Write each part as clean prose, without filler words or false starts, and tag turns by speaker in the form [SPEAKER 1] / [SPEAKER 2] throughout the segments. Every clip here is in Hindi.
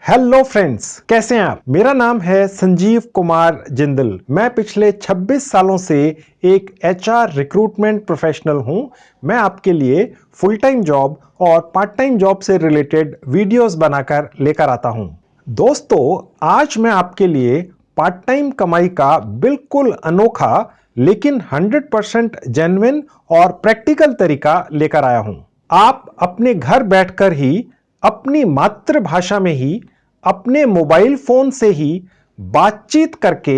[SPEAKER 1] हेलो फ्रेंड्स, कैसे हैं आप। मेरा नाम है संजीव कुमार जिंदल। मैं पिछले 26 सालों से एक एचआर रिक्रूटमेंट प्रोफेशनल हूं। मैं आपके लिए फुल टाइम जॉब और पार्ट टाइम जॉब से रिलेटेड वीडियोस बनाकर लेकर आता हूं। दोस्तों, आज मैं आपके लिए पार्ट टाइम कमाई का बिल्कुल अनोखा लेकिन 100% जेन्युइन और प्रैक्टिकल तरीका लेकर आया हूं। आप अपने घर बैठकर ही अपनी मातृभाषा में ही अपने मोबाइल फोन से ही बातचीत करके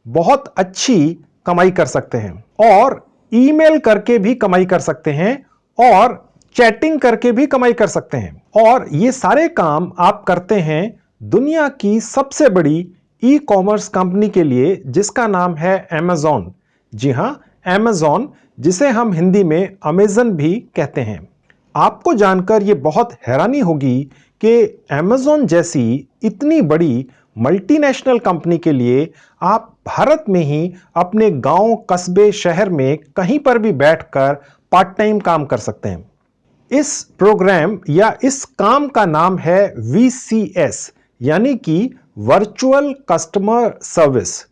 [SPEAKER 1] बहुत अच्छी कमाई कर सकते हैं और ईमेल करके भी कमाई कर सकते हैं और चैटिंग करके भी कमाई कर सकते हैं। और ये सारे काम आप करते हैं दुनिया की सबसे बड़ी ई कॉमर्स कंपनी के लिए, जिसका नाम है अमेज़न। जी हां, अमेज़न, जिसे हम हिंदी में अमेज़न भी कहते हैं। आपको जानकर यह बहुत हैरानी होगी कि अमेज़न जैसी इतनी बड़ी मल्टीनेशनल कंपनी के लिए आप भारत में ही अपने गांव, कस्बे, शहर में कहीं पर भी बैठकर पार्ट टाइम काम कर सकते हैं। इस प्रोग्राम या इस काम का नाम है VCS, यानी कि वर्चुअल कस्टमर सर्विस।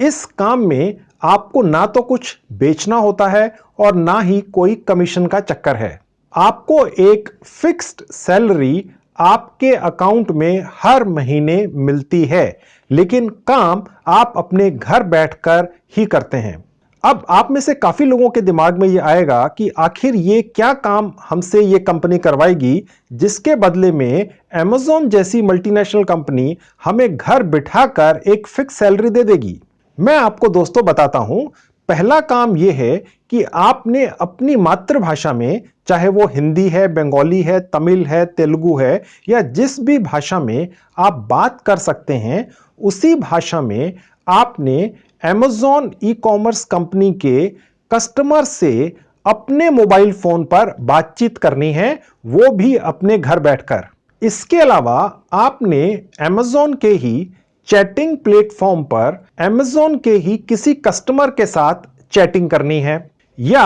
[SPEAKER 1] इस काम में आपको ना तो कुछ बेचना होता है और ना ही कोई कमीशन का चक्कर है। आपको एक फिक्स्ड सैलरी आपके अकाउंट में हर महीने मिलती है, लेकिन काम आप अपने घर बैठकर ही करते हैं। अब आप में से काफी लोगों के दिमाग में यह आएगा कि आखिर ये क्या काम हमसे ये कंपनी करवाएगी, जिसके बदले में अमेज़न जैसी मल्टीनेशनल कंपनी हमें घर बिठाकर एक फिक्स सैलरी दे देगी। मैं आपको दोस्तों बताता हूं। पहला काम यह है कि आपने अपनी मातृभाषा में, चाहे वो हिंदी है, बंगाली है, तमिल है, तेलुगु है या जिस भी भाषा में आप बात कर सकते हैं, उसी भाषा में आपने अमेज़न ई कॉमर्स कंपनी के कस्टमर से अपने मोबाइल फोन पर बातचीत करनी है, वो भी अपने घर बैठकर। इसके अलावा आपने अमेज़न के ही चैटिंग प्लेटफॉर्म पर अमेज़न के ही किसी कस्टमर के साथ चैटिंग करनी है, या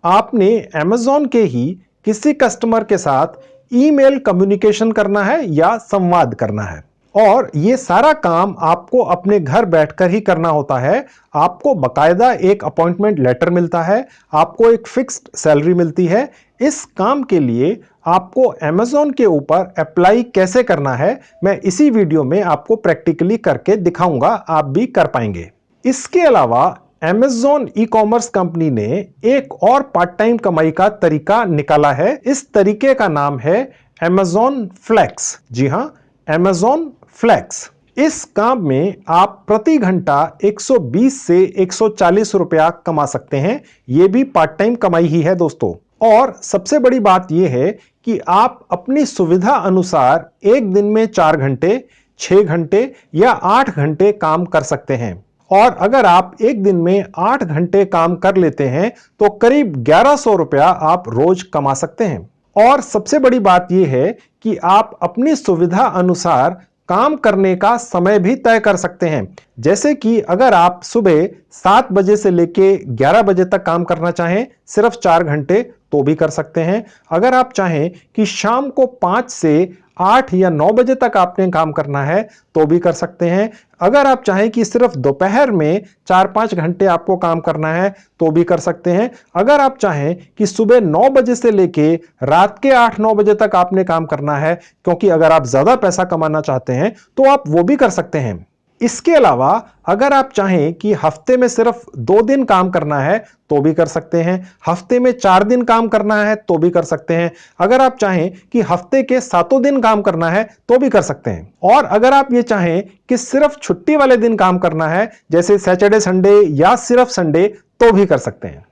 [SPEAKER 1] आपने अमेज़न के ही किसी कस्टमर के साथ ईमेल कम्युनिकेशन करना है या संवाद करना है। और ये सारा काम आपको अपने घर बैठकर ही करना होता है। आपको बकायदा एक अपॉइंटमेंट लेटर मिलता है, आपको एक फिक्स्ड सैलरी मिलती है। इस काम के लिए आपको अमेज़न के ऊपर अप्लाई कैसे करना है, मैं इसी वीडियो में आपको प्रैक्टिकली करके दिखाऊंगा, आप भी कर पाएंगे। इसके अलावा अमेज़न ई कॉमर्स कंपनी ने एक और पार्ट टाइम कमाई का तरीका निकाला है। इस तरीके का नाम है अमेज़न फ्लेक्स। जी हां, अमेज़न फ्लेक्स। इस काम में आप प्रति घंटा 120 से 140 रुपया कमा सकते हैं। यह भी पार्ट टाइम कमाई ही है दोस्तों। और सबसे बड़ी बात यह है कि आप अपनी सुविधा अनुसार एक दिन में 4 घंटे, 6 घंटे या 8 घंटे काम कर सकते हैं। और अगर आप एक दिन में 8 घंटे काम कर लेते हैं तो करीब 1100 रुपया आप रोज कमा सकते हैं। और सबसे बड़ी बात यह है कि आप अपनी सुविधा अनुसार काम करने का समय भी तय कर सकते हैं। जैसे कि अगर आप सुबह 7 बजे से लेके 11 बजे तक काम करना चाहें, सिर्फ 4 घंटे, तो भी कर सकते हैं। अगर आप चाहें कि शाम को 5 से 8 या 9 बजे तक आपने काम करना है, तो भी कर सकते हैं। अगर आप चाहें कि सिर्फ दोपहर में 4-5 घंटे आपको काम करना है, तो भी कर सकते हैं। अगर आप चाहें कि सुबह 9 बजे से लेके रात के 8-9 बजे तक आपने काम करना है, क्योंकि अगर आप ज्यादा पैसा कमाना चाहते हैं, तो आप वो भी कर सकते हैं। इसके अलावा अगर आप चाहें कि हफ्ते में सिर्फ 2 दिन काम करना है, तो भी कर सकते हैं। हफ्ते में 4 दिन काम करना है, तो भी कर सकते हैं। अगर आप चाहें कि हफ्ते के 7 दिन काम करना है, तो भी कर सकते हैं। और अगर आप ये चाहें कि सिर्फ छुट्टी वाले दिन काम करना है, जैसे सैटरडे, संडे या सिर्फ संडे, तो भी कर सकते हैं।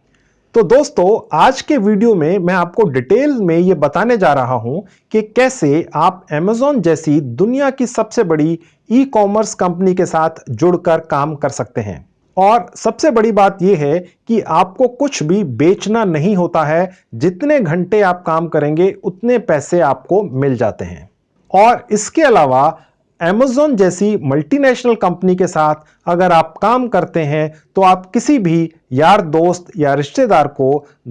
[SPEAKER 1] तो दोस्तों, आज के वीडियो में मैं आपको डिटेल में यह बताने जा रहा हूं कि कैसे आप अमेज़न जैसी दुनिया की सबसे बड़ी ई कॉमर्स कंपनी के साथ जुड़कर काम कर सकते हैं। और सबसे बड़ी बात यह है कि आपको कुछ भी बेचना नहीं होता है। जितने घंटे आप काम करेंगे, उतने पैसे आपको मिल जाते हैं। और इसके अलावा Amazon जैसी मल्टीनेशनल कंपनी के साथ अगर आप काम करते हैं तो आप किसी भी यार दोस्त या रिश्तेदार को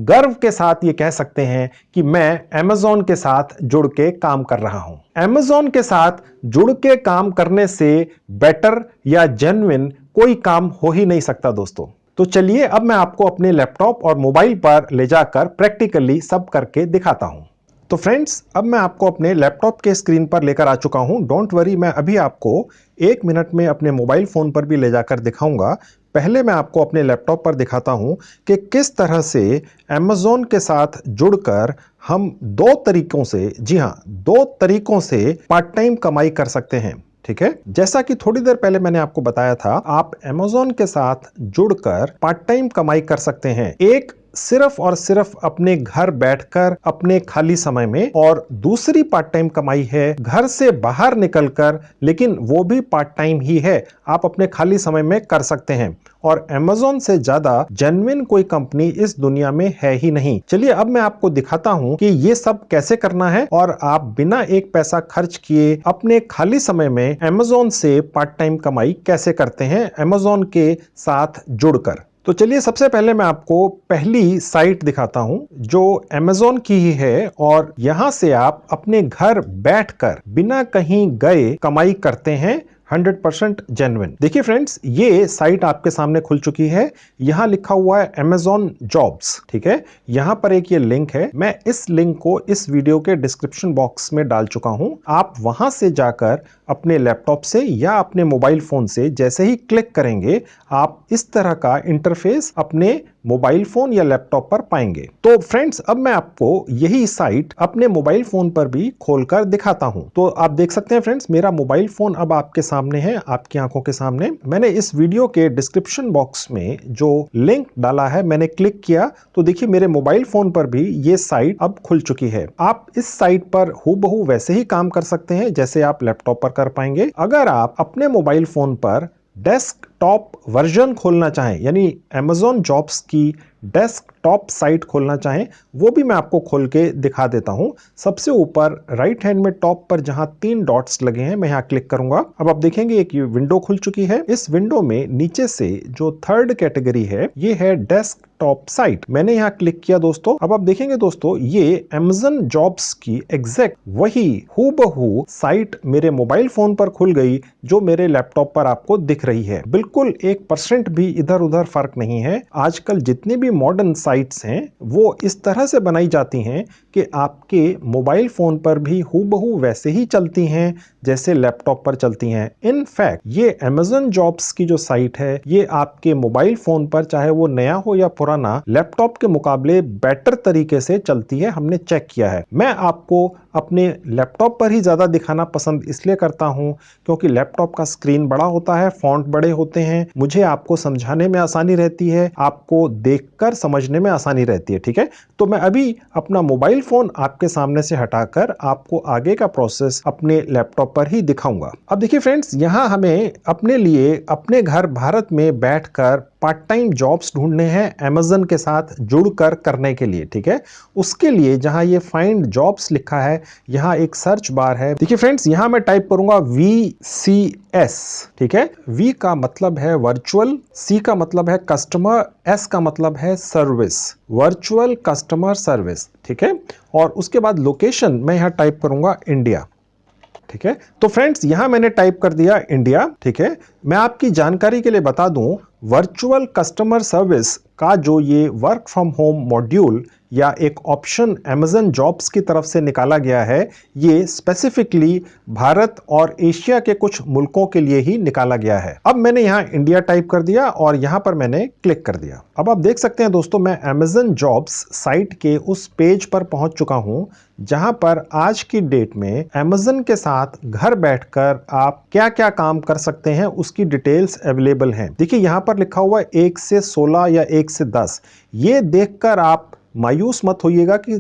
[SPEAKER 1] गर्व के साथ ये कह सकते हैं कि मैं Amazon के साथ जुड़ के काम कर रहा हूं। Amazon के साथ जुड़ के काम करने से बेटर या जेन्युइन कोई काम हो ही नहीं सकता दोस्तों। तो चलिए अब मैं आपको अपने लैपटॉप और मोबाइल पर ले जाकर प्रैक्टिकली सब करके दिखाता हूं। तो फ्रेंड्स, अब मैं आपको अपने लैपटॉप के स्क्रीन पर लेकर आ चुका हूं। डोंट वरी, मैं अभी आपको 1 मिनट में अपने मोबाइल फोन पर भी ले जाकर दिखाऊंगा। पहले मैं आपको अपने लैपटॉप पर दिखाता हूं कि किस तरह से Amazon के साथ जुड़कर हम 2 तरीकों से, जी हां, 2 तरीकों से पार्ट टाइम कमाई कर सकते हैं। ठीक है, जैसा कि थोड़ी देर पहले मैंने आपको बताया था, आप Amazon के साथ जुड़कर पार्ट टाइम कमाई कर सकते हैं। एक सिर्फ और सिर्फ अपने घर बैठकर अपने खाली समय में, और दूसरी पार्ट टाइम कमाई है घर से बाहर निकलकर, लेकिन वो भी पार्ट टाइम ही है, आप अपने खाली समय में कर सकते हैं। और Amazon से ज्यादा जेन्युइन कोई कंपनी इस दुनिया में है ही नहीं। चलिए अब मैं आपको दिखाता हूं कि ये सब कैसे करना है और आप बिना एक पैसा खर्च किए अपने खाली समय में Amazon से पार्ट टाइम कमाई कैसे करते हैं Amazon के साथ जुड़कर। तो चलिए सबसे पहले मैं आपको पहली साइट दिखाता हूं जो Amazon की ही है, और यहां से आप अपने घर बैठकर बिना कहीं गए कमाई करते हैं 100% जेन्युइन। देखिए फ्रेंड्स, ये साइट आपके सामने खुल चुकी है। यहां लिखा हुआ है Amazon जॉब्स। ठीक है, यहां पर एक ये लिंक है। मैं इस लिंक को इस वीडियो के डिस्क्रिप्शन बॉक्स में डाल चुका हूं। आप वहां से जाकर अपने लैपटॉप से या अपने मोबाइल फोन से जैसे ही क्लिक करेंगे, आप इस तरह का इंटरफेस अपने मोबाइल फोन या लैपटॉप पर पाएंगे। तो फ्रेंड्स, अब मैं आपको यही साइट अपने मोबाइल फोन पर भी खोलकर दिखाता हूं। तो आप देख सकते हैं फ्रेंड्स, मेरा मोबाइल फोन अब आपके सामने है, आपकी आंखों के सामने। मैंने इस वीडियो के डिस्क्रिप्शन बॉक्स में जो लिंक डाला है, मैंने क्लिक किया तो देखिए मेरे मोबाइल फोन पर भी ये साइट अब खुल चुकी है। आप इस साइट पर हूबहू वैसे ही काम कर सकते हैं जैसे आप लैपटॉप पर कर पाएंगे। अगर आप अपने मोबाइल फोन पर डेस्कटॉप वर्जन खोलना चाहें, यानी Amazon जॉब्स की डेस्कटॉप साइट खोलना चाहें, वो भी मैं आपको खोल के दिखा देता हूं। सबसे ऊपर राइट हैंड में टॉप पर जहां 3 डॉट्स लगे हैं, मैं यहां क्लिक करूंगा। अब आप देखेंगे एक विंडो खुल चुकी है। इस विंडो में नीचे से जो 3rd कैटेगरी है, ये है डेस्कटॉप साइट। मैंने यहां क्लिक किया दोस्तों। अब आप देखेंगे दोस्तों, ये Amazon जॉब्स की एग्जैक्ट वही हूबहू साइट मेरे मोबाइल फोन पर खुल गई जो मेरे लैपटॉप पर आपको दिख रही है। बिल्कुल 1% भी इधर उधर फर्क नहीं है। आजकल जितनी भी मॉडर्न साइट्स हैं वो इस तरह से बनाई जाती हैं कि आपके मोबाइल फोन पर भी हूबहू वैसे ही चलती हैं जैसे लैपटॉप पर चलती हैं। इनफैक्ट ये Amazon जॉब्स की जो साइट है, ये आपके मोबाइल फोन पर, चाहे वो नया हो या पुराना, लैपटॉप के मुकाबले बेटर तरीके से चलती है। हमने चेक किया है। मैं आपको अपने लैपटॉप पर ही ज्यादा दिखाना पसंद इसलिए करता हूं क्योंकि लैपटॉप का स्क्रीन बड़ा होता है, फॉन्ट बड़े होते हैं, मुझे आपको समझाने में आसानी रहती है, आपको देखकर समझने में आसानी रहती है। ठीक है, तो मैं अभी अपना मोबाइल फोन आपके सामने से हटाकर आपको आगे का प्रोसेस अपने लैपटॉप पर ही दिखाऊंगा। अब देखिए फ्रेंड्स, यहां हमें अपने लिए अपने घर भारत में बैठकर पार्ट टाइम जॉब्स ढूंढने हैं Amazon के साथ जुड़कर करने के लिए। ठीक है, उसके लिए जहां ये फाइंड जॉब्स लिखा है, यहां एक सर्च बार है। देखिए फ्रेंड्स, यहां मैं टाइप करूंगा VCS। ठीक है, V का मतलब है वर्चुअल, C का मतलब है कस्टमर, S का मतलब है सर्विस, वर्चुअल कस्टमर सर्विस। ठीक है, और उसके बाद लोकेशन मैं यहां टाइप करूंगा इंडिया। ठीक है, तो फ्रेंड्स यहां मैंने टाइप कर दिया इंडिया। ठीक है, मैं आपकी जानकारी के लिए बता दूं, वर्चुअल कस्टमर सर्विस का जो ये वर्क फ्रॉम होम मॉड्यूल या एक ऑप्शन Amazon जॉब्स की तरफ से निकाला गया है, ये स्पेसिफिकली भारत और एशिया के कुछ मुल्कों के लिए ही निकाला गया है। अब मैंने यहाँ इंडिया टाइप कर दिया और यहाँ पर मैंने क्लिक कर दिया। अब आप देख सकते हैं दोस्तों, मैं Amazon जॉब्स साइट के उस पेज पर पहुंच चुका हूं जहां पर आज की डेट में Amazon के साथ घर बैठकर आप क्या क्या काम कर सकते हैं उसकी डिटेल्स अवेलेबल हैं। देखिए यहां पर लिखा हुआ है 1 से 16 या 1 से 10। ये देखकर आप मायूस मत होइएगा कि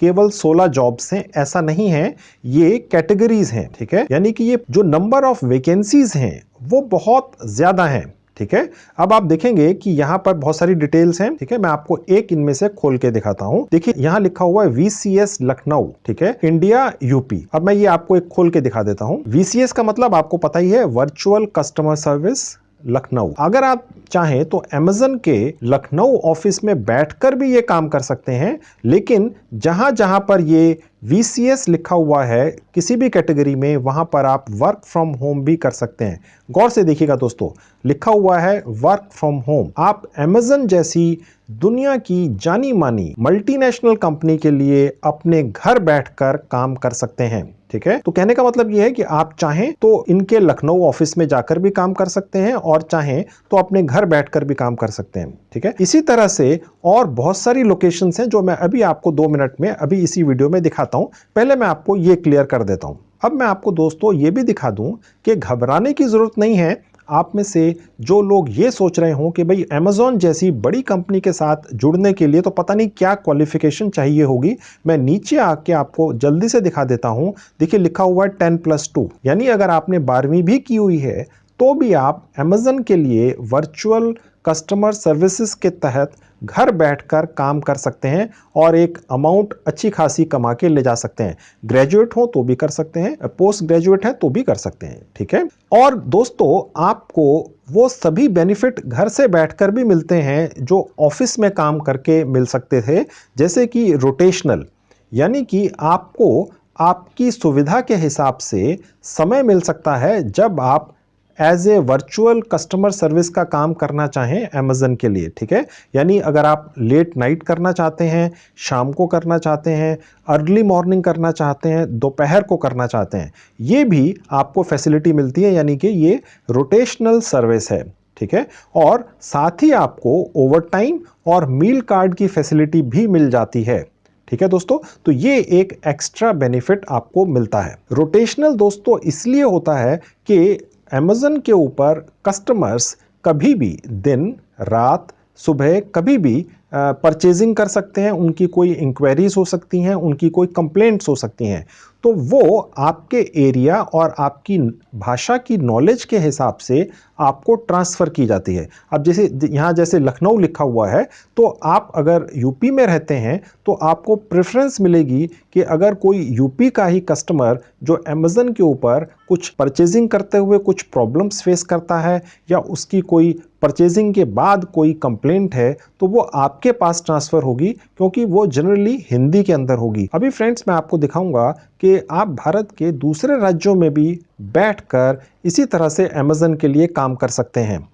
[SPEAKER 1] केवल 16 जॉब्स हैं, ऐसा नहीं है, ये कैटेगरीज हैं। ठीक है, यानी कि ये जो नंबर ऑफ वैकेंसीज हैं वो बहुत ज्यादा हैं। ठीक है। अब आप देखेंगे कि यहाँ पर बहुत सारी डिटेल्स हैं, ठीक है। मैं आपको एक इनमें से खोल के दिखाता हूँ। देखिए यहाँ लिखा हुआ है VCS लखनऊ, ठीक है, इंडिया यूपी। अब मैं ये आपको एक खोल के दिखा देता हूँ। VCS का मतलब आपको पता ही है, वर्चुअल कस्टमर सर्विस लखनऊ। अगर आप चाहें तो अमेज़न के लखनऊ ऑफिस में बैठकर भी ये काम कर सकते हैं, लेकिन जहां जहां पर ये VCS लिखा हुआ है किसी भी कैटेगरी में, वहां पर आप वर्क फ्रॉम होम भी कर सकते हैं। गौर से देखिएगा दोस्तों, लिखा हुआ है वर्क फ्रॉम होम। आप अमेज़न जैसी दुनिया की जानी मानी मल्टीनेशनल कंपनी के लिए अपने घर बैठकर काम कर सकते हैं, ठीक है। तो कहने का मतलब यह है कि आप चाहें तो इनके लखनऊ ऑफिस में जाकर भी काम कर सकते हैं और चाहें तो अपने घर बैठकर भी काम कर सकते हैं, ठीक है। इसी तरह से और बहुत सारी लोकेशंस हैं जो मैं अभी आपको 2 मिनट में अभी इसी वीडियो में दिखाता हूं। पहले मैं आपको ये क्लियर कर देता हूं। अब मैं आपको दोस्तों ये भी दिखा दूं कि घबराने की जरूरत नहीं है। आप में से जो लोग ये सोच रहे हों कि भाई अमेज़न जैसी बड़ी कंपनी के साथ जुड़ने के लिए तो पता नहीं क्या क्वालिफिकेशन चाहिए होगी, मैं नीचे आके आपको जल्दी से दिखा देता हूं। देखिए लिखा हुआ है 10+2, यानी अगर आपने 12वीं भी की हुई है तो भी आप अमेज़न के लिए वर्चुअल कस्टमर सर्विसेज के तहत घर बैठकर काम कर सकते हैं और एक अमाउंट अच्छी खासी कमा के ले जा सकते हैं। ग्रेजुएट हो तो भी कर सकते हैं, पोस्ट ग्रेजुएट है तो भी कर सकते हैं, ठीक है। और दोस्तों आपको वो सभी बेनिफिट घर से बैठकर भी मिलते हैं जो ऑफिस में काम करके मिल सकते थे, जैसे कि रोटेशनल, यानी कि आपको आपकी सुविधा के हिसाब से समय मिल सकता है जब आप as a virtual customer service का काम करना चाहें अमेज़न के लिए, ठीक है। यानी अगर आप लेट नाइट करना चाहते हैं, शाम को करना चाहते हैं, अर्ली मॉर्निंग करना चाहते हैं, दोपहर को करना चाहते हैं, ये भी आपको फैसिलिटी मिलती है, यानी कि ये रोटेशनल सर्विस है, ठीक है। और साथ ही आपको ओवरटाइम और मील कार्ड की फैसिलिटी भी मिल जाती है, ठीक है दोस्तों। तो ये एक एक्स्ट्रा बेनिफिट आपको मिलता है। रोटेशनल दोस्तों इसलिए होता है कि अमेज़न के ऊपर कस्टमर्स कभी भी दिन रात सुबह कभी भी परचेजिंग कर सकते हैं। उनकी कोई इंक्वायरीज हो सकती हैं, उनकी कोई कंप्लेंट्स हो सकती हैं, तो वो आपके एरिया और आपकी भाषा की नॉलेज के हिसाब से आपको ट्रांसफ़र की जाती है। अब जैसे यहाँ जैसे लखनऊ लिखा हुआ है, तो आप अगर यूपी में रहते हैं तो आपको प्रेफरेंस मिलेगी कि अगर कोई यूपी का ही कस्टमर जो अमेज़न के ऊपर कुछ परचेजिंग करते हुए कुछ प्रॉब्लम्स फेस करता है या उसकी कोई परचेजिंग के बाद कोई कंप्लेंट है, तो वो आपके पास ट्रांसफ़र होगी, क्योंकि वो जनरली हिंदी के अंदर होगी। अभी फ्रेंड्स मैं आपको दिखाऊंगा कि आप भारत के दूसरे राज्यों में भी बैठकर इसी तरह से अमेज़न के लिए काम कर सकते हैं।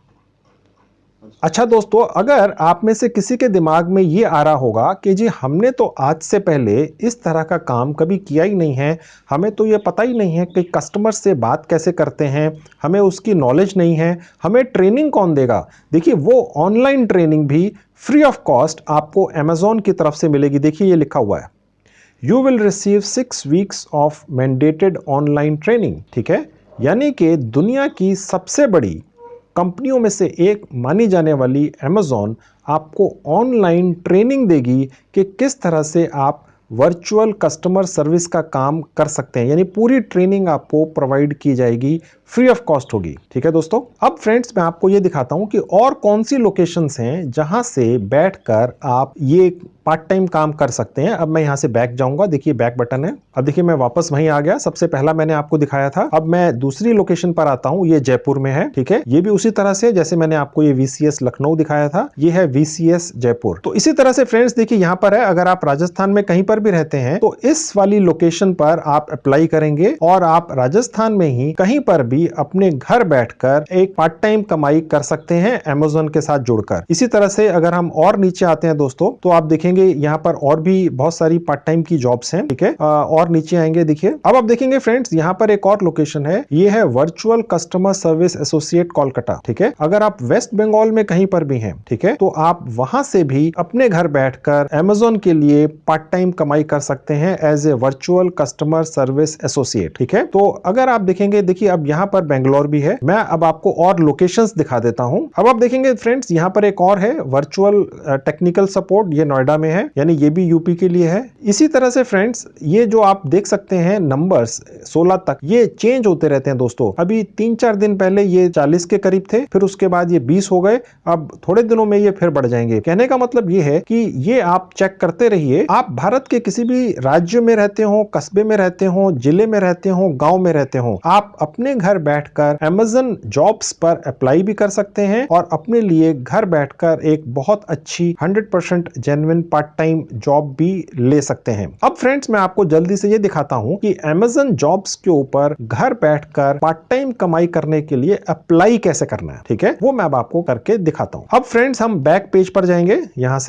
[SPEAKER 1] अच्छा दोस्तों, अगर आप में से किसी के दिमाग में ये आ रहा होगा कि जी हमने तो आज से पहले इस तरह का काम कभी किया ही नहीं है, हमें तो ये पता ही नहीं है कि कस्टमर से बात कैसे करते हैं, हमें उसकी नॉलेज नहीं है, हमें ट्रेनिंग कौन देगा। देखिए वो ऑनलाइन ट्रेनिंग भी फ्री ऑफ कॉस्ट आपको अमेज़न की तरफ से मिलेगी। देखिए ये लिखा हुआ है, you will receive 6 weeks of mandated online training, ठीक है। यानी कि दुनिया की सबसे बड़ी कंपनियों में से एक मानी जाने वाली अमेज़न आपको ऑनलाइन ट्रेनिंग देगी कि किस तरह से आप वर्चुअल कस्टमर सर्विस का काम कर सकते हैं, यानी पूरी ट्रेनिंग आपको प्रोवाइड की जाएगी, फ्री ऑफ कॉस्ट होगी, ठीक है दोस्तों। अब फ्रेंड्स मैं आपको ये दिखाता हूं कि और कौन सी लोकेशंस हैं जहां से बैठकर आप ये पार्ट टाइम काम कर सकते हैं। अब मैं यहां से बैक जाऊंगा, देखिए बैक बटन है। अब देखिए मैं वापस वहीं आ गया, सबसे पहला मैंने आपको दिखाया था। अब मैं दूसरी लोकेशन पर आता हूं, ये जयपुर में है, ठीक है। ये भी उसी तरह से जैसे मैंने आपको ये VCS लखनऊ दिखाया था, ये है VCS जयपुर। तो इसी तरह से फ्रेंड्स देखिए यहां पर है, अगर आप राजस्थान में कहीं पर भी रहते हैं तो इस वाली लोकेशन पर आप अप्लाई करेंगे और आप राजस्थान में ही कहीं पर भी अपने घर बैठकर एक पार्ट टाइम कमाई कर सकते हैं अमेज़न के साथ जुड़कर। इसी तरह से अगर हम और नीचे आते हैं दोस्तों, तो आप देखेंगे यहाँ पर और भी बहुत सारी पार्ट टाइम की जॉब्स हैं, ठीक है। और नीचे आएंगे, देखिए अब आप देखेंगे फ्रेंड्स यहाँ पर एक और लोकेशन है, ये है virtual customer service associate Kolkata, ठीक है। अगर आप वेस्ट बंगाल में कहीं पर भी हैं, ठीक है, तो आप वहां से भी अपने घर बैठकर अमेज़न के लिए पार्ट टाइम कमाई कर सकते हैं as a virtual customer service associate, ठीक है। तो अगर आप देखेंगे, देखिए अब यहाँ पर बेंगलोर भी है। मैं अब आपको और लोकेशंस दिखा देता हूं। अब आप देखेंगे फ्रेंड्स, यहाँ पर एक और है वर्चुअल टेक्निकल सपोर्ट, ये नोएडा में है, यानी ये भी यूपी के लिए है। इसी तरह से फ्रेंड्स ये जो आप देख सकते हैं नंबर्स 16 तक ये चेंज होते रहते हैं दोस्तों। अभी 3-4 दिन पहले ये 40 के करीब थे, फिर उसके बाद ये 20 हो गए, अब थोड़े दिनों में ये फिर बढ़ जाएंगे। कहने का मतलब ये है कि ये आप चेक करते रहिए। आप भारत के किसी भी राज्य में रहते हो, कस्बे में रहते हो, जिले में रहते हो, गांव में रहते हो, आप अपने घर बैठकर Amazon जॉब्स पर अप्लाई भी कर सकते हैं और अपने लिए घर बैठकर एक बहुत अच्छी 100% जेन्युइन पार्ट टाइम जॉब भी ले सकते हैं। अब फ्रेंड्स मैं आपको जल्दी से ये दिखाता हूं कि Amazon जॉब्स के ऊपर घर बैठकर पार्ट टाइम कमाई करने के लिए अप्लाई कैसे करना है, ठीक है, वो मैं अब आपको करके दिखाता हूं। अब फ्रेंड्स हम बैक पेज पर जाएंगे, यहां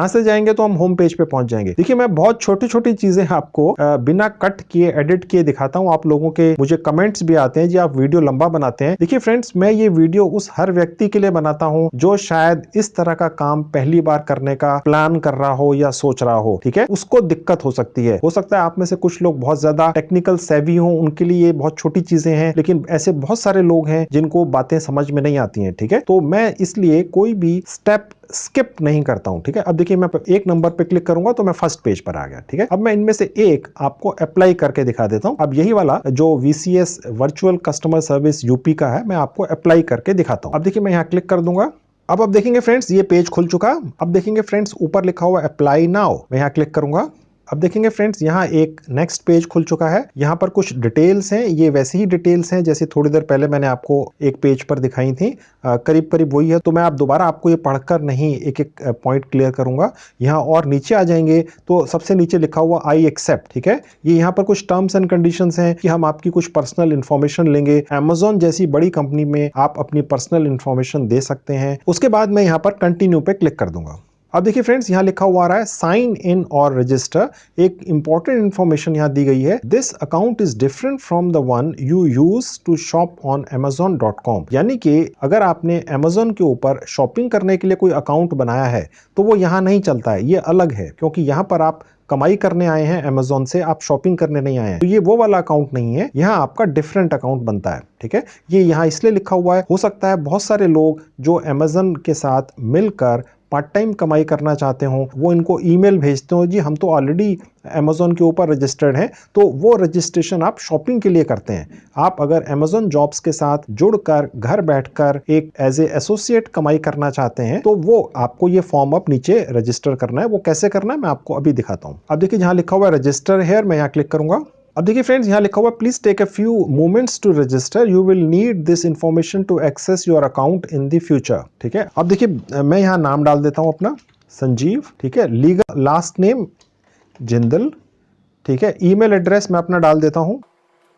[SPEAKER 1] से जाएंगे तो हम होम पेज पे पहुंच जाएंगे। देखिए मैं बहुत छोटी छोटी चीजें आपको बिना कट किए एडिट किए दिखाता हूं। आप लोगों के मुझे कमेंट्स भी आते हैं जी आप वीडियो लंबा बनाते हैं। देखिए फ्रेंड्स मैं ये वीडियो उस हर व्यक्ति के लिए बनाता हूं जो शायद इस तरह का काम पहली बार करने का प्लान कर रहा हो या सोच रहा हो, ठीक है, उसको दिक्कत हो सकती है। हो सकता है आप में से कुछ लोग बहुत ज्यादा टेक्निकल सेवी हो, उनके लिए ये बहुत छोटी चीजें हैं, लेकिन ऐसे बहुत सारे लोग हैं जिनको बातें समझ में नहीं आती हैं, ठीक है। तो मैं इसलिए कोई भी स्टेप स्किप नहीं करता हूं, ठीक है। अब देखिए मैं एक नंबर पे क्लिक करूंगा तो मैं फर्स्ट पेज पर आ गया, ठीक है। अब मैं इनमें से एक आपको अप्लाई करके दिखा देता हूं। अब यही वाला जो VCS virtual customer service UP का है, मैं आपको अप्लाई करके दिखाता हूं। अब देखिए मैं यहां क्लिक कर दूंगा। अब आप देखेंगे फ्रेंड्स ये पेज खुल चुका। अब देखेंगे फ्रेंड्स ऊपर लिखा हुआ अप्लाई नाउ, मैं यहां क्लिक करूंगा। अब देखेंगे फ्रेंड्स यहाँ एक नेक्स्ट पेज खुल चुका है। यहाँ पर कुछ डिटेल्स हैं, ये वैसी ही डिटेल्स हैं जैसे थोड़ी देर पहले मैंने आपको एक पेज पर दिखाई थी, करीब करीब वही है। तो मैं आप दोबारा आपको ये पढ़कर नहीं एक एक पॉइंट क्लियर करूंगा। यहाँ और नीचे आ जाएंगे तो सबसे नीचे लिखा हुआ आई एक्सेप्ट, ठीक है। ये यहाँ पर कुछ टर्म्स एंड कंडीशंस हैं कि हम आपकी कुछ पर्सनल इंफॉर्मेशन लेंगे। Amazon जैसी बड़ी कंपनी में आप अपनी पर्सनल इंफॉर्मेशन दे सकते हैं। उसके बाद मैं यहाँ पर कंटिन्यू पे क्लिक कर दूंगा। अब देखिए फ्रेंड्स यहाँ लिखा हुआ आ रहा है साइन इन और रजिस्टर। एक इंपॉर्टेंट इंफॉर्मेशन यहाँ दी गई है, this account is different from the one you use to shop on Amazon.com। यानी कि अगर आपने Amazon के ऊपर शॉपिंग करने के लिए कोई अकाउंट बनाया है तो वो यहाँ नहीं चलता है, ये अलग है, क्योंकि यहाँ पर आप कमाई करने आए हैं Amazon से, आप शॉपिंग करने नहीं आए हैं। तो ये वो वाला अकाउंट नहीं है, यहाँ आपका डिफरेंट अकाउंट बनता है, ठीक है। ये यहाँ इसलिए लिखा हुआ है, हो सकता है बहुत सारे लोग जो Amazon के साथ मिलकर पार्ट टाइम कमाई करना चाहते हो वो इनको ईमेल भेजते हो, जी हम तो ऑलरेडी Amazon के ऊपर रजिस्टर्ड हैं, तो वो रजिस्ट्रेशन आप शॉपिंग के लिए करते हैं। आप अगर Amazon जॉब्स के साथ जुड़कर घर बैठकर एक एज ए एसोसिएट कमाई करना चाहते हैं तो वो आपको ये फॉर्म अब नीचे रजिस्टर करना है। वो कैसे करना है मैं आपको अभी दिखाता हूँ। अब देखिए जहाँ लिखा हुआ है रजिस्टर हेयर, मैं यहाँ क्लिक करूंगा। अब देखिए फ्रेंड्स यहाँ लिखा हुआ please take a few moments to register, you will need this information to access your account in the future, ठीक है। अब देखिए मैं यहाँ नाम डाल देता हूँ अपना संजीव, ठीक है, लीगल लास्ट नेम जिंदल, ठीक है। ईमेल एड्रेस मैं अपना डाल देता हूँ।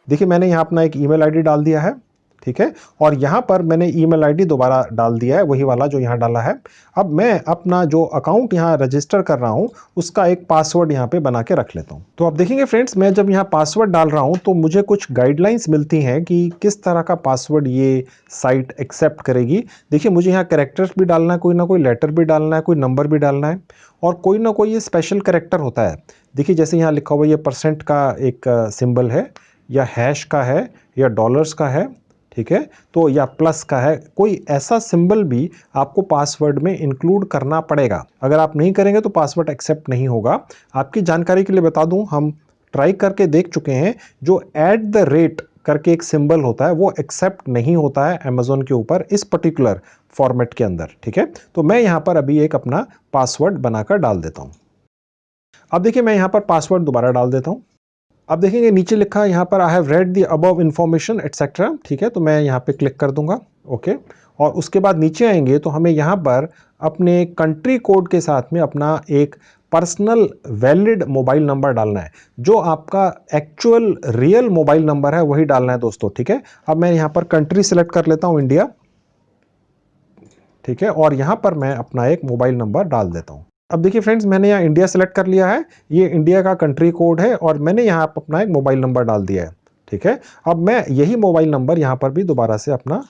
[SPEAKER 1] देखिए मैंने यहाँ अपना एक ईमेल आईडी डाल दिया है, ठीक है, और यहाँ पर मैंने ईमेल आईडी दोबारा डाल दिया है, वही वाला जो यहाँ डाला है। अब मैं अपना जो अकाउंट यहाँ रजिस्टर कर रहा हूँ उसका एक पासवर्ड यहाँ पे बना के रख लेता हूँ। तो आप देखेंगे फ्रेंड्स मैं जब यहाँ पासवर्ड डाल रहा हूँ तो मुझे कुछ गाइडलाइंस मिलती हैं कि किस तरह का पासवर्ड ये साइट एक्सेप्ट करेगी। देखिए मुझे यहाँ कैरेक्टर्स भी डालना है, कोई ना कोई लेटर भी डालना है, कोई नंबर भी डालना है, और कोई ना कोई ये स्पेशल कैरेक्टर होता है। देखिए जैसे यहाँ लिखा हुआ ये % का एक सिंबल है, या हैश का है, या डॉलर्स का है, ठीक है, तो या प्लस का है, कोई ऐसा सिंबल भी आपको पासवर्ड में इंक्लूड करना पड़ेगा। अगर आप नहीं करेंगे तो पासवर्ड एक्सेप्ट नहीं होगा। आपकी जानकारी के लिए बता दूं, हम ट्राई करके देख चुके हैं, जो @ करके एक सिंबल होता है वो एक्सेप्ट नहीं होता है Amazon के ऊपर इस पर्टिकुलर फॉर्मेट के अंदर, ठीक है। तो मैं यहाँ पर अभी एक अपना पासवर्ड बनाकर डाल देता हूँ। अब देखिए मैं यहाँ पर पासवर्ड दोबारा डाल देता हूँ। अब देखेंगे नीचे लिखा है यहाँ पर I have read the above information etcetera, ठीक है, तो मैं यहाँ पे क्लिक कर दूंगा, ओके। और उसके बाद नीचे आएंगे तो हमें यहाँ पर अपने कंट्री कोड के साथ में अपना एक पर्सनल वैलिड मोबाइल नंबर डालना है। जो आपका एक्चुअल रियल मोबाइल नंबर है वही डालना है दोस्तों, ठीक है। अब मैं यहाँ पर कंट्री सिलेक्ट कर लेता हूँ इंडिया, ठीक है, और यहाँ पर मैं अपना एक मोबाइल नंबर डाल देता हूँ। अब देखिए फ्रेंड्स मैंने यहाँ इंडिया सेलेक्ट कर लिया है, ये इंडिया का कंट्री कोड है और मैंने यहाँ अपना एक मोबाइल नंबर डाल दिया है, ठीक है। अब मैं यही मोबाइल नंबर यहाँ पर भी दोबारा से अपना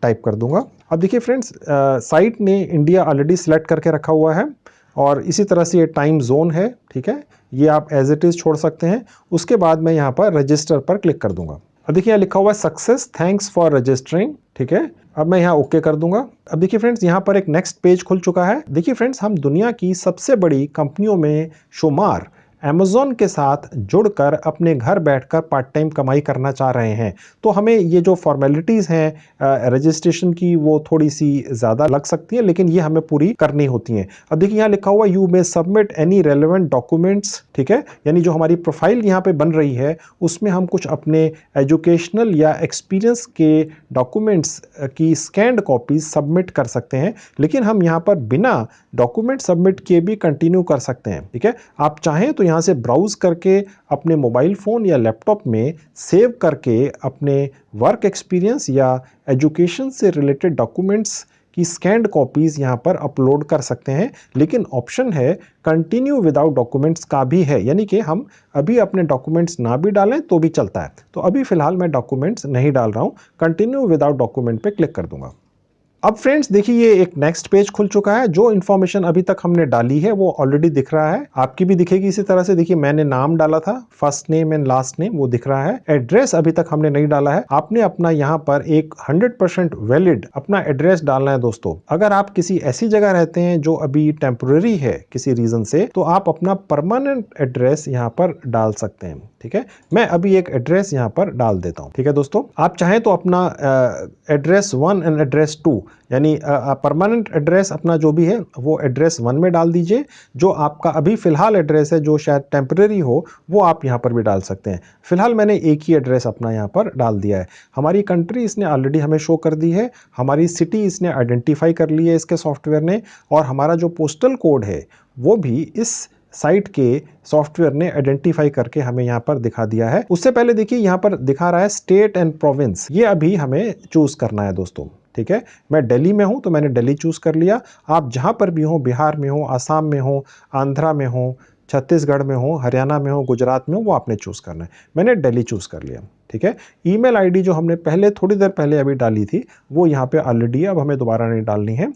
[SPEAKER 1] टाइप कर दूंगा। अब देखिए फ्रेंड्स साइट ने इंडिया ऑलरेडी सिलेक्ट करके रखा हुआ है और इसी तरह से ये टाइम जोन है, ठीक है, ये आप एज इट इज़ छोड़ सकते हैं। उसके बाद मैं यहाँ पर रजिस्टर पर क्लिक कर दूंगा। अब देखिए यहाँ लिखा हुआ है सक्सेस, थैंक्स फॉर रजिस्टरिंग, ठीक है। अब मैं यहाँ ओके कर दूंगा। अब देखिए फ्रेंड्स यहाँ पर एक नेक्स्ट पेज खुल चुका है। देखिए फ्रेंड्स, हम दुनिया की सबसे बड़ी कंपनियों में शुमार Amazon के साथ जुड़कर अपने घर बैठकर पार्ट टाइम कमाई करना चाह रहे हैं। तो हमें ये जो फॉर्मेलिटीज़ हैं रजिस्ट्रेशन की, वो थोड़ी सी ज़्यादा लग सकती है, लेकिन ये हमें पूरी करनी होती हैं। अब देखिए यहाँ लिखा हुआ you may submit any relevant documents, ठीक है। यानी जो हमारी प्रोफाइल यहाँ पे बन रही है उसमें हम कुछ अपने एजुकेशनल या एक्सपीरियंस के डॉक्यूमेंट्स की स्कैन्ड कॉपीज सबमिट कर सकते हैं, लेकिन हम यहाँ पर बिना डॉक्यूमेंट सबमिट किए भी कंटिन्यू कर सकते हैं, ठीक है। आप चाहें तो यहाँ से ब्राउज करके अपने मोबाइल फ़ोन या लैपटॉप में सेव करके अपने वर्क एक्सपीरियंस या एजुकेशन से रिलेटेड डॉक्यूमेंट्स की स्कैन्ड कॉपीज़ यहाँ पर अपलोड कर सकते हैं। लेकिन ऑप्शन है कंटिन्यू विदाउट डॉक्यूमेंट्स का भी है, यानी कि हम अभी अपने डॉक्यूमेंट्स ना भी डालें तो भी चलता है। तो अभी फ़िलहाल मैं डॉक्यूमेंट्स नहीं डाल रहा हूँ, कंटिन्यू विदाउट डॉक्यूमेंट पे क्लिक कर दूंगा। अब फ्रेंड्स देखिए ये एक नेक्स्ट पेज खुल चुका है। जो इन्फॉर्मेशन अभी तक हमने डाली है वो ऑलरेडी दिख रहा है, आपकी भी दिखेगी इसी तरह से। देखिए मैंने नाम डाला था, first name and last name, वो दिख रहा है। एड्रेस अभी तक हमने नहीं डाला है। आपने अपना यहाँ पर एक 100% वैलिड अपना एड्रेस डालना है दोस्तों। अगर आप किसी ऐसी जगह रहते हैं जो अभी टेम्पोररी है किसी रीजन से, तो आप अपना परमानेंट एड्रेस यहाँ पर डाल सकते हैं, ठीक है। मैं अभी एक एड्रेस यहाँ पर डाल देता हूँ, ठीक है दोस्तों। आप चाहें तो अपना एड्रेस 1 एंड एड्रेस 2, यानी परमानेंट एड्रेस अपना जो भी है वो एड्रेस 1 में डाल दीजिए। जो आपका अभी फिलहाल एड्रेस है जो शायद टेम्परेरी हो, वो आप यहाँ पर भी डाल सकते हैं। फिलहाल मैंने एक ही एड्रेस अपना यहाँ पर डाल दिया है। हमारी कंट्री इसने ऑलरेडी हमें शो कर दी है, हमारी सिटी इसने आइडेंटिफाई कर ली है इसके सॉफ्टवेयर ने, और हमारा जो पोस्टल कोड है वो भी इस साइट के सॉफ्टवेयर ने आइडेंटिफाई करके हमें यहाँ पर दिखा दिया है। उससे पहले देखिए यहाँ पर दिखा रहा है स्टेट एंड प्रोविंस, ये अभी हमें चूज करना है दोस्तों, ठीक है। मैं दिल्ली में हूँ तो मैंने दिल्ली चूज कर लिया। आप जहाँ पर भी हो, बिहार में हो, आसाम में हो, आंध्रा में हो, छत्तीसगढ़ में हो, हरियाणा में हो, गुजरात में हो, वो आपने चूज करना है। मैंने दिल्ली चूज कर लिया, ठीक है। ईमेल आईडी जो हमने पहले थोड़ी देर पहले अभी डाली थी वो यहाँ पे ऑलरेडी है, अब हमें दोबारा नहीं डालनी है।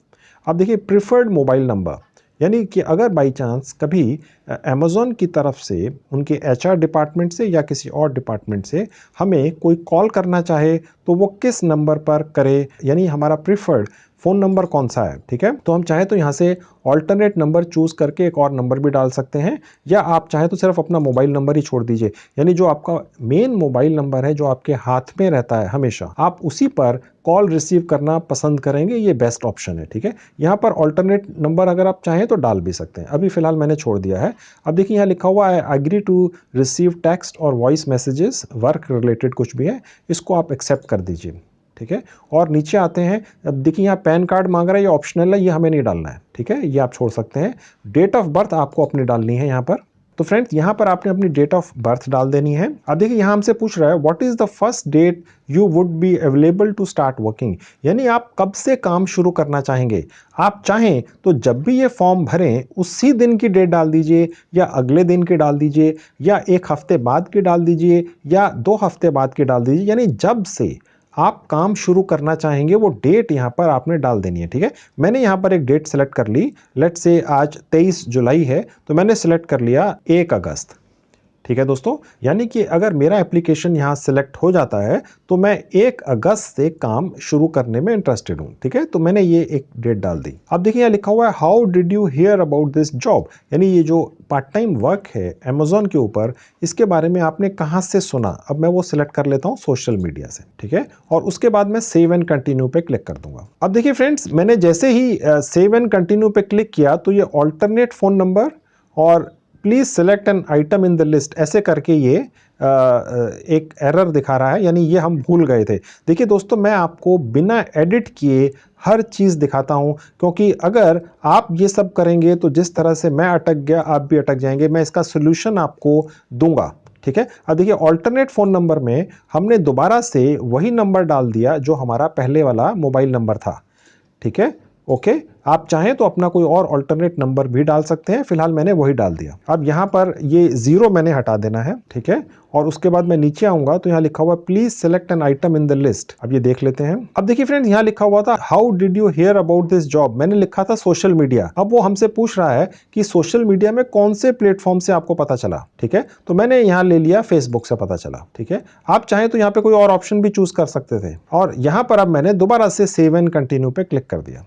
[SPEAKER 1] अब देखिए प्रिफर्ड मोबाइल नंबर, यानी कि अगर बाई चांस कभी अमेज़ॉन की तरफ से, उनके HR डिपार्टमेंट से या किसी और डिपार्टमेंट से हमें कोई कॉल करना चाहे तो वो किस नंबर पर करे, यानी हमारा प्रिफर्ड फ़ोन नंबर कौन सा है, ठीक है। तो हम चाहे तो यहाँ से ऑल्टरनेट नंबर चूज़ करके एक और नंबर भी डाल सकते हैं, या आप चाहे तो सिर्फ अपना मोबाइल नंबर ही छोड़ दीजिए, यानी जो आपका मेन मोबाइल नंबर है जो आपके हाथ में रहता है हमेशा, आप उसी पर कॉल रिसीव करना पसंद करेंगे, ये बेस्ट ऑप्शन है, ठीक है। यहाँ पर ऑल्टरनेट नंबर अगर आप चाहें तो डाल भी सकते हैं, अभी फ़िलहाल मैंने छोड़ दिया है। अब देखिए यहाँ लिखा हुआ है एग्री टू रिसीव टेक्स्ट और वॉइस मैसेजेस, वर्क रिलेटेड कुछ भी है, इसको आप एक्सेप्ट कर दीजिए, ठीक है। और नीचे आते हैं, अब देखिए यहाँ पैन कार्ड मांग रहा है, ये ऑप्शनल है, ये हमें नहीं डालना है, ठीक है, ये आप छोड़ सकते हैं। डेट ऑफ बर्थ आपको अपनी डालनी है यहाँ पर। तो फ्रेंड्स यहाँ पर आपने अपनी डेट ऑफ बर्थ डाल देनी है। अब देखिए यहाँ हमसे पूछ रहा है what is the first date you would be available to start working, यानी आप कब से काम शुरू करना चाहेंगे। आप चाहें तो जब भी ये फॉर्म भरें उसी दिन की डेट डाल दीजिए, या अगले दिन की डाल दीजिए, या 1 हफ्ते बाद की डाल दीजिए, या 2 हफ्ते बाद की डाल दीजिए, यानी जब से आप काम शुरू करना चाहेंगे वो डेट यहाँ पर आपने डाल देनी है, ठीक है। मैंने यहाँ पर एक डेट सेलेक्ट कर ली, लेट्स से आज 23 जुलाई है तो मैंने सेलेक्ट कर लिया 1 अगस्त, ठीक है दोस्तों। यानी कि अगर मेरा एप्लीकेशन यहाँ सिलेक्ट हो जाता है तो मैं 1 अगस्त से काम शुरू करने में इंटरेस्टेड हूँ, ठीक है। तो मैंने ये एक डेट डाल दी। अब देखिए यहाँ लिखा हुआ है how did you here about this job, यानी ये जो पार्ट टाइम वर्क है अमेज़ॉन के ऊपर, इसके बारे में आपने कहाँ से सुना। अब मैं वो सिलेक्ट कर लेता हूँ सोशल मीडिया से, ठीक है। और उसके बाद मैं सेव एंड कंटिन्यू पे क्लिक कर दूंगा। अब देखिए फ्रेंड्स, मैंने जैसे ही सेव एंड कंटिन्यू पे क्लिक किया तो ये ऑल्टरनेट फ़ोन नंबर और please select an item in the list ऐसे करके ये एक एरर दिखा रहा है, यानी ये हम भूल गए थे। देखिए दोस्तों, मैं आपको बिना एडिट किए हर चीज़ दिखाता हूं, क्योंकि अगर आप ये सब करेंगे तो जिस तरह से मैं अटक गया आप भी अटक जाएंगे। मैं इसका सोल्यूशन आपको दूंगा, ठीक है। अब देखिए ऑल्टरनेट फ़ोन नंबर में हमने दोबारा से वही नंबर डाल दिया जो हमारा पहले वाला मोबाइल नंबर था, ठीक है। ओके, आप चाहें तो अपना कोई और अल्टरनेट नंबर भी डाल सकते हैं, फिलहाल मैंने वही डाल दिया। अब यहाँ पर ये 0 मैंने हटा देना है, ठीक है। और उसके बाद मैं नीचे आऊंगा तो यहाँ लिखा हुआ please select an item in the list. अब ये देख लेते हैं। अब देखिए फ्रेंड्स, यहाँ लिखा हुआ था how did you here about this job, मैंने लिखा था सोशल मीडिया। अब वो हमसे पूछ रहा है कि सोशल मीडिया में कौन से प्लेटफॉर्म से आपको पता चला, ठीक है। तो मैंने यहाँ ले लिया फेसबुक से पता चला, ठीक है। आप चाहें तो यहाँ पे कोई और ऑप्शन भी चूज कर सकते थे। और यहाँ पर अब मैंने दोबारा से सेव एंड कंटिन्यू पे क्लिक कर दिया।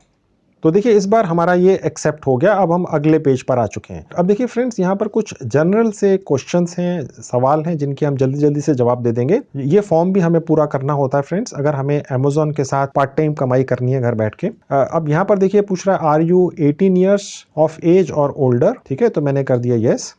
[SPEAKER 1] तो देखिए इस बार हमारा ये एक्सेप्ट हो गया। अब हम अगले पेज पर आ चुके हैं। अब देखिए फ्रेंड्स, यहाँ पर कुछ जनरल से क्वेश्चंस हैं, सवाल हैं, जिनके हम जल्दी जल्दी से जवाब दे देंगे। ये फॉर्म भी हमें पूरा करना होता है फ्रेंड्स, अगर हमें अमेजोन के साथ पार्ट टाइम कमाई करनी है घर बैठ के। अब यहाँ पर देखिए पूछ रहा है are you 18 years of age और ओल्डर, ठीक है। तो मैंने कर दिया yes.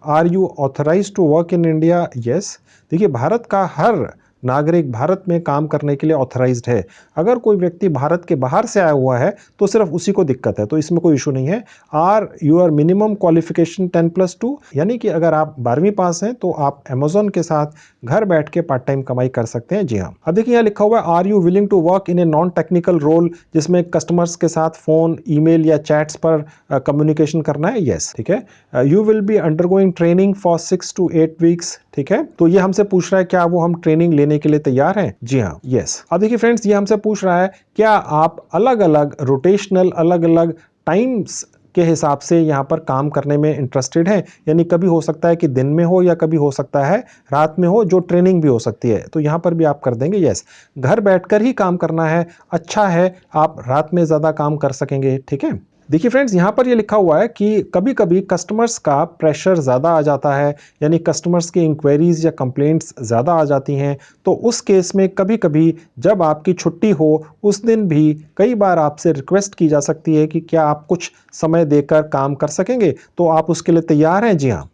[SPEAKER 1] Are you authorized to work in India, yes. देखिए भारत का हर नागरिक भारत में काम करने के लिए ऑथराइज्ड है। अगर कोई व्यक्ति भारत के बाहर से आया हुआ है तो सिर्फ उसी को दिक्कत है, तो इसमें कोई इशू नहीं है। आर योर मिनिमम क्वालिफिकेशन 10+2, यानी कि अगर आप 12वीं पास हैं तो आप अमेजोन के साथ घर बैठ के पार्ट टाइम कमाई कर सकते हैं। जी हाँ। अब देखिए यहाँ लिखा हुआ है are you willing to work in a non technical role, जिसमें कस्टमर्स के साथ फोन, ईमेल या चैट्स पर कम्युनिकेशन करना है, यस, ठीक है। You will be undergoing training for 6 to 8 weeks, ठीक है। तो ये हमसे पूछ रहा है क्या वो हम ट्रेनिंग लेने के लिए तैयार हैं? जी हाँ, यस। अब देखिए फ्रेंड्स, ये हमसे पूछ रहा है क्या आप अलग अलग रोटेशनल, अलग अलग टाइम्स के हिसाब से यहाँ पर काम करने में इंटरेस्टेड हैं, यानी कभी हो सकता है कि दिन में हो या कभी हो सकता है रात में हो, जो ट्रेनिंग भी हो सकती है। तो यहाँ पर भी आप कर देंगे यस। घर बैठकर ही काम करना है, अच्छा है, आप रात में ज़्यादा काम कर सकेंगे, ठीक है। देखिए फ्रेंड्स, यहाँ पर ये लिखा हुआ है कि कभी कभी कस्टमर्स का प्रेशर ज़्यादा आ जाता है, यानी कस्टमर्स की इंक्वायरीज या कंप्लेंट्स ज़्यादा आ जाती हैं। तो उस केस में कभी कभी जब आपकी छुट्टी हो उस दिन भी कई बार आपसे रिक्वेस्ट की जा सकती है कि क्या आप कुछ समय देकर काम कर सकेंगे। तो आप उसके लिए तैयार हैं? जी हाँ,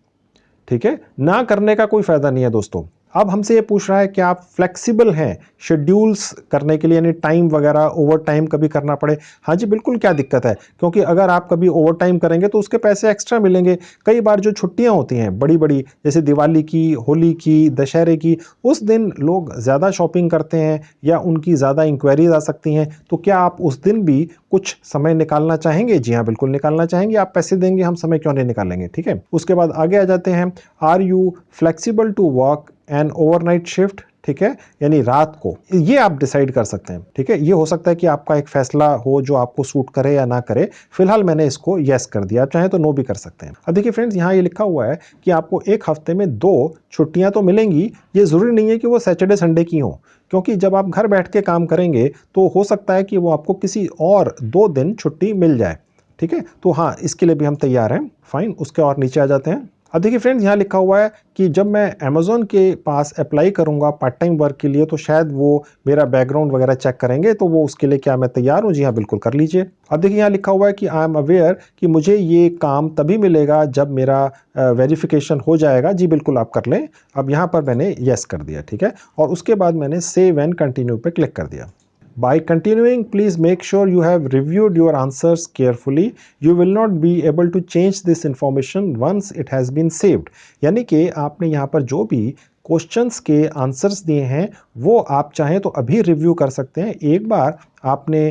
[SPEAKER 1] ठीक है। ना करने का कोई फ़ायदा नहीं है दोस्तों। अब हमसे ये पूछ रहा है कि आप फ्लेक्सिबल हैं शेड्यूल्स करने के लिए, यानी टाइम वगैरह ओवर टाइम कभी करना पड़े। हाँ जी बिल्कुल, क्या दिक्कत है, क्योंकि अगर आप कभी ओवर टाइम करेंगे तो उसके पैसे एक्स्ट्रा मिलेंगे। कई बार जो छुट्टियां होती हैं बड़ी बड़ी, जैसे दिवाली की, होली की, दशहरे की, उस दिन लोग ज़्यादा शॉपिंग करते हैं या उनकी ज़्यादा इंक्वायरीज आ सकती हैं। तो क्या आप उस दिन भी कुछ समय निकालना चाहेंगे? जी हाँ बिल्कुल निकालना चाहेंगे। आप पैसे देंगे, हम समय क्यों नहीं निकालेंगे, ठीक है। उसके बाद आगे आ जाते हैं, are you flexible to work an overnight shift, ठीक है, यानी रात को। ये आप डिसाइड कर सकते हैं, ठीक है। ये हो सकता है कि आपका एक फैसला हो जो आपको सूट करे या ना करे। फिलहाल मैंने इसको यस कर दिया, आप चाहें तो नो भी कर सकते हैं। अब देखिए फ्रेंड्स, यहाँ ये लिखा हुआ है कि आपको एक हफ्ते में 2 छुट्टियां तो मिलेंगी। ये जरूरी नहीं है कि वो सैटरडे संडे की हो, क्योंकि जब आप घर बैठ के काम करेंगे तो हो सकता है कि वो आपको किसी और 2 दिन छुट्टी मिल जाए, ठीक है। तो हाँ, इसके लिए भी हम तैयार हैं, फाइन। उसके और नीचे आ जाते हैं। अब देखिए फ्रेंड्स, यहाँ लिखा हुआ है कि जब मैं अमेजोन के पास अप्लाई करूंगा पार्ट टाइम वर्क के लिए तो शायद वो मेरा बैकग्राउंड वगैरह चेक करेंगे। तो वो उसके लिए क्या मैं तैयार हूँ? जी हाँ बिल्कुल, कर लीजिए। अब देखिए यहाँ लिखा हुआ है कि आई एम अवेयर कि मुझे ये काम तभी मिलेगा जब मेरा वेरिफिकेशन हो जाएगा। जी बिल्कुल, आप कर लें। अब यहाँ पर मैंने येस कर दिया, ठीक है। और उसके बाद मैंने सेव एंड कंटिन्यू पे क्लिक कर दिया। By continuing, please make sure you have reviewed your answers carefully. You will not be able to change this information once it has been saved. यानी कि आपने यहाँ पर जो भी क्वेश्चंस के आंसर्स दिए हैं वो आप चाहें तो अभी रिव्यू कर सकते हैं। एक बार आपने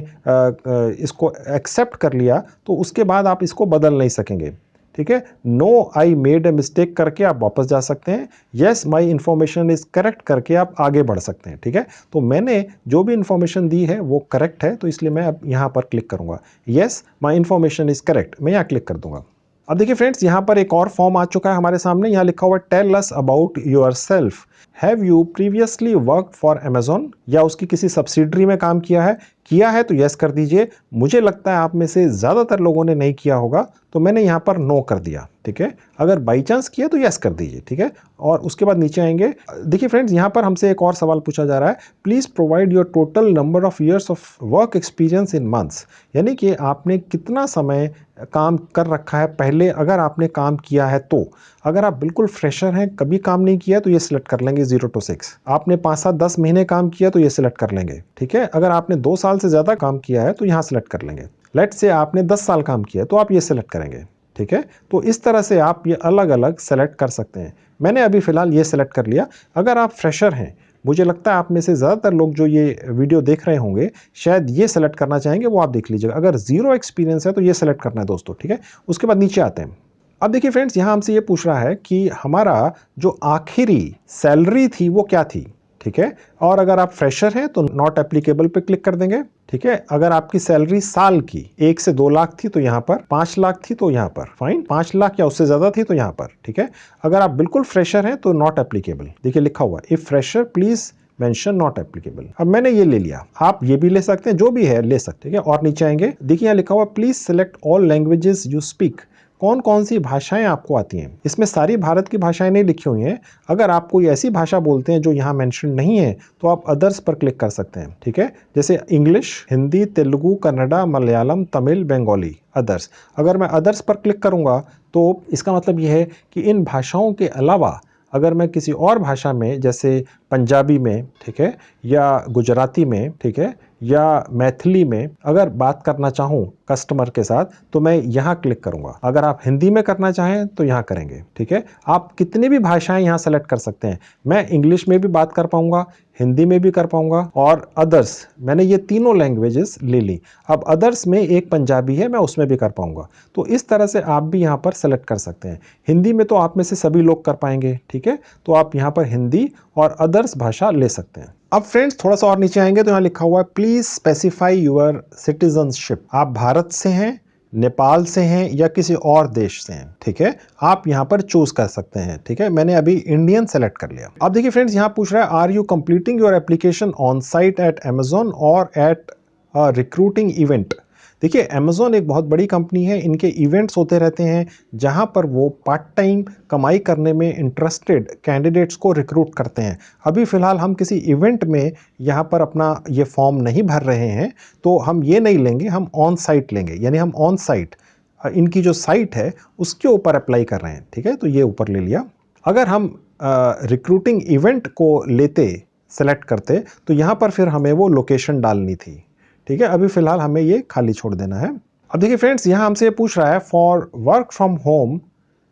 [SPEAKER 1] इसको एक्सेप्ट कर लिया तो उसके बाद आप इसको बदल नहीं सकेंगे, ठीक है। No I made a mistake करके आप वापस जा सकते हैं। Yes my information is correct करके आप आगे बढ़ सकते हैं, ठीक है। तो मैंने जो भी इन्फॉर्मेशन दी है वो करेक्ट है, तो इसलिए मैं अब यहाँ पर क्लिक करूंगा। Yes my information is correct, मैं यहाँ क्लिक कर दूंगा। अब देखिए फ्रेंड्स, यहाँ पर एक और फॉर्म आ चुका है हमारे सामने। यहाँ लिखा हुआ है tell us about yourself. Have you previously work for Amazon, या उसकी किसी सब्सिडरी में काम किया है? किया है तो यस कर दीजिए। मुझे लगता है आप में से ज़्यादातर लोगों ने नहीं किया होगा, तो मैंने यहाँ पर नो कर दिया, ठीक है। अगर बाई चांस किया तो यस कर दीजिए, ठीक है। और उसके बाद नीचे आएंगे। देखिए फ्रेंड्स, यहाँ पर हमसे एक और सवाल पूछा जा रहा है, please provide your total number of years of work experience in months, यानी कि आपने कितना समय काम कर रखा है पहले, अगर आपने काम किया है तो। अगर आप बिल्कुल फ्रेशर हैं, कभी काम नहीं किया, तो ये सिलेक्ट कर लेंगे 0 to 6। आपने 5, 7, 10 महीने काम किया तो ये सिलेक्ट कर लेंगे, ठीक है। अगर आपने 2 साल से ज़्यादा काम किया है तो यहाँ सिलेक्ट कर लेंगे। लेट्स से आपने 10 साल काम किया तो आप ये सिलेक्ट करेंगे, ठीक है। तो इस तरह से आप ये अलग अलग सेलेक्ट कर सकते हैं। मैंने अभी फ़िलहाल ये सिलेक्ट कर लिया। अगर आप फ्रेशर हैं, मुझे लगता है आप में से ज़्यादातर लोग जो ये वीडियो देख रहे होंगे शायद ये सेलेक्ट करना चाहेंगे, वो आप देख लीजिएगा। अगर ज़ीरो एक्सपीरियंस है तो ये सेलेक्ट करना है दोस्तों, ठीक है। उसके बाद नीचे आते हैं। अब देखिए फ्रेंड्स, यहाँ हमसे ये पूछ रहा है कि हमारा जो आखिरी सैलरी थी वो क्या थी, ठीक है। और अगर आप फ्रेशर हैं तो नॉट एप्लीकेबल पे क्लिक कर देंगे, ठीक है। अगर आपकी सैलरी साल की 1 से 2 लाख थी तो यहाँ पर, 5 लाख थी तो यहाँ पर, फाइन, 5 लाख या उससे ज्यादा थी तो यहाँ पर, ठीक है। अगर आप बिल्कुल फ्रेशर हैं तो नॉट एप्लीकेबल, देखिए लिखा हुआ if fresher please mention not applicable. अब मैंने ये ले लिया, आप ये भी ले सकते हैं, जो भी है ले सकते हैं। और नीचे आएंगे, देखिए यहाँ लिखा हुआ please select all languages you speak. कौन कौन सी भाषाएं आपको आती हैं। इसमें सारी भारत की भाषाएं नहीं लिखी हुई हैं। अगर आप कोई ऐसी भाषा बोलते हैं जो यहाँ मेंशन नहीं है तो आप अदर्स पर क्लिक कर सकते हैं, ठीक है। जैसे इंग्लिश, हिंदी, तेलुगु, कन्नड़ा, मलयालम, तमिल, बंगाली, अदर्स। अगर मैं अदर्स पर क्लिक करूंगा तो इसका मतलब यह है कि इन भाषाओं के अलावा अगर मैं किसी और भाषा में, जैसे पंजाबी में, ठीक है, या गुजराती में, ठीक है, या मैथिली में अगर बात करना चाहूँ कस्टमर के साथ तो मैं यहाँ क्लिक करूँगा। अगर आप हिंदी में करना चाहें तो यहाँ करेंगे, ठीक है। आप कितनी भी भाषाएं यहाँ सेलेक्ट कर सकते हैं। मैं इंग्लिश में भी बात कर पाऊंगा, हिंदी में भी कर पाऊंगा और अदर्स, मैंने ये तीनों लैंग्वेजेस ले ली। अब अदर्स में एक पंजाबी है, मैं उसमें भी कर पाऊंगा। तो इस तरह से आप भी यहाँ पर सेलेक्ट कर सकते हैं। हिंदी में तो आप में से सभी लोग कर पाएंगे, ठीक है। तो आप यहाँ पर हिंदी और अदर्स भाषा ले सकते हैं। अब फ्रेंड्स थोड़ा सा और नीचे आएंगे तो यहाँ लिखा हुआ है प्लीज स्पेसिफाई योर सिटीजनशिप। आप भारत से हैं, नेपाल से हैं या किसी और देश से हैं, ठीक है। आप यहाँ पर चूज कर सकते हैं, ठीक है। मैंने अभी इंडियन सेलेक्ट कर लिया। अब देखिए फ्रेंड्स, यहाँ पूछ रहा है are you completing your application on site at Amazon or at recruiting event. देखिए अमेजोन एक बहुत बड़ी कंपनी है, इनके इवेंट्स होते रहते हैं जहां पर वो पार्ट टाइम कमाई करने में इंटरेस्टेड कैंडिडेट्स को रिक्रूट करते हैं। अभी फ़िलहाल हम किसी इवेंट में यहाँ पर अपना ये फॉर्म नहीं भर रहे हैं, तो हम ये नहीं लेंगे, हम ऑन साइट लेंगे। यानी हम ऑन साइट इनकी जो साइट है उसके ऊपर अप्लाई कर रहे हैं, ठीक है। तो ये ऊपर ले लिया। अगर हम रिक्रूटिंग इवेंट को लेते, सेलेक्ट करते, तो यहाँ पर फिर हमें वो लोकेशन डालनी थी, ठीक है। अभी फिलहाल हमें ये खाली छोड़ देना है। अब देखिए फ्रेंड्स, यहाँ हमसे ये पूछ रहा है for work from home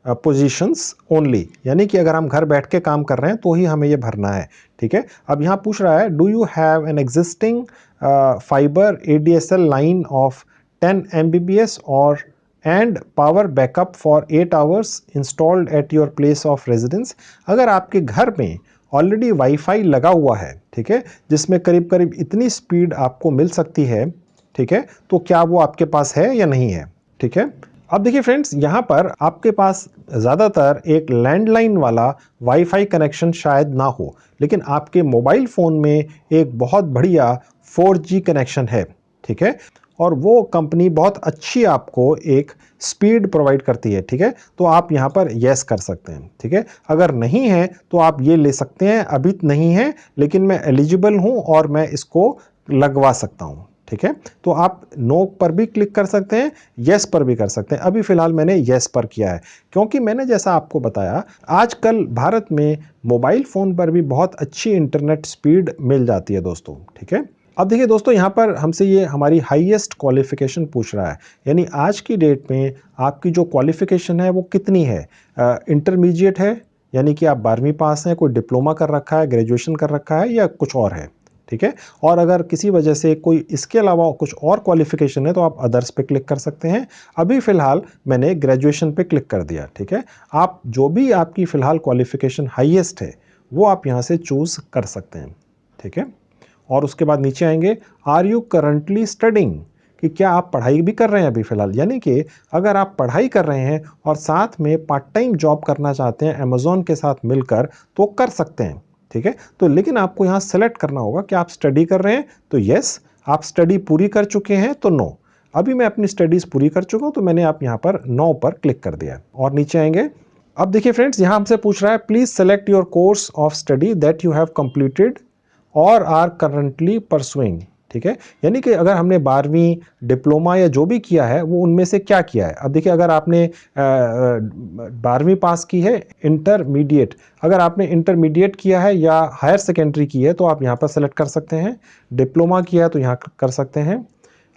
[SPEAKER 1] positions only, यानी कि अगर हम घर बैठ के काम कर रहे हैं तो ही हमें ये भरना है, ठीक है। अब यहाँ पूछ रहा है do you have an existing fibre ADSL line of 10 Mbps और and power backup for 8 hours installed at your place of residence. अगर आपके घर में ऑलरेडी वाईफाई लगा हुआ है, ठीक है, जिसमें करीब करीब इतनी स्पीड आपको मिल सकती है, ठीक है, तो क्या वो आपके पास है या नहीं है, ठीक है। अब देखिए फ्रेंड्स, यहाँ पर आपके पास ज़्यादातर एक लैंडलाइन वाला वाईफाई कनेक्शन शायद ना हो, लेकिन आपके मोबाइल फ़ोन में एक बहुत बढ़िया 4G कनेक्शन है, ठीक है। और वो कंपनी बहुत अच्छी आपको एक स्पीड प्रोवाइड करती है, ठीक है। तो आप यहाँ पर यस कर सकते हैं, ठीक है। अगर नहीं है तो आप ये ले सकते हैं, अभी नहीं है लेकिन मैं एलिजिबल हूँ और मैं इसको लगवा सकता हूँ, ठीक है। तो आप नो पर भी क्लिक कर सकते हैं, यस पर भी कर सकते हैं। अभी फिलहाल मैंने यस पर किया है, क्योंकि मैंने जैसा आपको बताया आजकल भारत में मोबाइल फ़ोन पर भी बहुत अच्छी इंटरनेट स्पीड मिल जाती है दोस्तों, ठीक है। अब देखिए दोस्तों, यहाँ पर हमसे ये हमारी हाईएस्ट क्वालिफिकेशन पूछ रहा है, यानी आज की डेट में आपकी जो क्वालिफिकेशन है वो कितनी है। इंटरमीडिएट है, यानी कि आप 12वीं पास हैं, कोई डिप्लोमा कर रखा है, ग्रेजुएशन कर रखा है या कुछ और है, ठीक है। और अगर किसी वजह से कोई इसके अलावा कुछ और क्वालिफिकेशन है तो आप अदर्स पे क्लिक कर सकते हैं। अभी फ़िलहाल मैंने ग्रेजुएशन पे क्लिक कर दिया, ठीक है। आप जो भी आपकी फ़िलहाल क्वालिफिकेशन हाईएस्ट है वो आप यहाँ से चूज़ कर सकते हैं, ठीक है। और उसके बाद नीचे आएंगे आर यू करंटली स्टडिंग, कि क्या आप पढ़ाई भी कर रहे हैं अभी फ़िलहाल। यानी कि अगर आप पढ़ाई कर रहे हैं और साथ में पार्ट टाइम जॉब करना चाहते हैं अमेज़ॉन के साथ मिलकर तो कर सकते हैं, ठीक है। तो लेकिन आपको यहाँ सेलेक्ट करना होगा कि आप स्टडी कर रहे हैं तो यस, आप स्टडी पूरी कर चुके हैं तो नो। अभी मैं अपनी स्टडीज़ पूरी कर चुका हूँ तो मैंने आप यहाँ पर नो पर क्लिक कर दिया। और नीचे आएंगे, अब देखिए फ्रेंड्स, यहाँ हमसे पूछ रहा है please select your course of study that you have completed और आर करंटली परसुइंग, ठीक है। यानी कि अगर हमने 12वीं, डिप्लोमा या जो भी किया है वो उनमें से क्या किया है। अब देखिए, अगर आपने 12वीं पास की है, इंटरमीडिएट, अगर आपने इंटरमीडिएट किया है या हायर सेकेंडरी की है तो आप यहाँ पर सेलेक्ट कर सकते हैं। डिप्लोमा किया है तो यहाँ कर सकते हैं।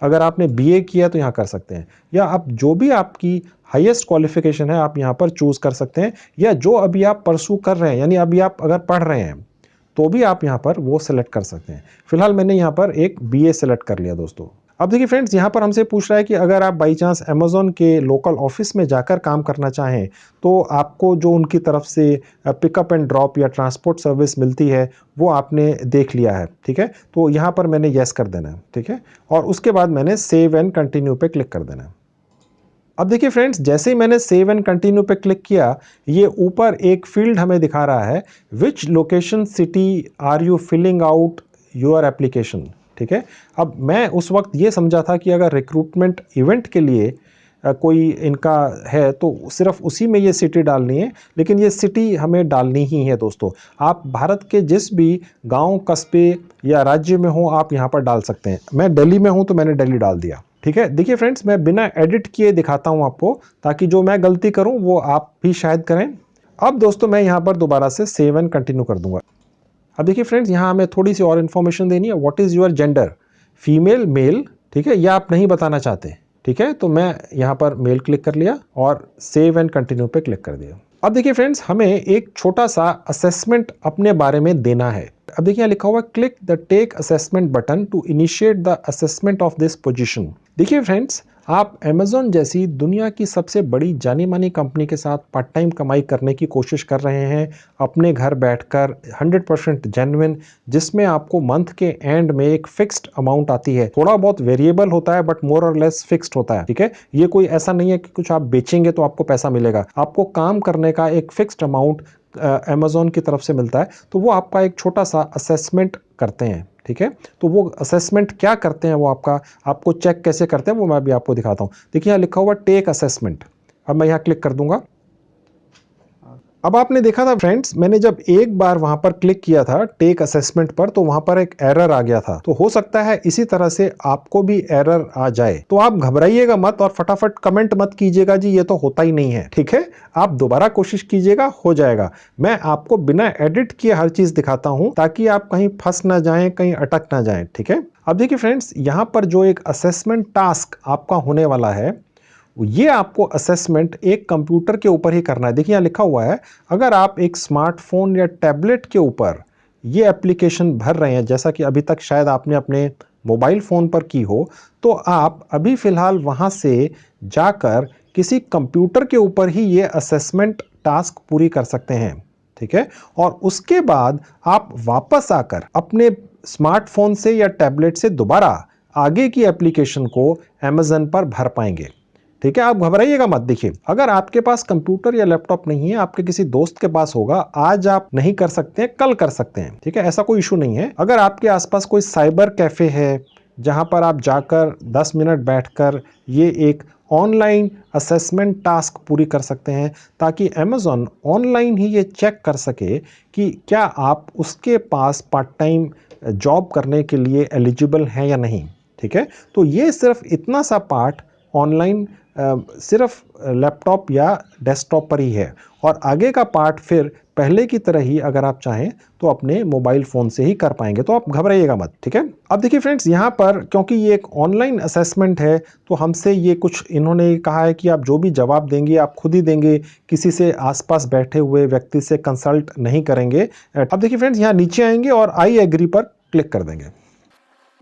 [SPEAKER 1] अगर आपने BA किया तो यहाँ कर सकते हैं, या आप जो भी आपकी हाईएस्ट क्वालिफिकेशन है आप यहाँ पर चूज़ कर सकते हैं। या जो अभी आप परसू कर रहे हैं, यानी अभी आप अगर पढ़ रहे हैं तो भी आप यहाँ पर वो सेलेक्ट कर सकते हैं। फिलहाल मैंने यहाँ पर एक BA सेलेक्ट कर लिया दोस्तों। अब देखिए फ्रेंड्स, यहाँ पर हमसे पूछ रहा है कि अगर आप बाई चांस अमेज़ॉन के लोकल ऑफिस में जाकर काम करना चाहें तो आपको जो उनकी तरफ से पिकअप एंड ड्रॉप या ट्रांसपोर्ट सर्विस मिलती है वो आपने देख लिया है, ठीक है। तो यहाँ पर मैंने येस कर देना है, ठीक है, और उसके बाद मैंने सेव एंड कंटिन्यू पे क्लिक कर देना है। अब देखिए फ्रेंड्स, जैसे ही मैंने सेव एंड कंटिन्यू पे क्लिक किया, ये ऊपर एक फील्ड हमें दिखा रहा है, which location city are you filling out your application, ठीक है। अब मैं उस वक्त ये समझा था कि अगर रिक्रूटमेंट इवेंट के लिए कोई इनका है तो सिर्फ उसी में ये सिटी डालनी है, लेकिन ये सिटी हमें डालनी ही है दोस्तों। आप भारत के जिस भी गांव, कस्बे या राज्य में हो आप यहाँ पर डाल सकते हैं। मैं दिल्ली में हूँ तो मैंने दिल्ली डाल दिया, ठीक है। देखिए फ्रेंड्स, मैं बिना एडिट किए दिखाता हूँ आपको, ताकि जो मैं गलती करूँ वो आप भी शायद करें। अब दोस्तों मैं यहाँ पर दोबारा से सेव एंड कंटिन्यू कर दूंगा। अब देखिए फ्रेंड्स, यहाँ हमें थोड़ी सी और इन्फॉर्मेशन देनी है। What is your gender, female, male, ठीक है, या आप नहीं बताना चाहते, ठीक है। तो मैं यहाँ पर मेल क्लिक कर लिया और सेव एंड कंटिन्यू पे क्लिक कर दिया। अब देखिए फ्रेंड्स, हमें एक छोटा सा असेसमेंट अपने बारे में देना है। अब देखिए यहाँ लिखा हुआ click the take assessment button to initiate the assessment of this position. देखिए फ्रेंड्स, आप अमेज़ॉन जैसी दुनिया की सबसे बड़ी जानी मानी कंपनी के साथ पार्ट टाइम कमाई करने की कोशिश कर रहे हैं, अपने घर बैठकर 100% जेन्युइन, जिसमें आपको मंथ के एंड में एक फिक्स्ड अमाउंट आती है। थोड़ा बहुत वेरिएबल होता है बट मोर और लेस फिक्स्ड होता है, ठीक है। ये कोई ऐसा नहीं है कि कुछ आप बेचेंगे तो आपको पैसा मिलेगा। आपको काम करने का एक फिक्स्ड अमाउंट अमेज़ॉन की तरफ से मिलता है, तो वो आपका एक छोटा सा असेसमेंट करते हैं, ठीक है। तो वो असेसमेंट क्या करते हैं, वो आपको चेक कैसे करते हैं वो मैं भी आपको दिखाता हूं। देखिए यहाँ लिखा हुआ टेक असेसमेंट। अब मैं यहाँ क्लिक कर दूंगा। अब आपने देखा था फ्रेंड्स, मैंने जब एक बार वहां पर क्लिक किया था टेक असेसमेंट पर, तो वहां पर एक एरर आ गया था। तो हो सकता है इसी तरह से आपको भी एरर आ जाए, तो आप घबराइएगा मत और फटाफट कमेंट मत कीजिएगा जी ये तो होता ही नहीं है, ठीक है। आप दोबारा कोशिश कीजिएगा, हो जाएगा। मैं आपको बिना एडिट किए हर चीज दिखाता हूं ताकि आप कहीं फंस ना जाएं, कहीं अटक ना जाएं, ठीक है। अब देखिए फ्रेंड्स, यहां पर जो एक असेसमेंट टास्क आपका होने वाला है, ये आपको असेसमेंट एक कंप्यूटर के ऊपर ही करना है। देखिए यहाँ लिखा हुआ है, अगर आप एक स्मार्टफोन या टैबलेट के ऊपर ये एप्लीकेशन भर रहे हैं, जैसा कि अभी तक शायद आपने अपने मोबाइल फ़ोन पर की हो, तो आप अभी फ़िलहाल वहाँ से जाकर किसी कंप्यूटर के ऊपर ही ये असेसमेंट टास्क पूरी कर सकते हैं, ठीक है। और उसके बाद आप वापस आकर अपने स्मार्टफोन से या टैबलेट से दोबारा आगे की एप्लीकेशन को अमेज़न पर भर पाएंगे, ठीक है। आप घबराइएगा मत। देखिए, अगर आपके पास कंप्यूटर या लैपटॉप नहीं है, आपके किसी दोस्त के पास होगा, आज आप नहीं कर सकते हैं, कल कर सकते हैं, ठीक है, ऐसा कोई इशू नहीं है। अगर आपके आसपास कोई साइबर कैफे है जहां पर आप जाकर 10 मिनट बैठकर ये एक ऑनलाइन असेसमेंट टास्क पूरी कर सकते हैं, ताकि अमेज़ॉन ऑनलाइन ही ये चेक कर सके कि क्या आप उसके पास पार्ट टाइम जॉब करने के लिए एलिजिबल हैं या नहीं, ठीक है। तो ये सिर्फ इतना सा पार्ट ऑनलाइन सिर्फ लैपटॉप या डेस्कटॉप पर ही है, और आगे का पार्ट फिर पहले की तरह ही अगर आप चाहें तो अपने मोबाइल फ़ोन से ही कर पाएंगे। तो आप घबराइएगा मत, ठीक है। अब देखिए फ्रेंड्स, यहाँ पर क्योंकि ये एक ऑनलाइन असेसमेंट है, तो हमसे ये कुछ इन्होंने कहा है कि आप जो भी जवाब देंगे आप खुद ही देंगे, किसी से आसपास बैठे हुए व्यक्ति से कंसल्ट नहीं करेंगे। अब देखिए फ्रेंड्स, यहाँ नीचे आएंगे और आई एग्री पर क्लिक कर देंगे।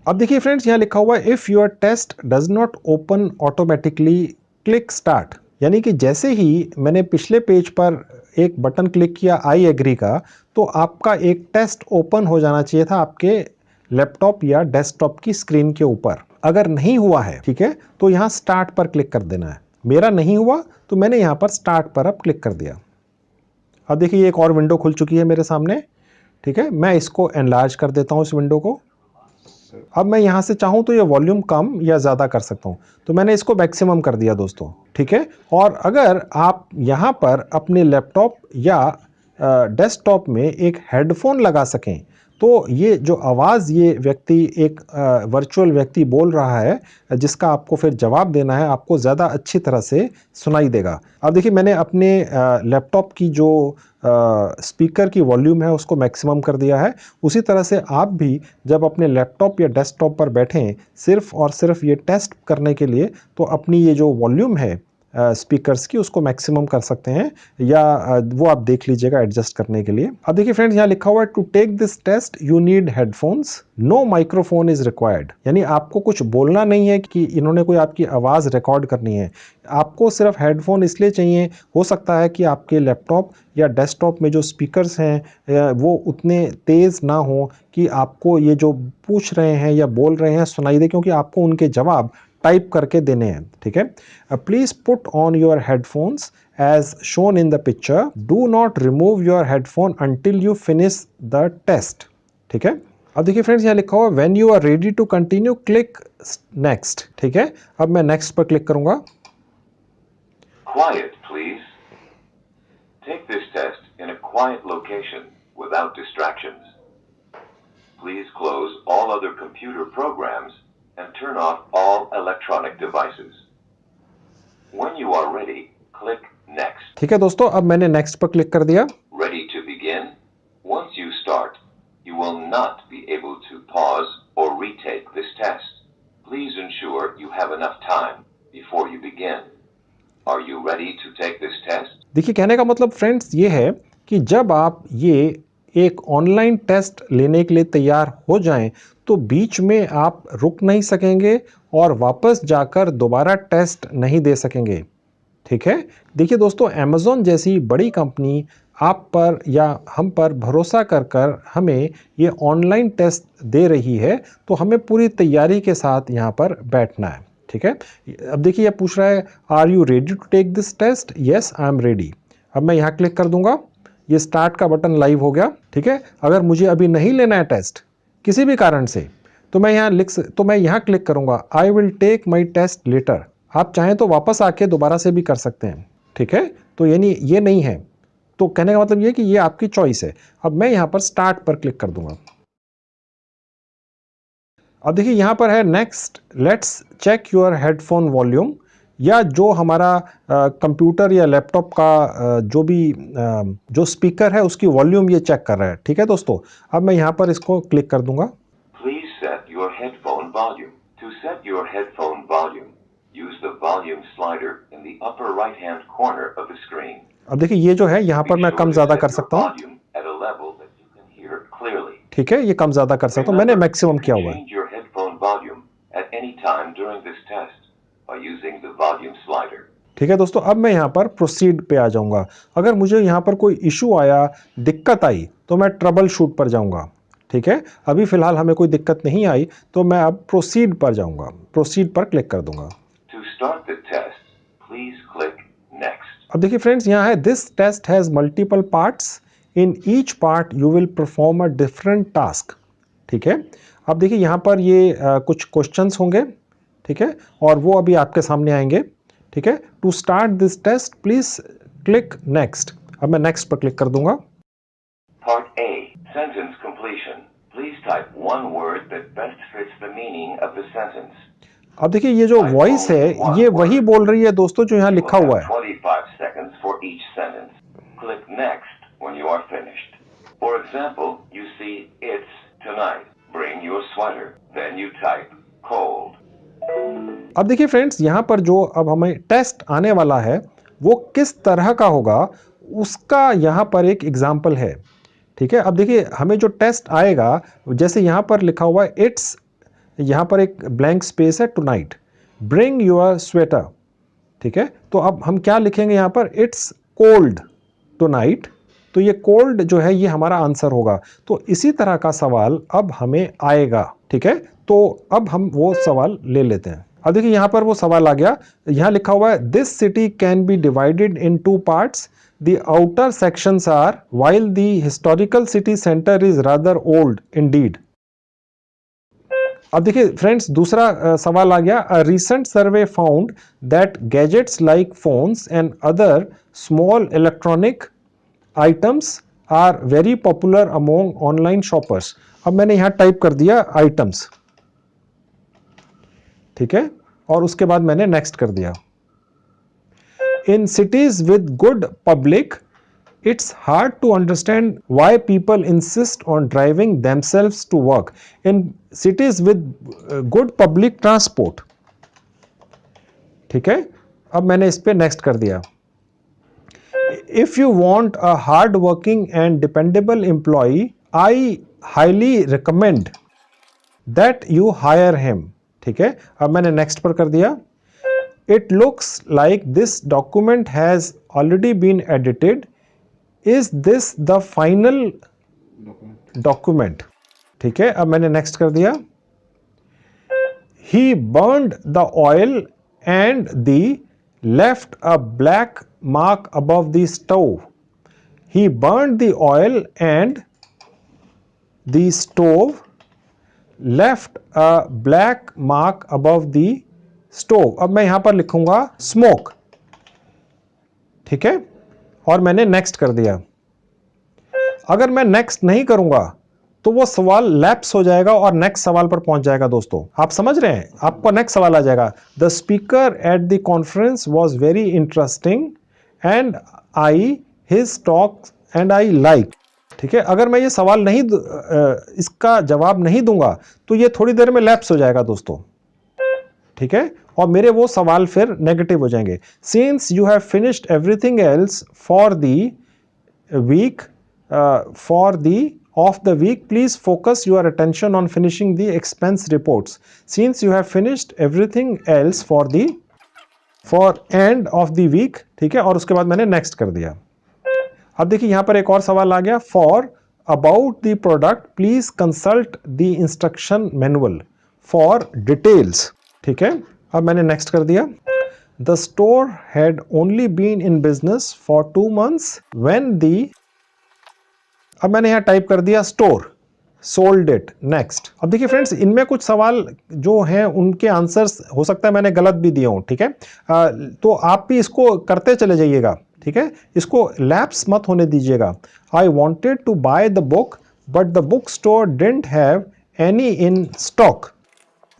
[SPEAKER 1] अब देखिए फ्रेंड्स, यहाँ लिखा हुआ है, if your test does not open automatically click start. यानी कि जैसे ही मैंने पिछले पेज पर एक बटन क्लिक किया आई एग्री का, तो आपका एक टेस्ट ओपन हो जाना चाहिए था आपके लैपटॉप या डेस्कटॉप की स्क्रीन के ऊपर। अगर नहीं हुआ है, ठीक है, तो यहाँ स्टार्ट पर क्लिक कर देना है। मेरा नहीं हुआ तो मैंने यहाँ पर स्टार्ट पर अब क्लिक कर दिया। अब देखिए एक और विंडो खुल चुकी है मेरे सामने, ठीक है। मैं इसको एनलार्ज कर देता हूँ इस विंडो को। अब मैं यहाँ से चाहूँ तो ये वॉल्यूम कम या ज़्यादा कर सकता हूँ, तो मैंने इसको मैक्सिमम कर दिया दोस्तों, ठीक है। और अगर आप यहाँ पर अपने लैपटॉप या डेस्कटॉप में एक हेडफोन लगा सकें, तो ये जो आवाज़ ये व्यक्ति एक वर्चुअल व्यक्ति बोल रहा है, जिसका आपको फिर जवाब देना है, आपको ज़्यादा अच्छी तरह से सुनाई देगा। अब देखिए मैंने अपने लैपटॉप की जो स्पीकर की वॉल्यूम है उसको मैक्सिमम कर दिया है। उसी तरह से आप भी जब अपने लैपटॉप या डेस्कटॉप पर बैठें सिर्फ़ और सिर्फ ये टेस्ट करने के लिए, तो अपनी ये जो वॉल्यूम है स्पीकर्स की, उसको मैक्सिमम कर सकते हैं, या वो आप देख लीजिएगा एडजस्ट करने के लिए। अब देखिए फ्रेंड्स, यहाँ लिखा हुआ है to take this test you need headphones, no microphone is required. यानी आपको कुछ बोलना नहीं है कि इन्होंने कोई आपकी आवाज़ रिकॉर्ड करनी है, आपको सिर्फ हेडफोन इसलिए चाहिए, हो सकता है कि आपके लैपटॉप या डेस्कटॉप में जो स्पीकर्स हैं वो उतने तेज़ ना हो कि आपको ये जो पूछ रहे हैं या बोल रहे हैं सुनाई दे, क्योंकि आपको उनके जवाब टाइप करके देने हैं। ठीक है, please put on your headphones as shown in the picture, do not remove your headphone until you finish the test. ठीक है, अब देखिए फ्रेंड्स, यहाँ लिखा हुआ when you are ready to continue click next. ठीक है, अब मैं नेक्स्ट पर क्लिक करूंगा।
[SPEAKER 2] Quiet, please. Take this test in a quiet location without distractions. Please close all other computer programs and turn off all electronic devices. When you are ready, click next.
[SPEAKER 1] ठीक है दोस्तों, अब मैंने नेक्स्ट पर क्लिक कर दिया।
[SPEAKER 2] Ready to begin? Once you start, you will not be able to pause or retake this test. Please ensure you have enough time before you begin. Are you ready to take this test?
[SPEAKER 1] देखिए, कहने का मतलब फ्रेंड्स ये है कि जब आप ये एक ऑनलाइन टेस्ट लेने के लिए तैयार हो जाएं तो बीच में आप रुक नहीं सकेंगे और वापस जाकर दोबारा टेस्ट नहीं दे सकेंगे। ठीक है, देखिए दोस्तों, अमेज़ॉन जैसी बड़ी कंपनी आप पर या हम पर भरोसा कर हमें ये ऑनलाइन टेस्ट दे रही है, तो हमें पूरी तैयारी के साथ यहाँ पर बैठना है। ठीक है, अब देखिए ये पूछ रहा है are you ready to take this test, yes I am ready. अब मैं यहाँ क्लिक कर दूंगा, ये स्टार्ट का बटन लाइव हो गया। ठीक है, अगर मुझे अभी नहीं लेना है टेस्ट किसी भी कारण से, तो मैं यहाँ क्लिक करूंगा I will take my test later. आप चाहें तो वापस आके दोबारा से भी कर सकते हैं। ठीक है, तो यानी ये नहीं है, तो कहने का मतलब ये कि ये आपकी चॉइस है। अब मैं यहाँ पर स्टार्ट पर क्लिक कर दूंगा। अब देखिए यहाँ पर है next let's check your headphone volume, या जो हमारा कंप्यूटर या लैपटॉप का जो स्पीकर है उसकी वॉल्यूम ये चेक कर रहा है। ठीक है दोस्तों, अब मैं यहाँ पर इसको क्लिक कर दूंगा।
[SPEAKER 2] Please set your headphone volume. To set your headphone volume, use the volume slider in the upper right-hand corner of the screen.
[SPEAKER 1] अब देखिए ये जो है यहाँ पर मैं कम ज्यादा कर सकता हूँ।
[SPEAKER 2] At a level that you can hear clearly.
[SPEAKER 1] ठीक है, ये कम ज्यादा कर सकता हूँ, मैंने मैक्सिमम किया हुआ है।
[SPEAKER 2] Change your headphone volume at any time during this test by using the volume slider.
[SPEAKER 1] ठीक है दोस्तों, अब मैं यहाँ पर प्रोसीड पे आ जाऊंगा। अगर मुझे यहाँ पर कोई इशू आया, दिक्कत आई, तो मैं ट्रबल शूट पर जाऊंगा। ठीक है, अभी फिलहाल हमें कोई दिक्कत नहीं आई, तो मैं अब प्रोसीड पर जाऊंगा, प्रोसीड पर क्लिक कर दूंगा।
[SPEAKER 2] To start the test, please click next.
[SPEAKER 1] अब देखिए फ्रेंड्स, यहाँ है this test has multiple parts, in each part you will perform a different task. ठीक है, अब देखिए यहाँ पर ये कुछ क्वेश्चंस होंगे। ठीक है, और वो अभी आपके सामने आएंगे। ठीक है, to start this test please click next. अब मैं नेक्स्ट पर क्लिक कर दूंगा।
[SPEAKER 2] Part A, sentence completion. Please type one word that best fits the meaning of the sentence.
[SPEAKER 1] अब देखिए ये जो वॉइस है ये वही बोल रही है दोस्तों जो यहाँ लिखा हुआ है।
[SPEAKER 2] 25 seconds for each sentence. Click next when you are finished. For example, you see it's tonight. Bring your sweater. Then you type cold.
[SPEAKER 1] अब देखिए फ्रेंड्स, यहाँ पर जो अब हमें टेस्ट आने वाला है वो किस तरह का होगा उसका यहाँ पर एक एग्जाम्पल है। ठीक है, अब देखिए हमें जो टेस्ट आएगा, जैसे यहाँ पर लिखा हुआ है इट्स, यहाँ पर एक ब्लैंक स्पेस है, टुनाइट ब्रिंग योर स्वेटर। ठीक है, तो अब हम क्या लिखेंगे यहाँ पर, इट्स कोल्ड टुनाइट, तो ये कोल्ड जो है ये हमारा आंसर होगा। तो इसी तरह का सवाल अब हमें आएगा। ठीक है, तो अब हम वो सवाल ले लेते हैं। अब देखिए यहाँ पर वो सवाल आ गया, यहाँ लिखा हुआ है this city can be divided in 2 parts, the outer sections are while the historical city centre is rather old indeed. अब देखिए फ्रेंड्स, दूसरा सवाल आ गया, a recent survey found that gadgets like phones and other small electronic items are very popular among online shoppers. अब मैंने यहाँ टाइप कर दिया आइटम्स। ठीक है, और उसके बाद मैंने नेक्स्ट कर दिया। In cities with good public it's hard to understand why people insist on driving themselves to work in cities with good public transport. ठीक है, अब मैंने इस पे नेक्स्ट कर दिया। If you want a hard working and dependable employ, I highly recommend that you hire him. ठीक है, अब मैंने नेक्स्ट पर कर दिया। It looks like this document has already been edited, is this the final document. ठीक है, अब मैंने नेक्स्ट कर दिया। He burned the oil and left a black mark above the stove. He burned the oil and the stove left a black mark above the stove. अब मैं यहां पर लिखूंगा smoke। ठीक है, और मैंने नेक्स्ट कर दिया। अगर मैं नेक्स्ट नहीं करूंगा तो वो सवाल लैप्स हो जाएगा और नेक्स्ट सवाल पर पहुंच जाएगा। दोस्तों आप समझ रहे हैं, आपको नेक्स्ट सवाल आ जाएगा। The speaker at the conference was very interesting and I his talk and I like. ठीक है, अगर मैं ये सवाल नहीं इसका जवाब नहीं दूंगा तो ये थोड़ी देर में लैप्स हो जाएगा दोस्तों। ठीक है, और मेरे वो सवाल फिर नेगेटिव हो जाएंगे। Since you have finished everything else for the week of the week, please focus your attention on finishing the expense reports. Since you have finished everything else for end of the week, ठीक है, और उसके बाद मैंने next कर दिया। अब देखिए यहां पर एक और सवाल आ गया। For about the product, please consult the instruction manual for details। ठीक है, अब मैंने next कर दिया। The store had only been in business for 2 months when the, अब मैंने यहां टाइप कर दिया स्टोर, सोल्ड इट, नेक्स्ट। अब देखिए फ्रेंड्स, इनमें कुछ सवाल जो हैं उनके आंसर्स हो सकता है मैंने गलत भी दिए हों। ठीक है, तो आप भी इसको करते चले जाइएगा। ठीक है, इसको लैप्स मत होने दीजिएगा। I wanted to buy the book but the book store didn't have any in stock,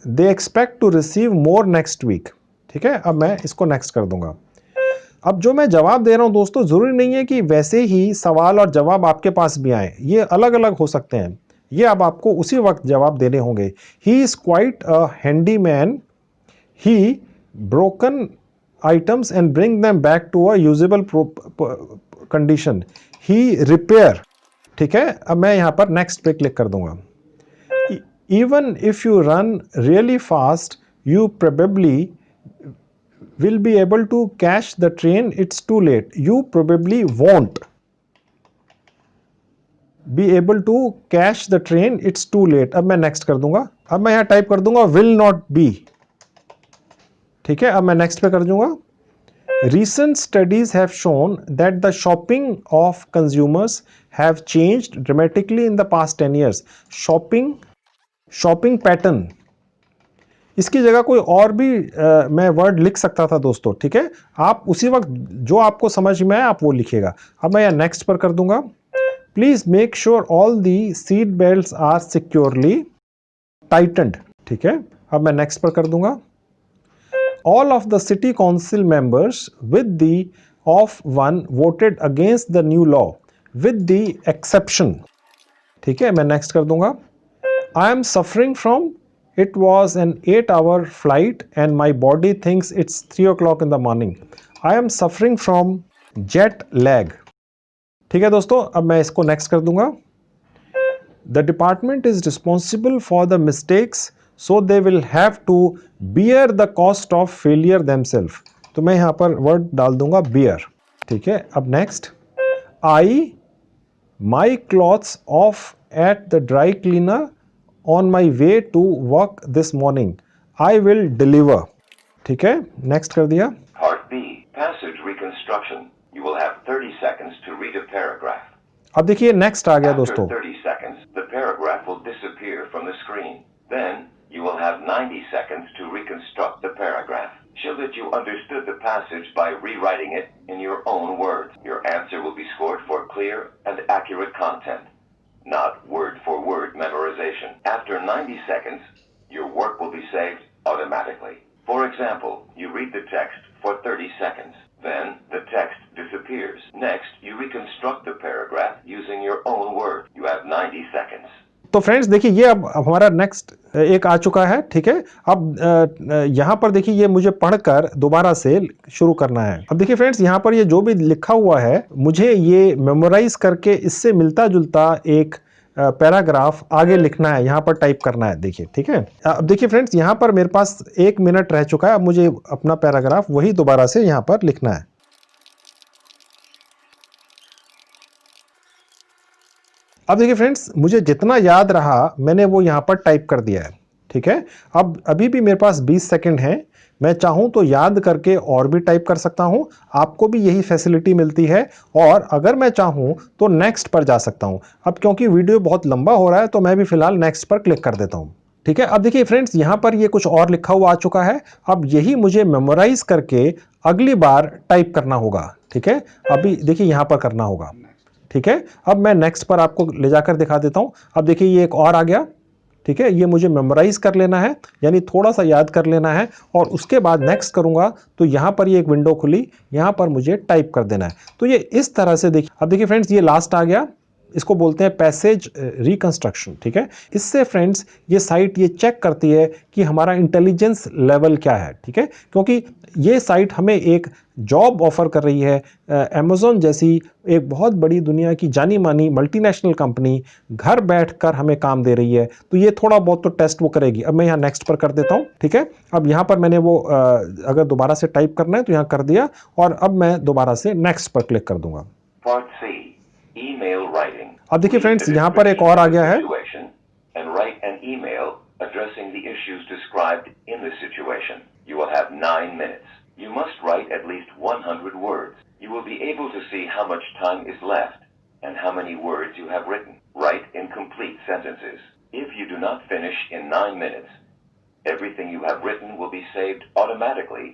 [SPEAKER 1] they expect to receive more next week. ठीक है, अब मैं इसको नेक्स्ट कर दूंगा। अब जो मैं जवाब दे रहा हूं दोस्तों, जरूरी नहीं है कि वैसे ही सवाल और जवाब आपके पास भी आए, ये अलग अलग हो सकते हैं। ये अब आपको उसी वक्त जवाब देने होंगे। He is quite a handy man, he broken items and bring them back to a usable condition, he repair. ठीक है, अब मैं यहां पर नेक्स्ट पे क्लिक कर दूंगा। Even if you run really fast you probably will be able to catch the train, it's too late, you probably won't be able to catch the train, it's too late। अब मैं next कर दूंगा। अब मैं यहां टाइप कर दूंगा will not be। ठीक है, अब मैं next पे कर दूंगा। Recent studies have shown that the shopping of consumers have changed dramatically in the past 10 years। shopping pattern, इसकी जगह कोई और भी मैं वर्ड लिख सकता था दोस्तों। ठीक है, आप उसी वक्त जो आपको समझ में आए आप वो लिखिएगा। अब मैं यहाँ नेक्स्ट पर कर दूंगा। Please make sure all the seat belts are securely tightened. ठीक है, अब मैं नेक्स्ट पर कर दूंगा। All of the city council members with the of one voted against the new law with the exception. ठीक है, मैं नेक्स्ट कर दूंगा। I am suffering from, it was an 8-hour flight and my body thinks it's 3 o'clock in the morning, I am suffering from jet lag। ठीक है दोस्तों, अब मैं इसको नेक्स्ट कर दूंगा। The department is responsible for the mistakes so they will have to bear the cost of failure themselves। तो मैं यहां पर वर्ड डाल दूंगा bear। ठीक है, अब next. I my clothes off at the dry cleaner on my way to work this morning, I will deliver। ठीक है, नेक्स्ट कर दिया।
[SPEAKER 2] Part B, passage reconstruction. You will have 30 seconds to read a paragraph.
[SPEAKER 1] अब देखिए नेक्स्ट आ गया दोस्तों।
[SPEAKER 2] After 30 seconds, the paragraph will disappear from the screen. Then you will have 90 seconds to reconstruct the paragraph. Show that you understood the passage by rewriting it in your own words. Your answer will be scored for clear and accurate content, not word-for-word memorization. After 90 seconds, your work will be saved automatically. For example, you read the text for 30 seconds. Then the text disappears. Next, you reconstruct the paragraph using your own words. You have 90 seconds.
[SPEAKER 1] तो फ्रेंड्स देखिए ये अब हमारा नेक्स्ट एक आ चुका है, ठीक है। अब यहाँ पर देखिए ये मुझे पढ़कर दोबारा से शुरू करना है। अब देखिए फ्रेंड्स यहाँ पर ये जो भी लिखा हुआ है मुझे ये मेमोराइज करके इससे मिलता जुलता एक पैराग्राफ आगे लिखना है, यहाँ पर टाइप करना है, देखिए, ठीक है। अब देखिए फ्रेंड्स यहाँ पर मेरे पास 1 मिनट रह चुका है, अब मुझे अपना पैराग्राफ वही दोबारा से यहाँ पर लिखना है। अब देखिए फ्रेंड्स मुझे जितना याद रहा मैंने वो यहाँ पर टाइप कर दिया है, ठीक है। अब अभी भी मेरे पास 20 सेकंड हैं, मैं चाहूँ तो याद करके और भी टाइप कर सकता हूँ, आपको भी यही फैसिलिटी मिलती है। और अगर मैं चाहूँ तो नेक्स्ट पर जा सकता हूँ। अब क्योंकि वीडियो बहुत लंबा हो रहा है तो मैं भी फिलहाल नेक्स्ट पर क्लिक कर देता हूँ, ठीक है। अब देखिए फ्रेंड्स यहाँ पर ये कुछ और लिखा हुआ आ चुका है, अब यही मुझे मेमोराइज करके अगली बार टाइप करना होगा, ठीक है। अभी देखिए यहाँ पर करना होगा, ठीक है। अब मैं नेक्स्ट पर आपको ले जाकर दिखा देता हूं। अब देखिए ये एक और आ गया, ठीक है। ये मुझे मेमोराइज कर लेना है, यानी थोड़ा सा याद कर लेना है, और उसके बाद नेक्स्ट करूंगा तो यहां पर ये एक विंडो खुली, यहां पर मुझे टाइप कर देना है। तो ये इस तरह से देखिए। अब देखिए फ्रेंड्स ये लास्ट आ गया, इसको बोलते हैं पैसेज रिकंस्ट्रक्शन, ठीक है। इससे फ्रेंड्स ये साइट ये चेक करती है कि हमारा इंटेलिजेंस लेवल क्या है, ठीक है। क्योंकि ये साइट हमें एक जॉब ऑफर कर रही है, अमेज़न जैसी एक बहुत बड़ी दुनिया की जानी मानी मल्टीनेशनल कंपनी घर बैठकर हमें काम दे रही है, तो ये थोड़ा बहुत तो टेस्ट वो करेगी। अब मैं यहाँ नेक्स्ट पर कर देता हूँ, ठीक है। अब यहाँ पर मैंने वो अगर दोबारा से टाइप करना है तो यहाँ कर दिया, और अब मैं दोबारा से नेक्स्ट पर क्लिक कर दूंगा।
[SPEAKER 2] Email writing.
[SPEAKER 1] अब देखिए फ्रेंड्स यहाँ पर एक और आ गया है,
[SPEAKER 2] And write an email addressing the issues described in the situation. You will have 9 minutes. You must write at least 100 words. You will be able to see how much time is left and how many words you have written. Write in complete sentences. If you do not finish in 9 minutes, everything you have written will be saved automatically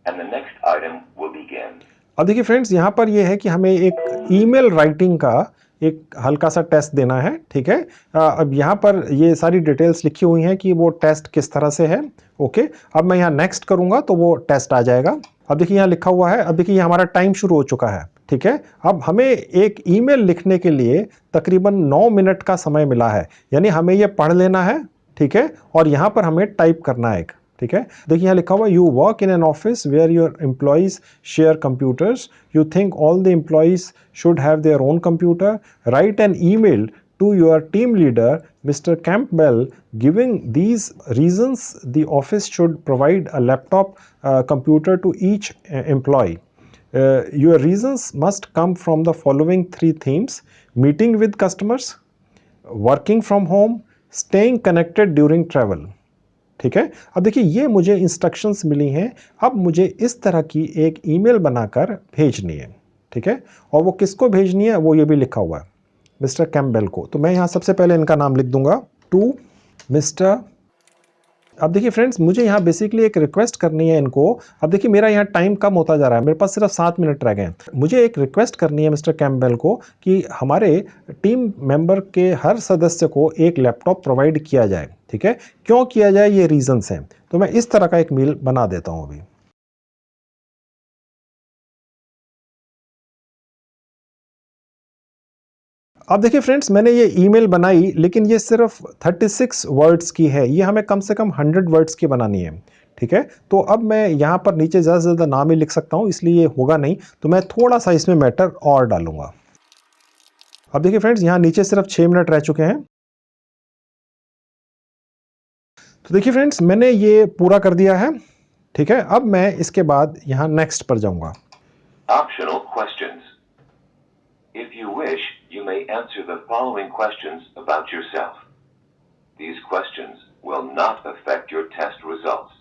[SPEAKER 2] and the next item will begin.
[SPEAKER 1] अब देखिए फ्रेंड्स यहाँ पर ये है कि हमें एक ईमेल राइटिंग का एक हल्का सा टेस्ट देना है, ठीक है। अब यहाँ पर ये सारी डिटेल्स लिखी हुई हैं कि वो टेस्ट किस तरह से है, ओके। अब मैं यहाँ नेक्स्ट करूँगा तो वो टेस्ट आ जाएगा। अब देखिए यहाँ लिखा हुआ है, अब देखिए हमारा टाइम शुरू हो चुका है, ठीक है। अब हमें एक ईमेल लिखने के लिए तकरीबन 9 मिनट का समय मिला है, यानी हमें ये पढ़ लेना है, ठीक है, और यहाँ पर हमें टाइप करना है, ठीक है। देखिए यहाँ लिखा हुआ, you work in an office where your employees share computers, you think all the employees should have their own computer, write an email to your team leader Mr. Campbell giving these reasons the office should provide a laptop computer to each employee. Your reasons must come from the following 3 themes: meeting with customers, working from home, staying connected during travel. ठीक है। अब देखिए ये मुझे इंस्ट्रक्शंस मिली हैं, अब मुझे इस तरह की एक ईमेल बनाकर भेजनी है, ठीक है। और वो किसको भेजनी है वो ये भी लिखा हुआ है, मिस्टर कैम्पबेल को। तो मैं यहाँ सबसे पहले इनका नाम लिख दूंगा, टू मिस्टर। अब देखिए फ्रेंड्स मुझे यहाँ बेसिकली एक रिक्वेस्ट करनी है इनको। अब देखिए मेरा यहाँ टाइम कम होता जा रहा है, मेरे पास सिर्फ 7 मिनट रह गए हैं। मुझे एक रिक्वेस्ट करनी है मिस्टर कैम्पबेल को कि हमारे टीम मेंबर के हर सदस्य को एक लैपटॉप प्रोवाइड किया जाए, ठीक है। क्यों किया जाए ये रीजंस हैं, तो मैं इस तरह का एक मेल बना देता हूँ अभी। अब देखिए फ्रेंड्स मैंने ये ईमेल बनाई, लेकिन ये सिर्फ 36 वर्ड्स की है, ये हमें कम से कम 100 वर्ड्स की बनानी है, ठीक है। तो अब मैं यहाँ पर नीचे ज़्यादा से ज़्यादा नाम ही लिख सकता हूँ, इसलिए ये होगा नहीं, तो मैं थोड़ा सा इसमें मैटर और डालूंगा। अब देखिए फ्रेंड्स यहाँ नीचे सिर्फ 6 मिनट रह चुके हैं। तो देखिए फ्रेंड्स मैंने ये पूरा कर दिया है, ठीक है। अब मैं इसके बाद यहाँ नेक्स्ट पर जाऊंगा।
[SPEAKER 2] Optional questions. If you wish, you may answer the following questions about yourself. These questions will not affect your test results.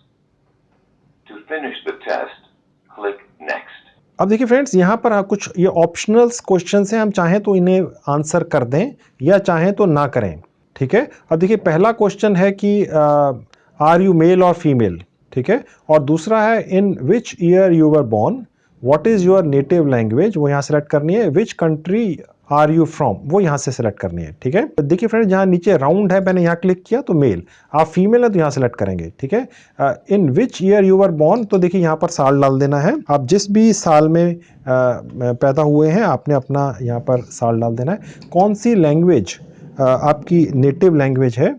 [SPEAKER 2] To finish the test, click Next.
[SPEAKER 1] अब देखिए फ्रेंड्स यहाँ पर कुछ ये ऑप्शनल क्वेश्चंस हैं, हम चाहें तो इन्हें आंसर कर दें या चाहें तो ना करें, ठीक है। अब देखिए पहला क्वेश्चन है कि आर यू मेल और फीमेल, ठीक है। और दूसरा है in which year you were born, what is your native language, वो यहाँ सेलेक्ट करनी है। Which country are you from, वो यहाँ से सेलेक्ट करनी है, ठीक है। देखिए फ्रेंड्स जहाँ नीचे राउंड है मैंने यहाँ क्लिक किया तो मेल, आप फीमेल है तो यहाँ सेलेक्ट करेंगे, ठीक है। In which year you were born, तो देखिए यहाँ पर साल डाल देना है, आप जिस भी साल में पैदा हुए हैं आपने अपना यहाँ पर साल डाल देना है। कौन सी लैंग्वेज आपकी नेटिव लैंग्वेज है,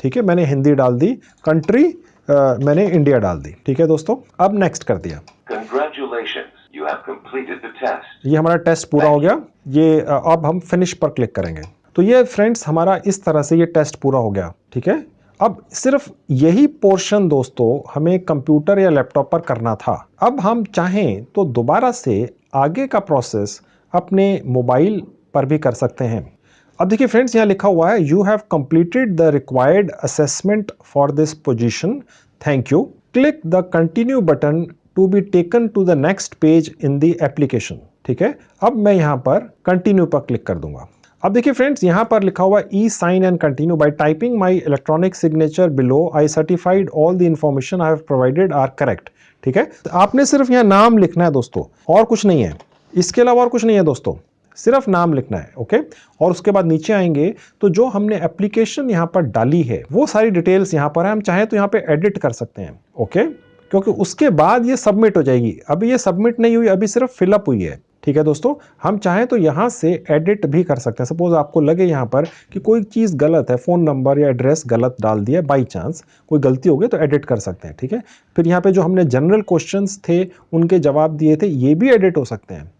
[SPEAKER 1] ठीक है, मैंने हिंदी डाल दी, कंट्री मैंने इंडिया डाल दी, ठीक है दोस्तों। अब नेक्स्ट कर दिया।
[SPEAKER 2] Congratulations, you have completed the test.
[SPEAKER 1] ये हमारा टेस्ट पूरा हो गया। ये अब हम फिनिश पर क्लिक करेंगे। तो ये फ्रेंड्स हमारा इस तरह से ये टेस्ट पूरा हो गया, ठीक है। अब सिर्फ यही पोर्शन दोस्तों हमें कंप्यूटर या लैपटॉप पर करना था। अब हम चाहें तो दोबारा से आगे का प्रोसेस अपने मोबाइल पर भी कर सकते हैं। अब देखिए फ्रेंड्स, यहाँ लिखा हुआ है you have completed the required assessment for this position, thank you, click the continue button to be taken to the next page in the application, ठीक है। अब मैं यहाँ पर कंटिन्यू पर क्लिक कर दूंगा। अब देखिए फ्रेंड्स, यहाँ पर लिखा हुआ e sign and continue by typing my electronic signature below, I certified all the information I have provided are correct, ठीक है। तो आपने सिर्फ यहाँ नाम लिखना है दोस्तों, और कुछ नहीं है, इसके अलावा और कुछ नहीं है दोस्तों, सिर्फ नाम लिखना है, ओके। और उसके बाद नीचे आएंगे तो जो हमने एप्लीकेशन यहाँ पर डाली है वो सारी डिटेल्स यहाँ पर है, हम चाहें तो यहाँ पे एडिट कर सकते हैं, ओके, क्योंकि उसके बाद ये सबमिट हो जाएगी। अभी ये सबमिट नहीं हुई, अभी सिर्फ फिलअप हुई है, ठीक है दोस्तों। हम चाहें तो यहाँ से एडिट भी कर सकते हैं। सपोज आपको लगे यहाँ पर कि कोई चीज़ गलत है, फ़ोन नंबर या एड्रेस गलत डाल दिया, बाई चांस कोई गलती हो गई तो एडिट कर सकते हैं, ठीक है। फिर यहाँ पे जो हमने जनरल क्वेश्चंस थे उनके जवाब दिए थे, ये भी एडिट हो सकते हैं,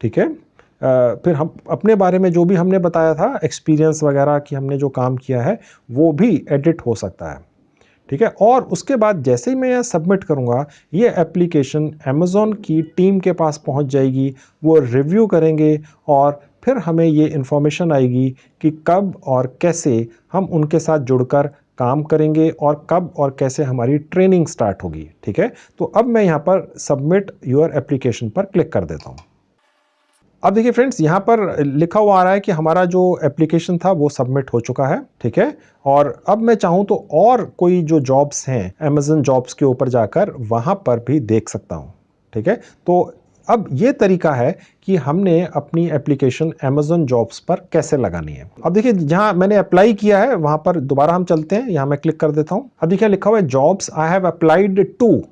[SPEAKER 1] ठीक है। फिर हम अपने बारे में जो भी हमने बताया था, एक्सपीरियंस वगैरह कि हमने जो काम किया है वो भी एडिट हो सकता है, ठीक है। और उसके बाद जैसे ही मैं यह सबमिट करूंगा, ये एप्लीकेशन अमेज़ॉन की टीम के पास पहुंच जाएगी, वो रिव्यू करेंगे और फिर हमें ये इन्फॉर्मेशन आएगी कि कब और कैसे हम उनके साथ जुड़कर काम करेंगे और कब और कैसे हमारी ट्रेनिंग स्टार्ट होगी, ठीक है। तो अब मैं यहाँ पर सबमिट योर एप्लीकेशन पर क्लिक कर देता हूँ। अब देखिए फ्रेंड्स, यहाँ पर लिखा हुआ आ रहा है कि हमारा जो एप्लीकेशन था वो सबमिट हो चुका है, ठीक है। और अब मैं चाहूँ तो और कोई जो जॉब्स हैं अमेज़न जॉब्स के ऊपर जाकर वहाँ पर भी देख सकता हूँ, ठीक है। तो अब ये तरीका है कि हमने अपनी एप्लीकेशन अमेज़न जॉब्स पर कैसे लगानी है। अब देखिए, जहाँ मैंने अप्लाई किया है वहाँ पर दोबारा हम चलते हैं, यहाँ मैं क्लिक कर देता हूँ। अब देखिए लिखा हुआ है jobs I have applied to,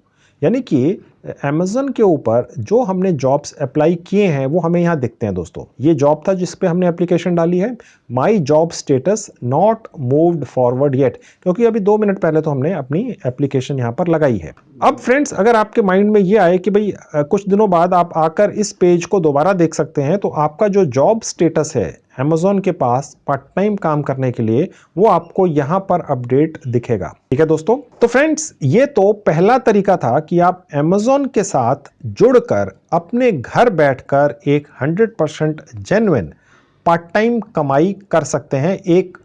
[SPEAKER 1] यानी कि अमेज़न के ऊपर जो हमने जॉब्स अप्लाई किए हैं वो हमें यहाँ दिखते हैं दोस्तों। ये जॉब था जिस पे हमने एप्लीकेशन डाली है। My job status not moved forward yet, क्योंकि अभी 2 मिनट पहले तो हमने अपनी एप्लीकेशन यहाँ पर लगाई है। अब फ्रेंड्स, अगर आपके माइंड में ये आए कि भाई कुछ दिनों बाद आप आकर इस पेज को दोबारा देख सकते हैं, तो आपका जो जॉब स्टेटस है अमेज़ॉन के पास पार्ट टाइम काम करने के लिए, वो आपको यहाँ पर अपडेट दिखेगा, ठीक है दोस्तों। तो फ्रेंड्स, ये तो पहला तरीका था कि आप अमेज़ॉन के साथ जुड़कर अपने घर बैठकर एक 100% जेन्युइन पार्ट टाइम कमाई कर सकते हैं। एक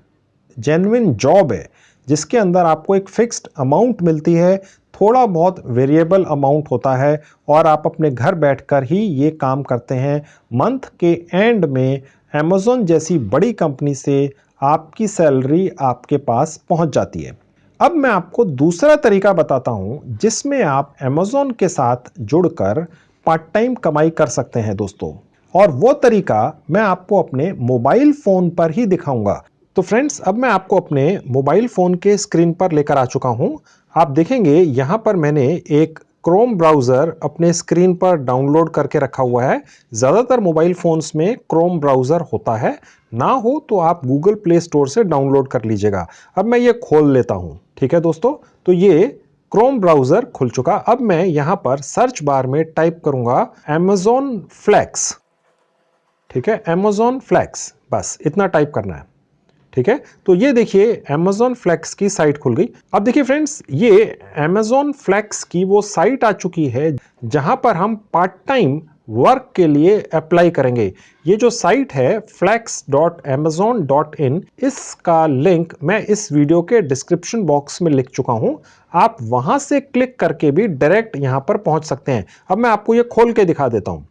[SPEAKER 1] जेन्युइन जॉब है जिसके अंदर आपको एक फिक्स्ड अमाउंट मिलती है, थोड़ा बहुत वेरिएबल अमाउंट होता है और आप अपने घर बैठकर ही ये काम करते हैं। मंथ के एंड में अमेज़ॉन जैसी बड़ी कंपनी से आपकी सैलरी आपके पास पहुंच जाती है। अब मैं आपको दूसरा तरीका बताता हूं जिसमें आप अमेज़ॉन के साथ जुड़कर पार्ट टाइम कमाई कर सकते हैं दोस्तों, और वो तरीका मैं आपको अपने मोबाइल फ़ोन पर ही दिखाऊंगा। तो फ्रेंड्स, अब मैं आपको अपने मोबाइल फ़ोन के स्क्रीन पर लेकर आ चुका हूं। आप देखेंगे यहाँ पर मैंने एक क्रोम ब्राउज़र अपने स्क्रीन पर डाउनलोड करके रखा हुआ है। ज़्यादातर मोबाइल फ़ोन्स में क्रोम ब्राउज़र होता है, ना हो तो आप गूगल प्ले स्टोर से डाउनलोड कर लीजिएगा। अब मैं ये खोल लेता हूँ, ठीक है दोस्तों। तो ये क्रोम ब्राउज़र खुल चुका। अब मैं यहाँ पर सर्च बार में टाइप करूँगा अमेज़ॉन फ्लेक्स, ठीक है, अमेज़ॉन फ्लेक्स, बस इतना टाइप करना है, ठीक है। तो ये देखिए अमेज़ॉन फ्लेक्स की साइट खुल गई। अब देखिए फ्रेंड्स, ये अमेज़ॉन फ्लेक्स की वो साइट आ चुकी है जहां पर हम पार्ट टाइम वर्क के लिए अप्लाई करेंगे। ये जो साइट है flex.amazon.in, इसका लिंक मैं इस वीडियो के डिस्क्रिप्शन बॉक्स में लिख चुका हूं। आप वहां से क्लिक करके भी डायरेक्ट यहां पर पहुंच सकते हैं। अब मैं आपको ये खोल के दिखा देता हूं।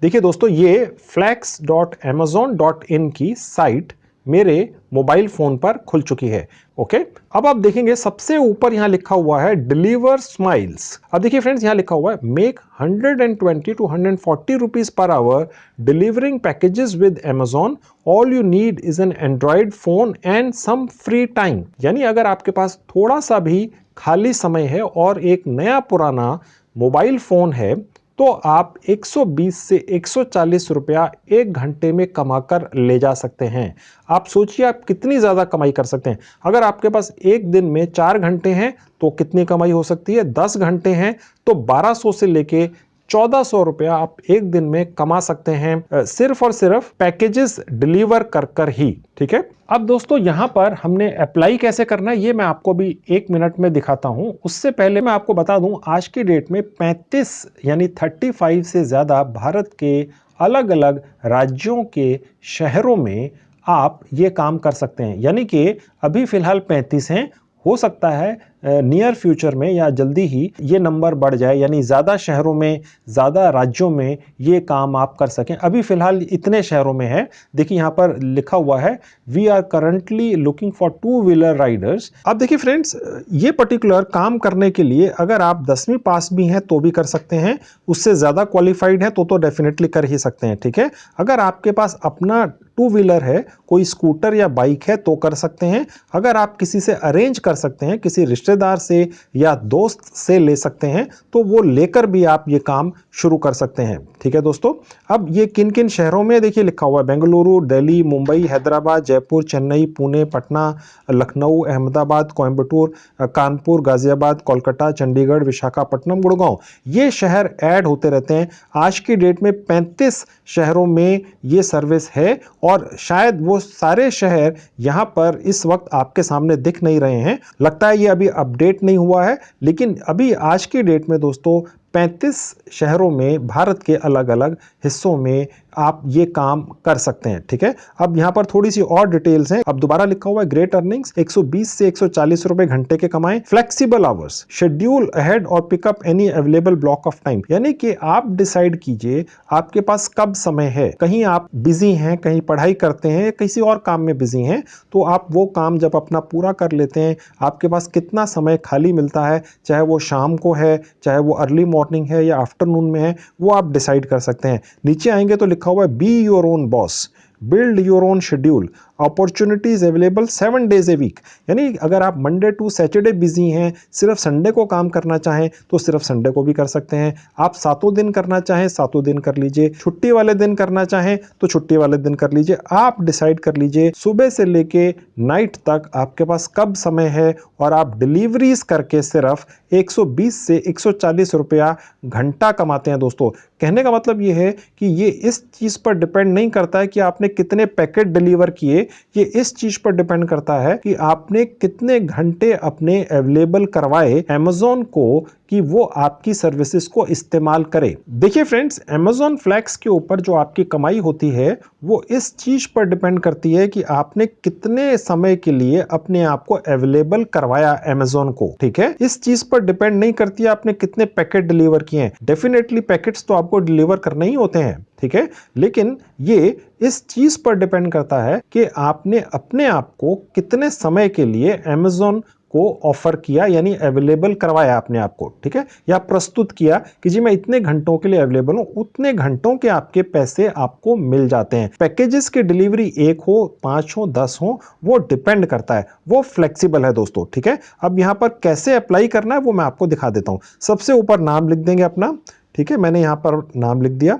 [SPEAKER 1] देखिए दोस्तों, ये flex.amazon.in की साइट मेरे मोबाइल फोन पर खुल चुकी है, ओके। अब आप देखेंगे सबसे ऊपर यहां लिखा हुआ है डिलीवर स्माइल्स। अब देखिए फ्रेंड्स, यहां लिखा हुआ है make 120 to 140 rupees per hour delivering packages with Amazon, all you need is an Android phone and some free time. यानी अगर आपके पास थोड़ा सा भी खाली समय है और एक नया पुराना मोबाइल फोन है तो आप 120 से 140 रुपया एक घंटे में कमाकर ले जा सकते हैं। आप सोचिए आप कितनी ज़्यादा कमाई कर सकते हैं। अगर आपके पास एक दिन में 4 घंटे हैं तो कितनी कमाई हो सकती है, 10 घंटे हैं तो 1200 से लेके 1400 रुपया आप एक दिन में कमा सकते हैं, सिर्फ और सिर्फ पैकेजेस डिलीवर कर कर ही। ठीक है, अब दोस्तों यहां पर हमने अप्लाई कैसे करना है ये मैं आपको भी 1 मिनट में दिखाता हूं। उससे पहले मैं आपको बता दूं आज की डेट में 35 यानी 35 से ज्यादा भारत के अलग अलग राज्यों के शहरों में आप ये काम कर सकते हैं। यानी कि अभी फिलहाल 35 हैं, हो सकता है नियर फ्यूचर में या जल्दी ही ये नंबर बढ़ जाए, यानी ज़्यादा शहरों में, ज़्यादा राज्यों में ये काम आप कर सकें। अभी फ़िलहाल इतने शहरों में है। देखिए यहाँ पर लिखा हुआ है we are currently looking for 2 wheeler riders. अब देखिए फ्रेंड्स, ये पर्टिकुलर काम करने के लिए अगर आप 10वीं पास भी हैं तो भी कर सकते हैं, उससे ज़्यादा क्वालिफाइड है तो डेफिनेटली कर ही सकते हैं। ठीक है, अगर आपके पास अपना 2 व्हीलर है, कोई स्कूटर या बाइक है तो कर सकते हैं। अगर आप किसी से अरेंज कर सकते हैं, किसी रिश्तेदार से या दोस्त से ले सकते हैं तो वो लेकर भी आप ये काम शुरू कर सकते हैं। ठीक है दोस्तों, अब ये किन किन शहरों में देखिए लिखा हुआ है, बेंगलुरु, दिल्ली, मुंबई, हैदराबाद, जयपुर, चेन्नई, पुणे, पटना, लखनऊ, अहमदाबाद, कोयम्बटूर, कानपुर, गाजियाबाद, कोलकाता, चंडीगढ़, विशाखापट्टनम, गुड़गांव, ये शहर ऐड होते रहते हैं। आज की डेट में 35 शहरों में ये सर्विस है और शायद वो सारे शहर यहां पर इस वक्त आपके सामने दिख नहीं रहे हैं। लगता है ये अभी अपडेट नहीं हुआ है, लेकिन अभी आज की डेट में दोस्तों 35 शहरों में भारत के अलग अलग हिस्सों में आप ये काम कर सकते हैं। ठीक है, अब यहाँ पर थोड़ी सी और डिटेल्स हैं। अब दोबारा लिखा हुआ है ग्रेट अर्निंग्स 120 से 140 रुपए घंटे के कमाएं, फ्लेक्सिबल आवर्स, शेड्यूल अहेड और pick up any available block of time. यानी कि आप डिसाइड कीजिए आपके पास कब समय है, कहीं आप बिजी हैं, कहीं पढ़ाई करते हैं, किसी और काम में बिजी हैं, तो आप वो काम जब अपना पूरा कर लेते हैं आपके पास कितना समय खाली मिलता है, चाहे वो शाम को है, चाहे वो अर्ली मॉर्निंग है या आफ्टरनून में है, वो आप डिसाइड कर सकते हैं। नीचे आएंगे तो लिखा हुआ है be your own boss, build your own schedule, opportunities available 7 days a week. यानी अगर आप मंडे टू सैटरडे बिजी हैं, सिर्फ संडे को काम करना चाहें तो सिर्फ संडे को भी कर सकते हैं। आप 7 दिन करना चाहें 7 दिन कर लीजिए, छुट्टी वाले दिन करना चाहें तो छुट्टी वाले दिन कर लीजिए। आप डिसाइड कर लीजिए सुबह से लेके नाइट तक आपके पास कब समय है और आप डिलीवरीज करके सिर्फ 120 से 140 रुपया घंटा कमाते हैं। दोस्तों कहने का मतलब ये है कि ये इस चीज पर डिपेंड नहीं करता है कि आपने कितने पैकेट डिलीवर किए, ये इस चीज पर डिपेंड करता है कि आपने कितने घंटे अपने अवेलेबल करवाए अमेज़न को कि वो आपकी सर्विसेज को इस्तेमाल करे। देखिए फ्रेंड्स, अमेज़न फ्लैक्स के ऊपर जो आपकी कमाई होती है वो इस चीज पर डिपेंड करती है कि आपने कितने समय के लिए अपने आप को अवेलेबल करवाया अमेज़न को। ठीक है, इस चीज पर डिपेंड नहीं करती है आपने कितने पैकेट डिलीवर किए हैं। डेफिनेटली पैकेट्स तो आपको डिलीवर करने ही होते हैं, ठीक है, लेकिन ये इस चीज पर डिपेंड करता है कि आपने अपने आप को कितने समय के लिए अमेज़न को ऑफर किया, यानी अवेलेबल करवाया अपने आप को। ठीक है, या प्रस्तुत किया कि जी मैं इतने घंटों के लिए अवेलेबल हूं, उतने घंटों के आपके पैसे आपको मिल जाते हैं। पैकेजेस की डिलीवरी 1 हो, 5 हो, 10 हो, वो डिपेंड करता है, वो फ्लेक्सिबल है दोस्तों। ठीक है, अब यहां पर कैसे अप्लाई करना है वो मैं आपको दिखा देता हूं। सबसे ऊपर नाम लिख देंगे अपना, ठीक है, मैंने यहां पर नाम लिख दिया।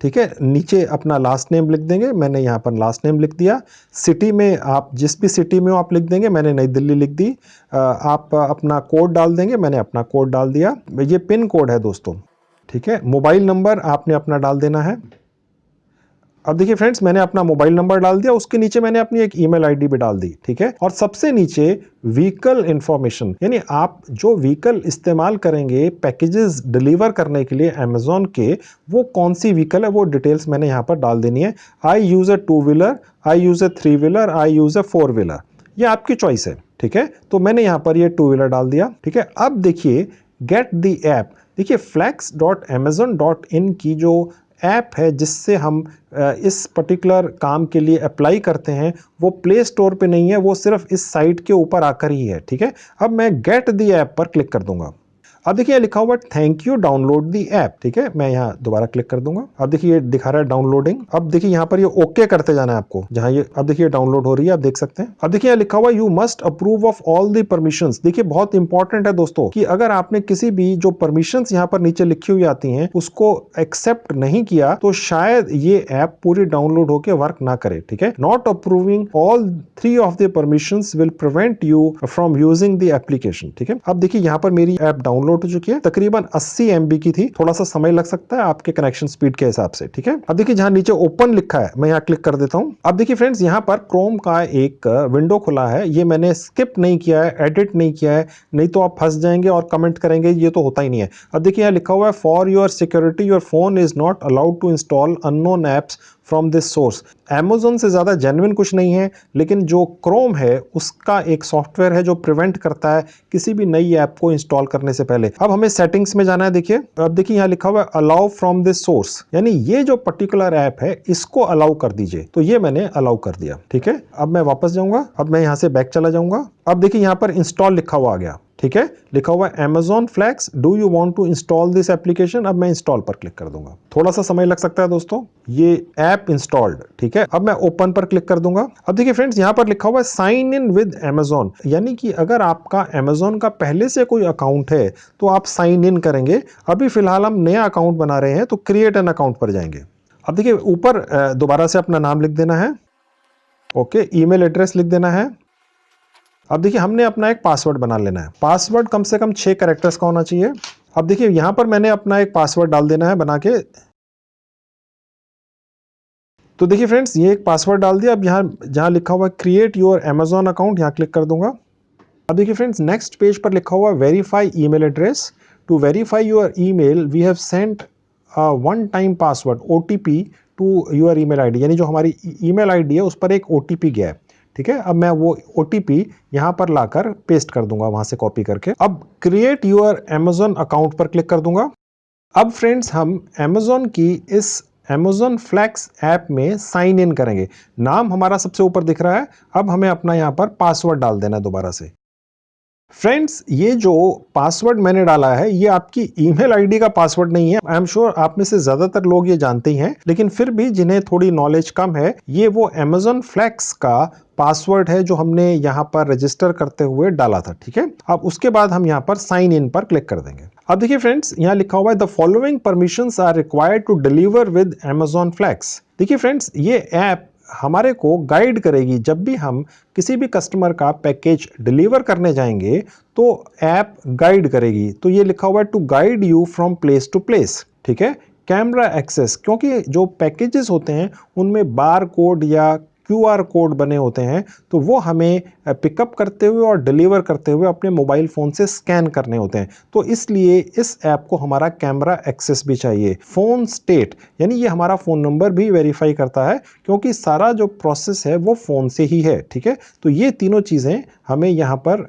[SPEAKER 1] ठीक है, नीचे अपना लास्ट नेम लिख देंगे, मैंने यहाँ पर लास्ट नेम लिख दिया। सिटी में आप जिस भी सिटी में हो आप लिख देंगे, मैंने नई दिल्ली लिख दी। आप अपना कोड डाल देंगे, मैंने अपना कोड डाल दिया। ये पिन कोड है दोस्तों। ठीक है, मोबाइल नंबर आपने अपना डाल देना है। अब देखिए फ्रेंड्स, मैंने अपना मोबाइल नंबर डाल दिया, उसके नीचे मैंने अपनी एक ईमेल आईडी भी डाल दी। ठीक है, और सबसे नीचे व्हीकल इंफॉर्मेशन, यानी आप जो व्हीकल इस्तेमाल करेंगे पैकेजेस डिलीवर करने के लिए अमेज़न के, वो कौन सी व्हीकल है वो डिटेल्स मैंने यहाँ पर डाल देनी है। I use a 2 wheeler, I use a 3 wheeler, I use a 4 wheeler, ये आपकी चॉइस है। ठीक है, तो मैंने यहाँ पर ये 2 व्हीलर डाल दिया। ठीक है, अब देखिए गेट द ऐप, देखिए flex.amazon.in की जो ऐप है जिससे हम इस पर्टिकुलर काम के लिए अप्लाई करते हैं, वो प्ले स्टोर पे नहीं है, वो सिर्फ इस साइट के ऊपर आकर ही है। ठीक है, अब मैं गेट द ऐप पर क्लिक कर दूंगा। अब देखिए यहाँ लिखा हुआ है thank you download the app, ठीक है। मैं यहाँ दोबारा क्लिक कर दूंगा। अब देखिए ये दिखा रहा है डाउनलोडिंग। अब देखिए यहाँ पर ये ओके करते जाना है आपको, जहाँ ये अब देखिए डाउनलोड हो रही है, आप देख सकते हैं। अब देखिए यहाँ लिखा हुआ you must approve of all the permissions. देखिए बहुत इंपॉर्टेंट है दोस्तों कि अगर आपने किसी भी जो परमिशंस यहाँ पर नीचे लिखी हुई आती हैं उसको एक्सेप्ट नहीं किया तो शायद ये ऐप पूरी डाउनलोड होकर वर्क ना करे, ठीक है। Not approving all 3 of the permissions will prevent you from using the application, ठीक है। अब देखिए यहाँ पर मेरी ऐप डाउनलोड हो चुकी है, तकरीबन 80 MB की थी। थोड़ा सा समय लग सकता है आपके कनेक्शन स्पीड के हिसाब से, ठीक है। अब देखिए जहां नीचे ओपन लिखा है मैं यहाँ क्लिक कर देता हूं। अब देखिए फ्रेंड्स यहाँ पर क्रोम का एक विंडो खुला है, ये मैंने स्किप नहीं किया है, एडिट नहीं किया है, नहीं तो आप फंस जाएंगे और कमेंट करेंगे, ये तो होता ही नहीं है। अब देखिए यहाँ लिखा हुआ है for your security your phone is not allowed to install unknown apps from this source. Amazon से ज़्यादा जेन्युइन कुछ नहीं है, लेकिन जो क्रोम है उसका एक सॉफ्टवेयर है जो प्रिवेंट करता है किसी भी नई ऐप को इंस्टॉल करने से पहले। अब हमें सेटिंग्स में जाना है। देखिए अब देखिए यहाँ लिखा हुआ है अलाउ फ्रॉम दिस सोर्स, यानी ये जो पर्टिकुलर ऐप है इसको अलाउ कर दीजिए। तो ये मैंने अलाउ कर दिया, ठीक है। अब मैं वापस जाऊंगा, अब मैं यहाँ से बैक चला जाऊंगा। अब देखिए यहाँ पर इंस्टॉल लिखा हुआ आ गया, ठीक है। लिखा हुआ है Amazon Flex, do you want to install this application. अब मैं इंस्टॉल पर क्लिक कर दूंगा, थोड़ा सा समय लग सकता है दोस्तों। ये ऐप इंस्टॉल्ड, ठीक है। अब मैं ओपन पर क्लिक कर दूंगा। अब देखिए फ्रेंड्स यहाँ पर लिखा हुआ है साइन इन विद Amazon, यानी कि अगर आपका Amazon का पहले से कोई अकाउंट है तो आप साइन इन करेंगे। अभी फिलहाल हम नया अकाउंट बना रहे हैं तो क्रिएट एन अकाउंट पर जाएंगे। अब देखिए ऊपर दोबारा से अपना नाम लिख देना है, ओके, ईमेल एड्रेस लिख देना है। अब देखिए हमने अपना एक पासवर्ड बना लेना है। पासवर्ड कम से कम 6 कैरेक्टर्स का होना चाहिए। अब देखिए यहां पर मैंने अपना एक पासवर्ड डाल देना है बना के। तो देखिए फ्रेंड्स ये एक पासवर्ड डाल दिया। अब यहाँ जहां लिखा हुआ है क्रिएट योर Amazon अकाउंट, यहाँ क्लिक कर दूंगा। अब देखिए फ्रेंड्स नेक्स्ट पेज पर लिखा हुआ है verify email address. To verify your email we have sent one time password OTP to your email ID, यानी जो हमारी ईमेल आईडी है उस पर एक OTP गया है, ठीक है। अब मैं वो OTP यहां पर लाकर पेस्ट कर दूंगा, वहां से कॉपी करके। अब क्रिएट योर Amazon अकाउंट पर क्लिक कर दूंगा। अब फ्रेंड्स हम Amazon की इस Amazon Flex ऐप में साइन इन करेंगे। नाम हमारा सबसे ऊपर दिख रहा है। अब हमें अपना यहां पर पासवर्ड डाल देना है दोबारा से। फ्रेंड्स ये जो पासवर्ड मैंने डाला है ये आपकी ईमेल आईडी का पासवर्ड नहीं है। आई एम श्योर आप में से ज्यादातर लोग ये जानते ही हैं, लेकिन फिर भी जिन्हें थोड़ी नॉलेज कम है, ये वो Amazon Flex का पासवर्ड है जो हमने यहाँ पर रजिस्टर करते हुए डाला था, ठीक है। अब उसके बाद हम यहाँ पर साइन इन पर क्लिक कर देंगे। अब देखिए फ्रेंड्स यहाँ लिखा हुआ है the following permissions are required to deliver with Amazon Flex। देखिए फ्रेंड्स ये ऐप हमारे को गाइड करेगी। जब भी हम किसी भी कस्टमर का पैकेज डिलीवर करने जाएंगे तो ऐप गाइड करेगी। तो ये लिखा हुआ है to guide you from place to place, ठीक है। कैमरा एक्सेस, क्योंकि जो पैकेजेस होते हैं उनमें बार कोड या QR कोड बने होते हैं, तो वो हमें पिकअप करते हुए और डिलीवर करते हुए अपने मोबाइल फ़ोन से स्कैन करने होते हैं। तो इसलिए इस ऐप को हमारा कैमरा एक्सेस भी चाहिए। फ़ोन स्टेट, यानी ये हमारा फ़ोन नंबर भी वेरीफाई करता है, क्योंकि सारा जो प्रोसेस है वो फ़ोन से ही है, ठीक है। तो ये तीनों चीज़ें हमें यहाँ पर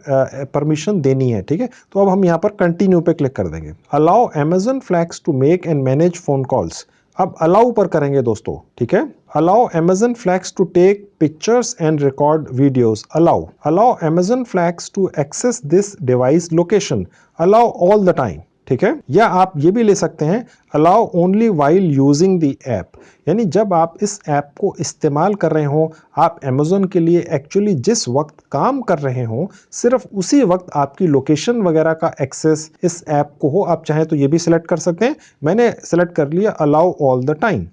[SPEAKER 1] परमिशन देनी है, ठीक है। तो अब हम यहाँ पर कंटिन्यू पे क्लिक कर देंगे। Allow Amazon Flex to make and manage phone calls. अब अलाउ पर करेंगे दोस्तों, ठीक है। Allow Amazon Flex to take pictures and record videos. Allow Amazon Flex to access this device location. Allow all the time, ठीक है। या आप ये भी ले सकते हैं allow only while using the app, यानी जब आप इस ऐप को इस्तेमाल कर रहे हो, आप Amazon के लिए एक्चुअली जिस वक्त काम कर रहे हो सिर्फ उसी वक्त आपकी लोकेशन वगैरह का एक्सेस इस ऐप को हो। आप चाहें तो ये भी सिलेक्ट कर सकते हैं। मैंने सिलेक्ट कर लिया अलाउ ऑल द टाइम।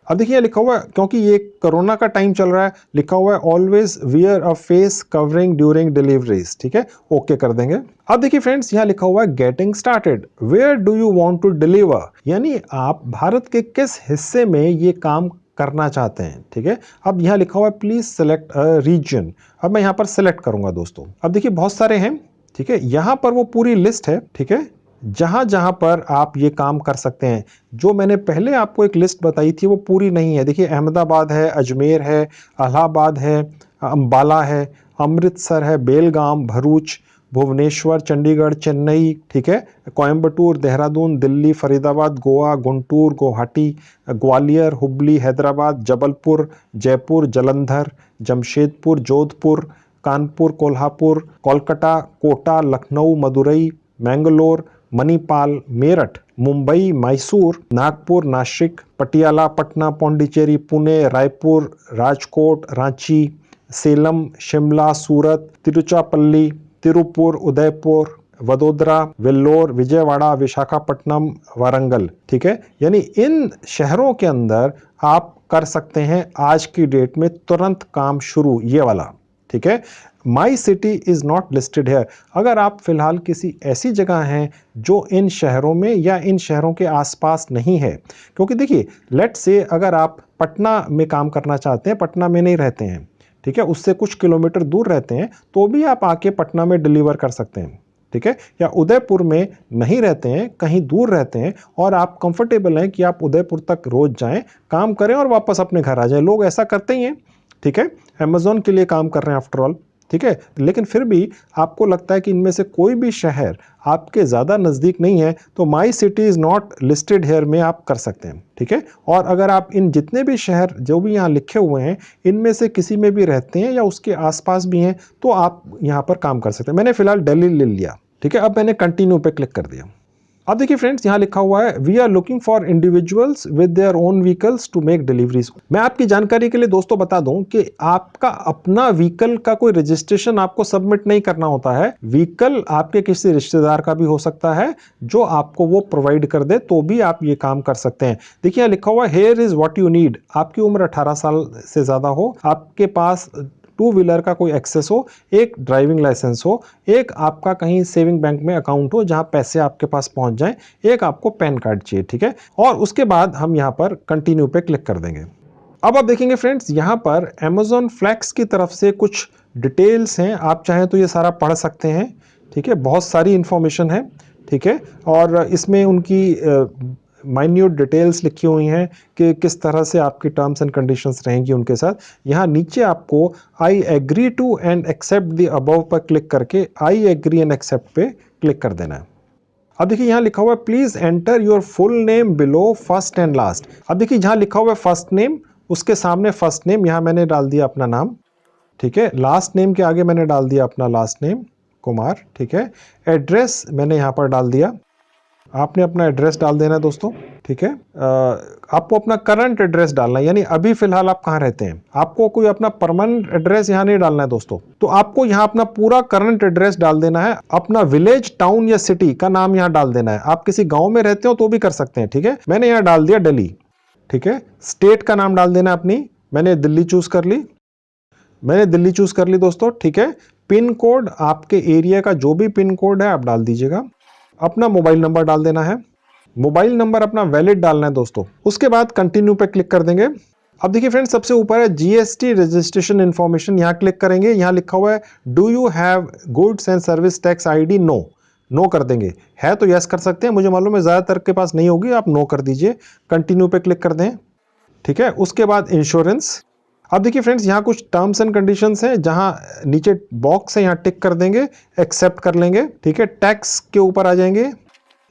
[SPEAKER 1] अब देखिए लिखा हुआ है, क्योंकि ये कोरोना का टाइम चल रहा है, लिखा हुआ है ऑलवेज वियर अ फेस कवरिंग ड्यूरिंग डिलीवरीज, ठीक है। ओके कर देंगे। अब देखिए फ्रेंड्स यहाँ लिखा हुआ है getting started, where do you want to deliver, यानी आप भारत के किस हिस्से में ये काम करना चाहते हैं, ठीक है। अब यहाँ लिखा हुआ है प्लीज सेलेक्ट अ रीजन। अब मैं यहाँ पर सेलेक्ट करूंगा दोस्तों। अब देखिए बहुत सारे हैं, ठीक है। यहाँ पर वो पूरी लिस्ट है, ठीक है, जहां जहां पर आप ये काम कर सकते हैं। जो मैंने पहले आपको एक लिस्ट बताई थी वो पूरी नहीं है। देखिए अहमदाबाद है, अजमेर है, इलाहाबाद है, अंबाला है, अमृतसर है, बेलगाम, भरूच, भुवनेश्वर, चंडीगढ़, चेन्नई, ठीक है, कोयम्बटूर, देहरादून, दिल्ली, फरीदाबाद, गोवा, गुंटूर, गुवाहाटी, ग्वालियर, हुबली, हैदराबाद, जबलपुर, जयपुर, जलंधर, जमशेदपुर, जोधपुर, कानपुर, कोल्हापुर, कोलकाता, कोटा, लखनऊ, मदुरई, मैंगलोर, मणिपाल, मेरठ, मुंबई, मैसूर, नागपुर, नासिक, पटियाला, पटना, पौंडीचेरी, पुणे, रायपुर, राजकोट, रांची, सेलम, शिमला, सूरत, तिरुचिरापल्ली, तिरुपुर, उदयपुर, वडोदरा, वेल्लोर, विजयवाड़ा, विशाखापट्टनम, वारंगल। ठीक है, यानी इन शहरों के अंदर आप कर सकते हैं आज की डेट में तुरंत काम शुरू, ये वाला। ठीक है, my city is not listed है। अगर आप फिलहाल किसी ऐसी जगह हैं जो इन शहरों में या इन शहरों के आसपास नहीं है, क्योंकि देखिए लेट्स से अगर आप पटना में काम करना चाहते हैं, पटना में नहीं रहते हैं, ठीक है, उससे कुछ किलोमीटर दूर रहते हैं, तो भी आप आके पटना में डिलीवर कर सकते हैं। ठीक है, या उदयपुर में नहीं रहते हैं, कहीं दूर रहते हैं और आप कंफर्टेबल हैं कि आप उदयपुर तक रोज जाएं, काम करें और वापस अपने घर आ जाएं। लोग ऐसा करते ही हैं। ठीक है, अमेज़न के लिए काम कर रहे हैं आफ्टर ऑल। ठीक है, लेकिन फिर भी आपको लगता है कि इनमें से कोई भी शहर आपके ज़्यादा नज़दीक नहीं है, तो my city is not listed hair में आप कर सकते हैं। ठीक है, और अगर आप इन जितने भी शहर जो भी यहाँ लिखे हुए हैं इनमें से किसी में भी रहते हैं या उसके आसपास भी हैं, तो आप यहाँ पर काम कर सकते हैं। मैंने फिलहाल दिल्ली ले लिया। ठीक है, अब मैंने कंटिन्यू पे क्लिक कर दिया। अब देखिए फ्रेंड्स, यहाँ लिखा हुआ है we are looking for individuals with their own vehicles to make deliveries. मैं आपकी जानकारी के लिए दोस्तों बता दूं कि आपका अपना व्हीकल का कोई रजिस्ट्रेशन आपको सबमिट नहीं करना होता है। व्हीकल आपके किसी रिश्तेदार का भी हो सकता है जो आपको वो प्रोवाइड कर दे, तो भी आप ये काम कर सकते हैं। देखिए यहाँ लिखा हुआ है here is what you need. आपकी उम्र 18 साल से ज्यादा हो, आपके पास टू व्हीलर का कोई एक्सेस हो, एक ड्राइविंग लाइसेंस हो, एक आपका कहीं सेविंग बैंक में अकाउंट हो जहां पैसे आपके पास पहुंच जाएं, एक आपको पैन कार्ड चाहिए। ठीक है, और उसके बाद हम यहां पर कंटिन्यू पे क्लिक कर देंगे। अब आप देखेंगे फ्रेंड्स, यहां पर Amazon फ्लैक्स की तरफ से कुछ डिटेल्स हैं, आप चाहें तो ये सारा पढ़ सकते हैं। ठीक है, बहुत सारी इंफॉर्मेशन है। ठीक है, और इसमें उनकी माइन्यूट डिटेल्स लिखी हुई हैं कि किस तरह से आपकी टर्म्स एंड कंडीशंस रहेंगी उनके साथ। यहाँ नीचे आपको I agree to and accept the above पर क्लिक करके आई एग्री एंड एक्सेप्ट पे क्लिक कर देना है। अब देखिए यहाँ लिखा हुआ है please enter your full name below first and last. अब देखिए जहाँ लिखा हुआ है फर्स्ट नेम, उसके सामने फर्स्ट नेम, यहाँ मैंने डाल दिया अपना नाम। ठीक है, लास्ट नेम के आगे मैंने डाल दिया अपना लास्ट नेम कुमार। ठीक है, एड्रेस मैंने यहाँ पर डाल दिया, आपने अपना एड्रेस डाल देना है दोस्तों। ठीक है, आपको अपना करंट एड्रेस डालना है, यानी अभी फिलहाल आप कहाँ रहते हैं। आपको कोई अपना परमानेंट एड्रेस यहाँ नहीं डालना है दोस्तों, तो आपको यहाँ अपना पूरा करंट एड्रेस डाल देना है। अपना विलेज, टाउन या सिटी का नाम यहाँ डाल देना है। आप किसी गांव में रहते हो तो भी कर सकते हैं। ठीक है, मैंने यहाँ डाल दिया दिल्ली। ठीक है, स्टेट का नाम डाल देना अपनी, मैंने दिल्ली चूज कर ली, मैंने दिल्ली चूज कर ली दोस्तों। ठीक है, पिन कोड आपके एरिया का जो भी पिन कोड है आप डाल दीजिएगा। अपना मोबाइल नंबर डाल देना है, मोबाइल नंबर अपना वैलिड डालना है दोस्तों। उसके बाद कंटिन्यू पे क्लिक कर देंगे। अब देखिए फ्रेंड्स, सबसे ऊपर है जीएसटी रजिस्ट्रेशन इन्फॉर्मेशन, यहाँ क्लिक करेंगे। यहाँ लिखा हुआ है do you have goods and service tax ID, no, no कर देंगे। है तो यस कर सकते हैं, मुझे मालूम है ज्यादातर के पास नहीं होगी, आप नो कर दीजिए। कंटिन्यू पे क्लिक कर दें। ठीक है, उसके बाद इंश्योरेंस। अब देखिए फ्रेंड्स, यहाँ कुछ टर्म्स एंड कंडीशंस हैं, जहां नीचे बॉक्स है यहाँ टिक कर देंगे, एक्सेप्ट कर लेंगे। ठीक है, टैक्स के ऊपर आ जाएंगे।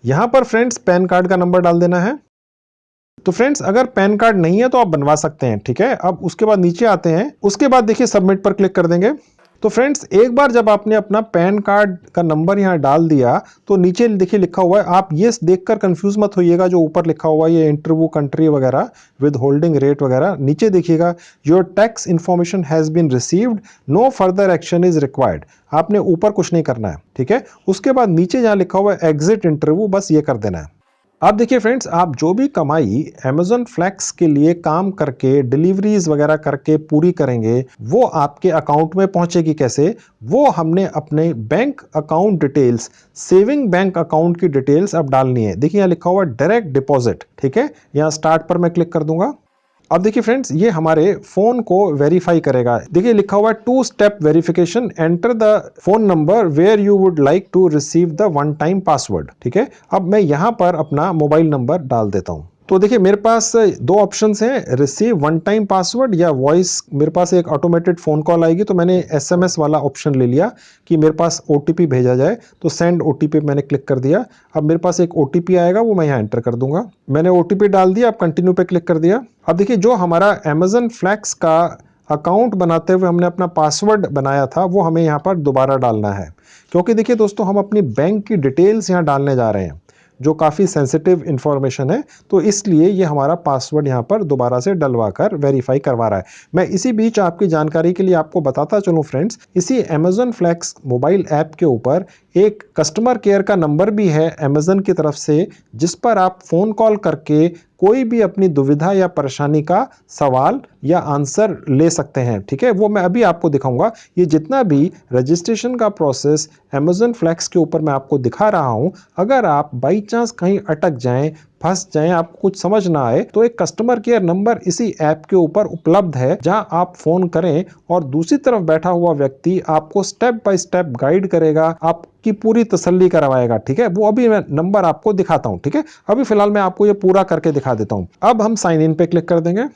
[SPEAKER 1] यहां पर फ्रेंड्स पैन कार्ड का नंबर डाल देना है। तो फ्रेंड्स अगर पैन कार्ड नहीं है तो आप बनवा सकते हैं। ठीक है, अब उसके बाद नीचे आते हैं, उसके बाद देखिए सबमिट पर क्लिक कर देंगे। तो फ्रेंड्स एक बार जब आपने अपना पैन कार्ड का नंबर यहाँ डाल दिया तो नीचे देखिए लिखा हुआ है, आप ये देखकर कंफ्यूज मत होइएगा, जो ऊपर लिखा हुआ है ये इंटरव्यू कंट्री वगैरह विद होल्डिंग रेट वगैरह, नीचे देखिएगा your tax information has been received, no further action is required. आपने ऊपर कुछ नहीं करना है। ठीक है, उसके बाद नीचे जहाँ लिखा हुआ है एग्जिट इंटरव्यू, बस ये कर देना है। अब देखिए फ्रेंड्स, आप जो भी कमाई Amazon फ्लैक्स के लिए काम करके डिलीवरीज वगैरह करके पूरी करेंगे, वो आपके अकाउंट में पहुंचेगी कैसे, वो हमने अपने bank account details, saving bank account की डिटेल्स अब डालनी है। देखिए यहाँ लिखा हुआ डायरेक्ट डिपॉजिट। ठीक है, यहाँ स्टार्ट पर मैं क्लिक कर दूंगा। अब देखिए फ्रेंड्स, ये हमारे फोन को वेरीफाई करेगा। देखिए लिखा हुआ है 2 step verification, enter the phone number where you would like to receive the one time password. ठीक है, अब मैं यहां पर अपना मोबाइल नंबर डाल देता हूं। तो देखिए मेरे पास 2 ऑप्शंस हैं, रिसीव वन टाइम पासवर्ड या वॉइस। मेरे पास एक ऑटोमेटेड फोन कॉल आएगी तो मैंने एसएमएस वाला ऑप्शन ले लिया कि मेरे पास ओटीपी भेजा जाए, तो सेंड ओटीपी मैंने क्लिक कर दिया। अब मेरे पास एक ओटीपी आएगा, वो मैं यहाँ एंटर कर दूंगा। मैंने ओटीपी डाल दिया, अब कंटिन्यू पे क्लिक कर दिया। अब देखिए जो हमारा Amazon फ्लैक्स का अकाउंट बनाते हुए हमने अपना पासवर्ड बनाया था वो हमें यहाँ पर दोबारा डालना है, क्योंकि देखिए दोस्तों हम अपनी बैंक की डिटेल्स यहाँ डालने जा रहे हैं जो काफ़ी सेंसिटिव इन्फॉर्मेशन है, तो इसलिए ये हमारा पासवर्ड यहाँ पर दोबारा से डलवा कर वेरीफाई करवा रहा है। मैं इसी बीच आपकी जानकारी के लिए आपको बताता चलूँ फ्रेंड्स, इसी अमेजन फ्लैक्स मोबाइल ऐप के ऊपर एक कस्टमर केयर का नंबर भी है अमेजन की तरफ से, जिस पर आप फ़ोन कॉल करके कोई भी अपनी दुविधा या परेशानी का सवाल या आंसर ले सकते हैं। ठीक है, वो मैं अभी आपको दिखाऊंगा। ये जितना भी रजिस्ट्रेशन का प्रोसेस अमेजन फ्लैक्स के ऊपर मैं आपको दिखा रहा हूं, अगर आप बाई चांस कहीं अटक जाएं, फंस जाएं, आपको कुछ समझ ना आए, तो एक कस्टमर केयर नंबर इसी ऐप के ऊपर उपलब्ध है जहां आप फोन करें और दूसरी तरफ बैठा हुआ व्यक्ति आपको स्टेप बाय स्टेप गाइड करेगा, आपकी पूरी तसल्ली करवाएगा। ठीक है, वो अभी मैं नंबर आपको दिखाता हूं। ठीक है, अभी फिलहाल मैं आपको ये पूरा करके दिखा देता हूं। अब हम साइन इन पे क्लिक कर देंगे।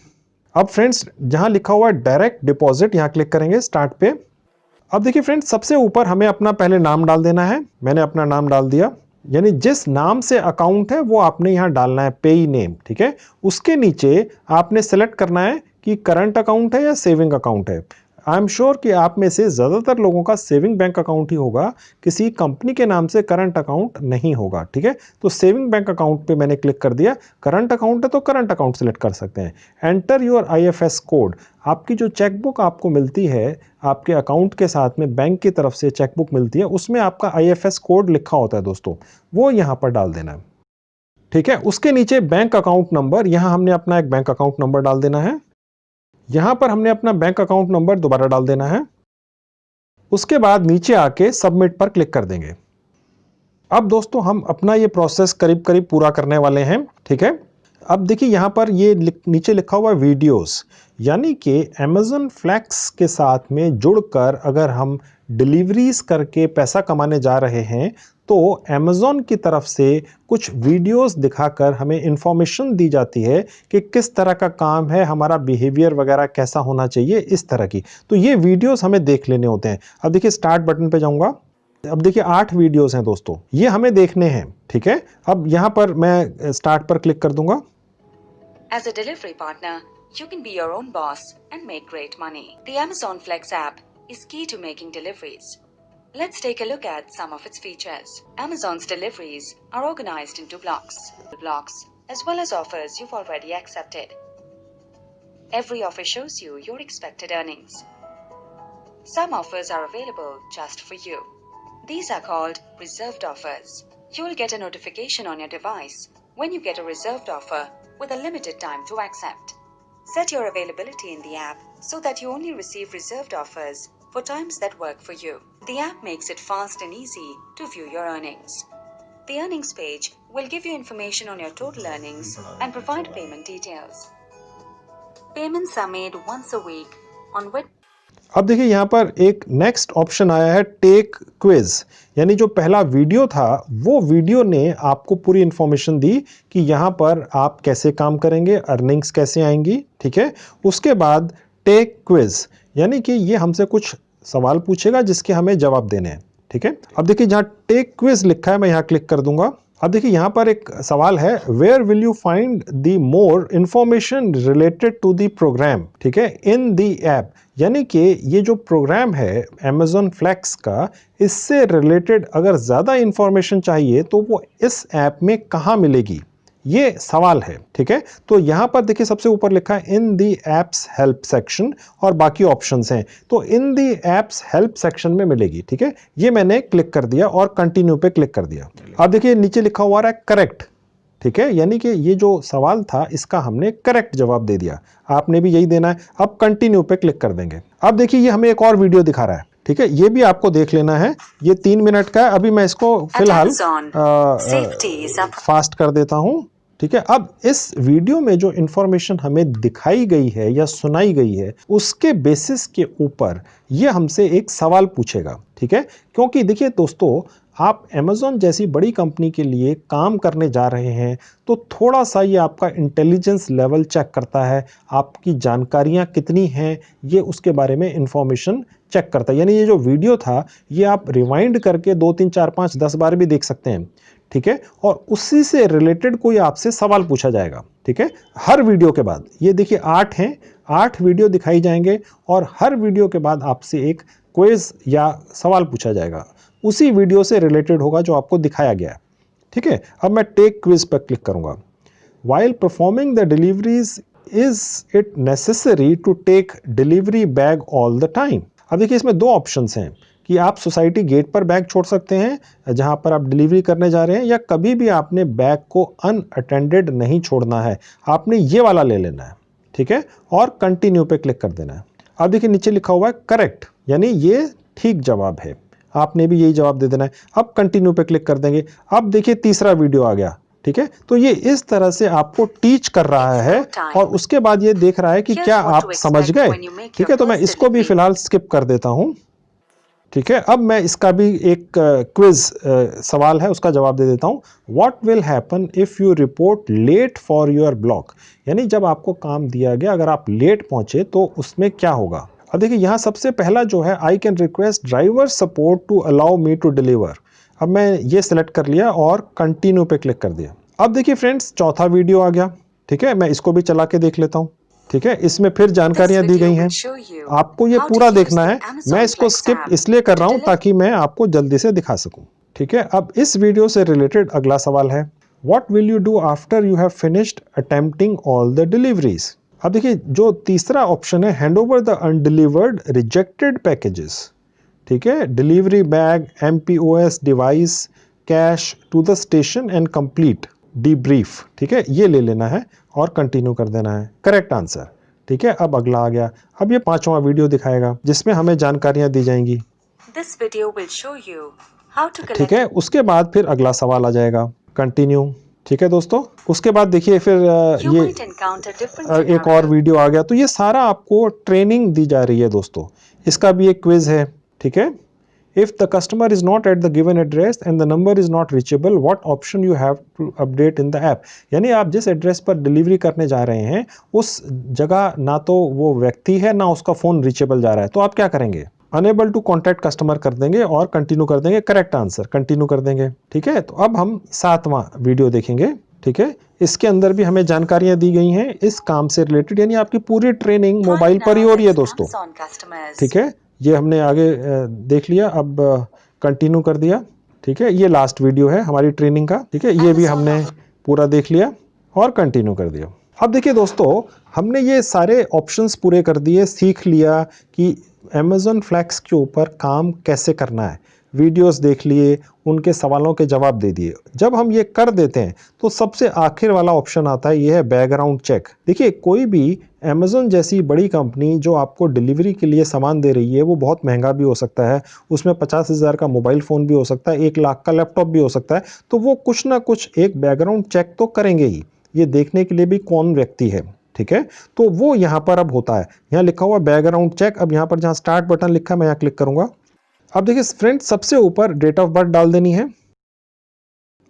[SPEAKER 1] अब फ्रेंड्स जहां लिखा हुआ है डायरेक्ट डिपॉजिट, यहां क्लिक करेंगे स्टार्ट पे। अब देखिए फ्रेंड्स, सबसे ऊपर हमें अपना पहले नाम डाल देना है। मैंने अपना नाम डाल दिया, यानी जिस नाम से अकाउंट है वो आपने यहां डालना है, पेई नेम। ठीक है, उसके नीचे आपने सेलेक्ट करना है कि करंट अकाउंट है या सेविंग अकाउंट है। आई एम श्योर कि आप में से ज़्यादातर लोगों का सेविंग बैंक अकाउंट ही होगा, किसी कंपनी के नाम से करंट अकाउंट नहीं होगा। ठीक है, तो सेविंग बैंक अकाउंट पे मैंने क्लिक कर दिया। करंट अकाउंट है तो करंट अकाउंट सेलेक्ट कर सकते हैं। Enter your IFS code. आपकी जो चेकबुक आपको मिलती है आपके अकाउंट के साथ में, बैंक की तरफ से चेकबुक मिलती है, उसमें आपका आईएफएस कोड लिखा होता है दोस्तों, वो यहाँ पर डाल देना है। ठीक है, उसके नीचे बैंक अकाउंट नंबर, यहाँ हमने अपना एक बैंक अकाउंट नंबर डाल देना है। यहां पर हमने अपना बैंक अकाउंट नंबर दोबारा डाल देना है। उसके बाद नीचे आके सबमिट पर क्लिक कर देंगे। अब दोस्तों हम अपना ये प्रोसेस करीब करीब पूरा करने वाले हैं। ठीक है, अब देखिए यहां पर ये नीचे लिखा हुआ वीडियोस, यानी कि अमेजन फ्लैक्स के साथ में जुड़कर अगर हम डिलीवरीज करके पैसा कमाने जा रहे हैं तो अमेजन की तरफ से कुछ वीडियोस दिखाकर हमें इंफॉर्मेशन दी जाती है कि किस तरह का काम है, हमारा बिहेवियर वगैरह कैसा होना चाहिए, इस तरह की। तो ये वीडियोस हमें देख लेने होते हैं। अब देखिए स्टार्ट बटन पे जाऊंगा। अब देखिए 8 वीडियोस हैं दोस्तों, ये हमें देखने हैं। ठीक है, अब यहां पर मैं स्टार्ट पर क्लिक कर दूंगा।
[SPEAKER 3] As a delivery partner, you can be your own boss and make great money. The Amazon Flex app is key to making deliveries. Let's take a look at some of its features. Amazon's deliveries are organized into blocks, as well as offers you've already accepted. Every offer shows you your expected earnings. Some offers are available just for you. These are called reserved offers. You will get a notification on your device when you get a reserved offer with a limited time to accept. Set your availability in the app so that you only receive reserved offers for times that work for you. The app makes it fast and easy to view your earnings. The earnings page will give you information on your total earnings and provide payment details. Payments are made once a week on which
[SPEAKER 1] अब देखिए यहाँ पर एक नेक्स्ट ऑप्शन आया है, टेक क्विज, यानी जो पहला वीडियो था वो वीडियो ने आपको पूरी इंफॉर्मेशन दी कि यहाँ पर आप कैसे काम करेंगे, अर्निंग्स कैसे आएंगी। ठीक है, उसके बाद टेक क्विज, यानी कि ये हमसे कुछ सवाल पूछेगा जिसके हमें जवाब देने हैं। ठीक है, अब देखिए जहाँ टेक क्विज लिखा है मैं यहाँ क्लिक कर दूंगा। अब देखिए यहाँ पर एक सवाल है, where will you find the more information related to the program. ठीक है, इन द ऐप, यानी कि ये जो प्रोग्राम है अमेजन फ्लैक्स का, इससे रिलेटेड अगर ज़्यादा इंफॉर्मेशन चाहिए तो वो इस ऐप में कहाँ मिलेगी, ये सवाल है। ठीक है, तो यहाँ पर देखिए सबसे ऊपर लिखा है इन दी एप्स हेल्प सेक्शन और बाकी ऑप्शंस हैं, तो इन दी एप्स हेल्प सेक्शन में मिलेगी। ठीक है, ये मैंने क्लिक कर दिया और कंटिन्यू पे क्लिक कर दिया। अब देखिए नीचे लिखा हुआ है करेक्ट। ठीक है, यानी कि ये जो सवाल था इसका हमने करेक्ट जवाब दे दिया, आपने भी यही देना है। अब कंटिन्यू पे क्लिक कर देंगे। अब देखिए ये हमें एक और वीडियो दिखा रहा है। ठीक है, ये भी आपको देख लेना है, ये 3 मिनट का है। अभी मैं इसको फिलहाल फास्ट कर देता हूं। ठीक है, अब इस वीडियो में जो इंफॉर्मेशन हमें दिखाई गई है या सुनाई गई है उसके बेसिस के ऊपर ये हमसे एक सवाल पूछेगा। ठीक है, क्योंकि देखिए दोस्तों, आप अमेज़न जैसी बड़ी कंपनी के लिए काम करने जा रहे हैं तो थोड़ा सा ये आपका इंटेलिजेंस लेवल चेक करता है, आपकी जानकारियां कितनी हैं ये उसके बारे में इंफॉर्मेशन चेक करता है। यानी ये जो वीडियो था ये आप रिवाइंड करके 2, 3, 4, 5, 10 बार भी देख सकते हैं। ठीक है, और उसी से रिलेटेड कोई आपसे सवाल पूछा जाएगा, ठीक है, हर वीडियो के बाद। ये देखिए 8 हैं, 8 वीडियो दिखाई जाएंगे और हर वीडियो के बाद आपसे एक क्विज या सवाल पूछा जाएगा, उसी वीडियो से रिलेटेड होगा जो आपको दिखाया गया है, ठीक है। अब मैं टेक क्विज पर क्लिक करूंगा। While performing the deliveries, is it necessary to take delivery bag all the time? अब देखिए इसमें दो ऑप्शंस हैं कि आप सोसाइटी गेट पर बैग छोड़ सकते हैं जहां पर आप डिलीवरी करने जा रहे हैं, या कभी भी आपने बैग को अनअटेंडेड नहीं छोड़ना है, आपने ये वाला ले लेना है, ठीक है, और कंटिन्यू पे क्लिक कर देना है। अब देखिए नीचे लिखा हुआ है करेक्ट, यानी ये ठीक जवाब है, आपने भी यही जवाब दे देना है। अब कंटिन्यू पे क्लिक कर देंगे। अब देखिए तीसरा वीडियो आ गया, ठीक है, तो ये इस तरह से आपको टीच कर रहा है और उसके बाद ये देख रहा है कि क्या आप समझ गए, ठीक है। तो मैं इसको भी फिलहाल स्किप कर देता हूं, ठीक है। अब मैं इसका भी एक क्विज सवाल है उसका जवाब दे देता हूं। What will happen if you report late for your block, यानी जब आपको काम दिया गया अगर आप लेट पहुंचे तो उसमें क्या होगा। अब देखिए यहां सबसे पहला जो है, I can request driver support to allow me to deliver. अब मैं ये सिलेक्ट कर लिया और कंटिन्यू पे क्लिक कर दिया। अब देखिए फ्रेंड्स चौथा वीडियो आ गया, ठीक है, मैं इसको भी चला के देख लेता हूं, ठीक है। इसमें फिर जानकारियां दी गई हैं, आपको ये पूरा देखना है। मैं इसको स्किप इसलिए कर रहा हूं ताकि मैं आपको जल्दी से दिखा सकूं, ठीक है। अब इस वीडियो से रिलेटेड अगला सवाल है, what will you do after you have finished attempting all the deliveries. अब देखिए जो तीसरा ऑप्शन है, hand over the undelivered rejected packages, ठीक है, delivery bag, MPOS device, cash to the station and complete debrief, ठीक है, ये ले लेना है और कंटिन्यू कर देना है, करेक्ट आंसर, ठीक है। अब अगला आ गया, अब ये 5वां वीडियो दिखाएगा जिसमें हमें जानकारियां दी जाएंगी,
[SPEAKER 3] This video will show you how to collect.
[SPEAKER 1] ठीक है। उसके बाद फिर अगला सवाल आ जाएगा, कंटिन्यू, ठीक है दोस्तों। उसके बाद देखिए फिर
[SPEAKER 3] You
[SPEAKER 1] ये
[SPEAKER 3] might encounter different
[SPEAKER 1] एक और वीडियो आ गया। तो ये सारा आपको ट्रेनिंग दी जा रही है दोस्तों। इसका भी एक क्विज है, ठीक है। If the customer is not at the given address and the number is not reachable, what option you have to update in the app? यानी आप जिस एड्रेस पर डिलीवरी करने जा रहे हैं उस जगह ना तो वो व्यक्ति है ना उसका फोन रीचेबल जा रहा है, तो आप क्या करेंगे, अनेबल टू कॉन्टैक्ट कस्टमर कर देंगे और कंटिन्यू कर देंगे, करेक्ट आंसर, कंटिन्यू कर देंगे, ठीक है। तो अब हम 7वां वीडियो देखेंगे, ठीक है। इसके अंदर भी हमें जानकारियां दी गई हैं इस काम से रिलेटेड, यानी आपकी पूरी ट्रेनिंग मोबाइल पर ही हो रही है दोस्तों, ठीक है। ये हमने आगे देख लिया, अब कंटिन्यू कर दिया, ठीक है। ये लास्ट वीडियो है हमारी ट्रेनिंग का, ठीक है, ये भी हमने पूरा देख लिया और कंटिन्यू कर दिया। अब देखिए दोस्तों हमने ये सारे ऑप्शंस पूरे कर दिए, सीख लिया कि Amazon फ्लैक्स के ऊपर काम कैसे करना है, वीडियोस देख लिए, उनके सवालों के जवाब दे दिए। जब हम ये कर देते हैं तो सबसे आखिर वाला ऑप्शन आता है, ये है बैकग्राउंड चेक। देखिए कोई भी Amazon जैसी बड़ी कंपनी जो आपको डिलीवरी के लिए सामान दे रही है वो बहुत महंगा भी हो सकता है, उसमें 50,000 का मोबाइल फ़ोन भी हो सकता है, 1 लाख का लैपटॉप भी हो सकता है, तो वो कुछ ना कुछ एक बैकग्राउंड चेक तो करेंगे ही, ये देखने के लिए भी कौन व्यक्ति है, ठीक है। तो वो यहाँ पर अब होता है, यहाँ लिखा हुआ बैकग्राउंड चेक। अब यहाँ पर जहाँ स्टार्ट बटन लिखा है मैं यहाँ क्लिक करूंगा। अब देखिए फ्रेंड्स सबसे ऊपर डेट ऑफ बर्थ डाल देनी है।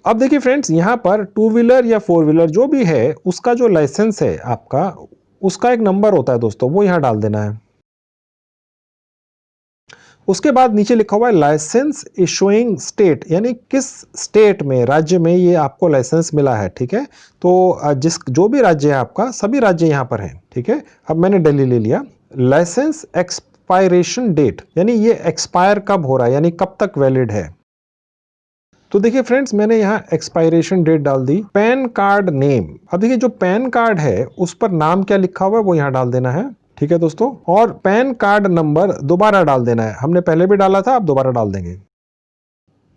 [SPEAKER 1] अब देखिए फ्रेंड्स यहाँ पर 2 व्हीलर या 4 व्हीलर जो भी है उसका जो लाइसेंस है आपका, उसका एक नंबर होता है दोस्तों, वो यहाँ डाल देना है। उसके बाद नीचे लिखा हुआ है लाइसेंस इशुइंग स्टेट, यानी किस स्टेट में, राज्य में ये आपको लाइसेंस मिला है, ठीक है। तो जो भी राज्य है आपका, सभी राज्य यहाँ पर हैं, ठीक है। अब मैंने दिल्ली ले लिया। लाइसेंस एक्सपायरेशन डेट, यानी ये एक्सपायर कब हो रहा है, यानी कब तक वैलिड है। तो देखिए फ्रेंड्स मैंने यहाँ एक्सपायरेशन डेट डाल दी। पैन कार्ड नेम, अब देखिए जो पैन कार्ड है उस पर नाम क्या लिखा हुआ है वो यहाँ डाल देना है, ठीक है दोस्तों। और पैन कार्ड नंबर दोबारा डाल देना है, हमने पहले भी डाला था, अब दोबारा डाल देंगे।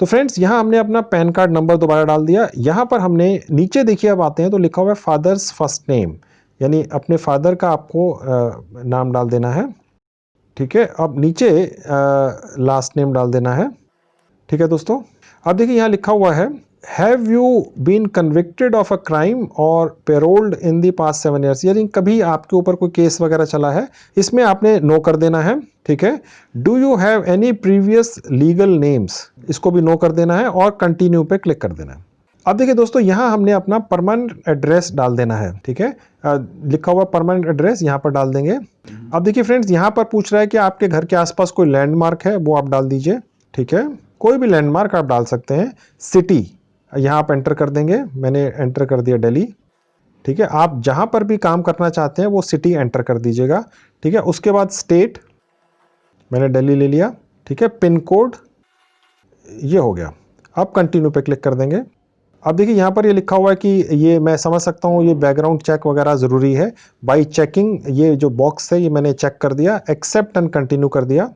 [SPEAKER 1] तो फ्रेंड्स यहाँ हमने अपना पैन कार्ड नंबर दोबारा डाल दिया। यहाँ पर हमने नीचे देखिए अब आते हैं तो लिखा हुआ है फादर्स फर्स्ट नेम, यानी अपने फादर का आपको नाम डाल देना है, ठीक है। अब नीचे लास्ट नेम डाल देना है, ठीक है दोस्तों। अब देखिए यहाँ लिखा हुआ है have you been convicted of a crime और paroled in the past 7 years, यानी कभी आपके ऊपर कोई केस वगैरह चला है, इसमें आपने नो कर देना है, ठीक है। Do you have any previous legal names, इसको भी नो कर देना है और कंटिन्यू पे क्लिक कर देना है। अब देखिए दोस्तों यहाँ हमने अपना परमानेंट एड्रेस डाल देना है, ठीक है। लिखा हुआ परमानेंट एड्रेस यहाँ पर डाल देंगे। अब देखिए फ्रेंड्स यहाँ पर पूछ रहा है कि आपके घर के आसपास कोई लैंडमार्क है, वो आप डाल दीजिए, ठीक है। कोई भी लैंडमार्क आप डाल सकते हैं। सिटी, यहाँ आप एंटर कर देंगे, मैंने एंटर कर दिया दिल्ली। ठीक है, आप जहाँ पर भी काम करना चाहते हैं वो सिटी एंटर कर दीजिएगा। ठीक है, उसके बाद स्टेट मैंने दिल्ली ले लिया। ठीक है, पिन कोड ये हो गया। अब कंटिन्यू पे क्लिक कर देंगे। अब देखिए यहाँ पर ये लिखा हुआ है कि ये मैं समझ सकता हूँ ये बैकग्राउंड चेक वगैरह ज़रूरी है। बाई चेकिंग, ये जो बॉक्स है ये मैंने चेक कर दिया, एक्सेप्ट एंड कंटिन्यू कर दिया।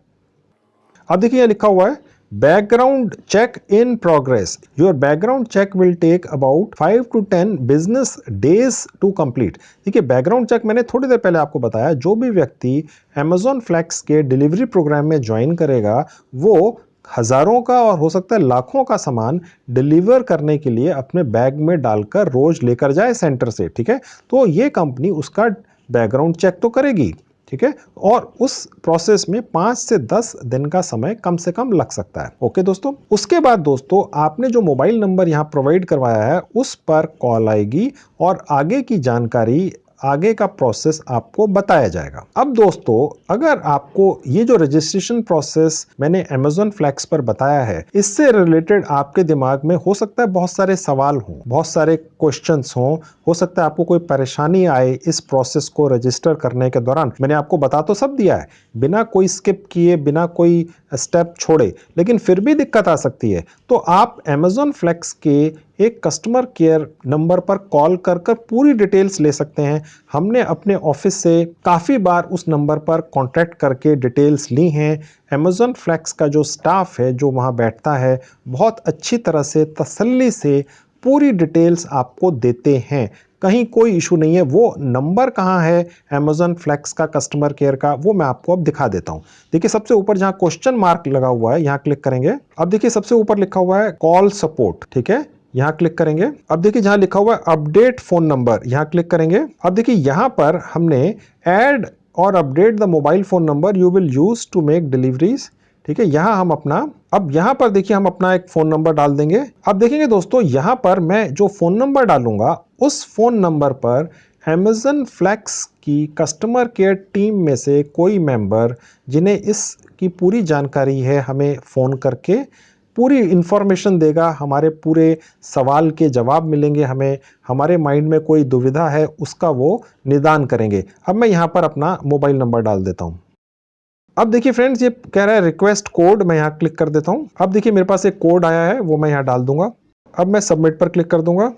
[SPEAKER 1] अब देखिए ये लिखा हुआ है background check in progress, your background check will take about 5 to 10 business days to complete. देखिए बैकग्राउंड चेक मैंने थोड़ी देर पहले आपको बताया, जो भी व्यक्ति Amazon फ्लैक्स के डिलीवरी प्रोग्राम में ज्वाइन करेगा वो हजारों का और हो सकता है लाखों का सामान डिलीवर करने के लिए अपने बैग में डालकर रोज लेकर जाए सेंटर से। ठीक है, तो ये कंपनी उसका बैकग्राउंड चेक तो करेगी। ठीक है, और उस प्रोसेस में 5 से 10 दिन का समय कम से कम लग सकता है। ओके दोस्तों, उसके बाद दोस्तों आपने जो मोबाइल नंबर यहाँ प्रोवाइड करवाया है उस पर कॉल आएगी और आगे की जानकारी, आगे का प्रोसेस आपको बताया जाएगा। अब दोस्तों अगर आपको ये जो रजिस्ट्रेशन प्रोसेस मैंने Amazon फ्लैक्स पर बताया है इससे रिलेटेड आपके दिमाग में हो सकता है बहुत सारे सवाल हों, बहुत सारे क्वेश्चंस हों, हो सकता है आपको कोई परेशानी आए इस प्रोसेस को रजिस्टर करने के दौरान। मैंने आपको बता तो सब दिया है, बिना कोई स्किप किए, बिना कोई स्टेप छोड़े, लेकिन फिर भी दिक्कत आ सकती है तो आप Amazon फ्लैक्स के एक कस्टमर केयर नंबर पर कॉल कर पूरी डिटेल्स ले सकते हैं। हमने अपने ऑफिस से काफ़ी बार उस नंबर पर कांटेक्ट करके डिटेल्स ली हैं। Amazon फ्लैक्स का जो स्टाफ है जो वहाँ बैठता है बहुत अच्छी तरह से तसल्ली से पूरी डिटेल्स आपको देते हैं, कहीं कोई इशू नहीं है। वो नंबर कहाँ है Amazon फ्लैक्स का कस्टमर केयर का वो मैं आपको अब दिखा देता हूँ। देखिए सबसे ऊपर जहाँ क्वेश्चन मार्क लगा हुआ है यहाँ क्लिक करेंगे। अब देखिए सबसे ऊपर लिखा हुआ है कॉल सपोर्ट। ठीक है, यहाँ क्लिक करेंगे। अब देखिए जहां लिखा हुआ है अपडेट फोन नंबर, यहाँ क्लिक करेंगे। अब देखिए यहाँ पर हमने ऐड और update the mobile phone number you will use to make deliveries. ठीक है, यहाँ हम अपना, अब यहाँ पर देखिए हम अपना एक फोन नंबर डाल देंगे। अब देखेंगे दोस्तों यहाँ पर मैं जो फोन नंबर डालूंगा उस फोन नंबर पर Amazon फ्लैक्स की कस्टमर केयर टीम में से कोई मेंबर जिन्हें इसकी पूरी जानकारी है हमें फ़ोन करके पूरी इंफॉर्मेशन देगा, हमारे पूरे सवाल के जवाब मिलेंगे हमें, हमारे माइंड में कोई दुविधा है उसका वो निदान करेंगे। अब मैं यहाँ पर अपना मोबाइल नंबर डाल देता हूँ। अब देखिए फ्रेंड्स ये कह रहा है रिक्वेस्ट कोड, मैं यहाँ क्लिक कर देता हूँ। अब देखिए मेरे पास एक कोड आया है वो मैं यहाँ डाल दूंगा। अब मैं सबमिट पर क्लिक कर दूंगा।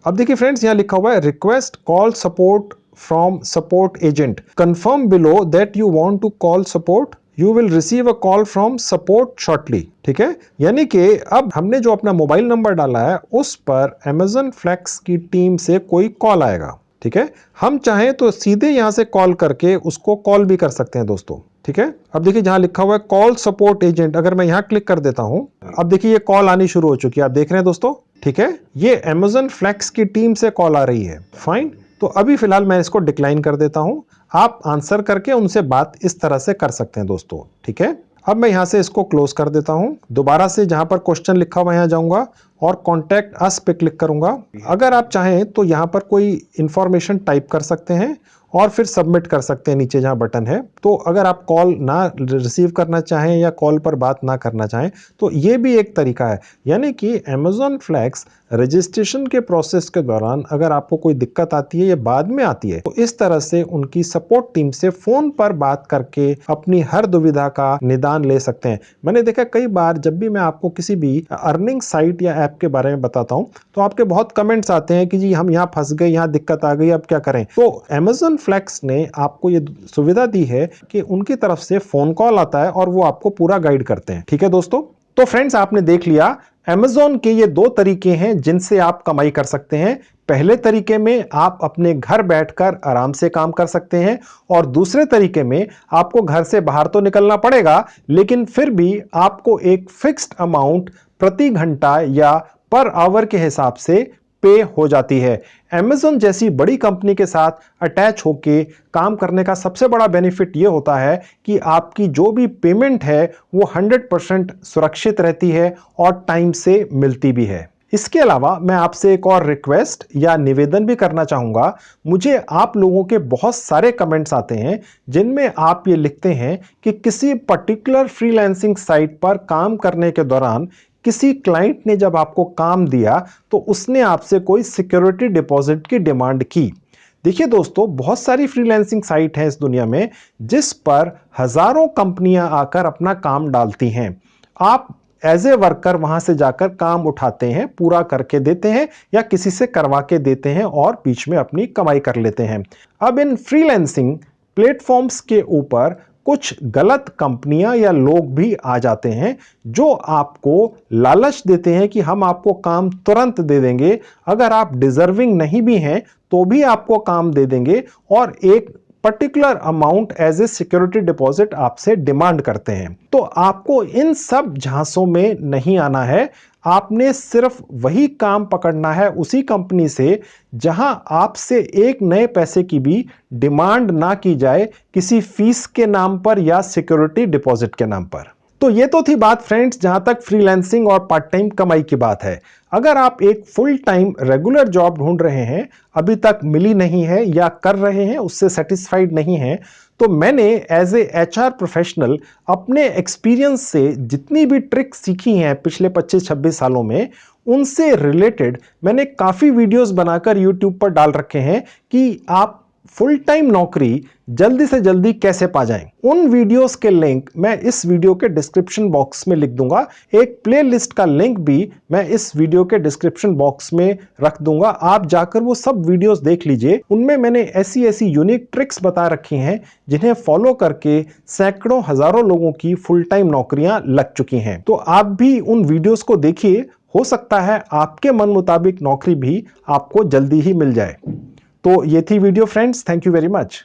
[SPEAKER 1] अब देखिए फ्रेंड्स यहाँ लिखा हुआ है request call support from support agent, confirm below that you want to call support, you will receive a call from support shortly. ठीक है, यानी कि अब हमने जो अपना मोबाइल नंबर डाला है उस पर Amazon फ्लैक्स की टीम से कोई कॉल आएगा। ठीक है, हम चाहें तो सीधे यहां से कॉल करके उसको कॉल भी कर सकते हैं दोस्तों। ठीक है, अब देखिए जहां लिखा हुआ है कॉल सपोर्ट एजेंट, अगर मैं यहां क्लिक कर देता हूं, अब देखिए ये कॉल आनी शुरू हो चुकी है, आप देख रहे हैं दोस्तों। ठीक है, ये Amazon फ्लैक्स की टीम से कॉल आ रही है। फाइन, तो अभी फिलहाल मैं इसको डिक्लाइन कर देता हूं। आप आंसर करके उनसे बात इस तरह से कर सकते हैं दोस्तों। ठीक है, अब मैं यहां से इसको क्लोज कर देता हूं। दोबारा से जहां पर क्वेश्चन लिखा हुआ यहां जाऊंगा और कॉन्टैक्ट अस पे क्लिक करूंगा। अगर आप चाहें तो यहां पर कोई इंफॉर्मेशन टाइप कर सकते हैं और फिर सबमिट कर सकते हैं नीचे जहां बटन है। तो अगर आप कॉल ना रिसीव करना चाहें या कॉल पर बात ना करना चाहें तो ये भी एक तरीका है। यानी कि Amazon फ्लैक्स रजिस्ट्रेशन के प्रोसेस के दौरान अगर आपको कोई दिक्कत आती है या बाद में आती है तो इस तरह से उनकी सपोर्ट टीम से फोन पर बात करके अपनी हर दुविधा का निदान ले सकते हैं। मैंने देखा कई बार जब भी मैं आपको किसी भी अर्निंग साइट या ऐप के बारे में बताता हूं तो आपके बहुत कमेंट्स आते हैं कि जी हम यहाँ फंस गए, यहाँ दिक्कत आ गई, अब क्या करें। तो Amazon फ्लैक्स ने आपको ये सुविधा दी है कि उनकी तरफ से फोन कॉल आता है और वो आपको पूरा गाइड करते हैं। ठीक है दोस्तों, तो फ्रेंड्स आपने देख लिया Amazon के ये दो तरीके हैं जिनसे आप कमाई कर सकते हैं। पहले तरीके में आप अपने घर बैठकर आराम से काम कर सकते हैं और दूसरे तरीके में आपको घर से बाहर तो निकलना पड़ेगा लेकिन फिर भी आपको एक फिक्स्ड अमाउंट प्रति घंटा या पर आवर के हिसाब से पे हो जाती है। Amazon जैसी बड़ी कंपनी के साथ अटैच होके काम करने का सबसे बड़ा बेनिफिट ये होता है कि आपकी जो भी पेमेंट है वो 100% सुरक्षित रहती है और टाइम से मिलती भी है। इसके अलावा मैं आपसे एक और रिक्वेस्ट या निवेदन भी करना चाहूंगा। मुझे आप लोगों के बहुत सारे कमेंट्स आते हैं जिनमें आप ये लिखते हैं कि किसी पर्टिकुलर फ्रीलांसिंग साइट पर काम करने के दौरान किसी क्लाइंट ने जब आपको काम दिया तो उसने आपसे कोई सिक्योरिटी डिपॉजिट की डिमांड की। देखिए दोस्तों, बहुत सारी फ्रीलांसिंग साइट हैं इस दुनिया में जिस पर हजारों कंपनियां आकर अपना काम डालती हैं। आप एज ए वर्कर वहां से जाकर काम उठाते हैं, पूरा करके देते हैं या किसी से करवा के देते हैं और बीच में अपनी कमाई कर लेते हैं। अब इन फ्रीलांसिंग प्लेटफॉर्म्स के ऊपर कुछ गलत कंपनियां या लोग भी आ जाते हैं जो आपको लालच देते हैं कि हम आपको काम तुरंत दे देंगे, अगर आप डिजर्विंग नहीं भी हैं तो भी आपको काम दे देंगे और एक particular amount as a security deposit आपसे डिमांड करते हैं। तो आपको इन सब झांसों में नहीं आना है। आपने सिर्फ वही काम पकड़ना है उसी कंपनी से जहां आपसे एक नए पैसे की भी डिमांड ना की जाए किसी फीस के नाम पर या सिक्योरिटी डिपॉजिट के नाम पर। तो ये तो थी बात फ्रेंड्स जहां तक फ्रीलांसिंग और पार्ट टाइम कमाई की बात है। अगर आप एक फुल टाइम रेगुलर जॉब ढूंढ रहे हैं, अभी तक मिली नहीं है या कर रहे हैं उससे सेटिस्फाइड नहीं हैं, तो मैंने एज ए एचआर प्रोफेशनल अपने एक्सपीरियंस से जितनी भी ट्रिक्स सीखी हैं पिछले 25-26 सालों में, उनसे रिलेटेड मैंने काफ़ी वीडियोस बनाकर यूट्यूब पर डाल रखे हैं कि आप फुल टाइम नौकरी जल्दी से जल्दी कैसे पा जाएं। उन वीडियोस के लिंक मैं इस वीडियो के डिस्क्रिप्शन बॉक्स में लिख दूंगा। एक प्लेलिस्ट का लिंक भी मैं इस वीडियो के डिस्क्रिप्शन बॉक्स में रख दूंगा। आप जाकर वो सब वीडियोस देख लीजिए। उनमें मैंने ऐसी ऐसी यूनिक ट्रिक्स बता रखी हैं जिन्हें फॉलो करके सैकड़ों हजारों लोगों की फुल टाइम नौकरियां लग चुकी हैं। तो आप भी उन वीडियोस को देखिए, हो सकता है आपके मन मुताबिक नौकरी भी आपको जल्दी ही मिल जाए। तो ये थी video friends, thank you very much.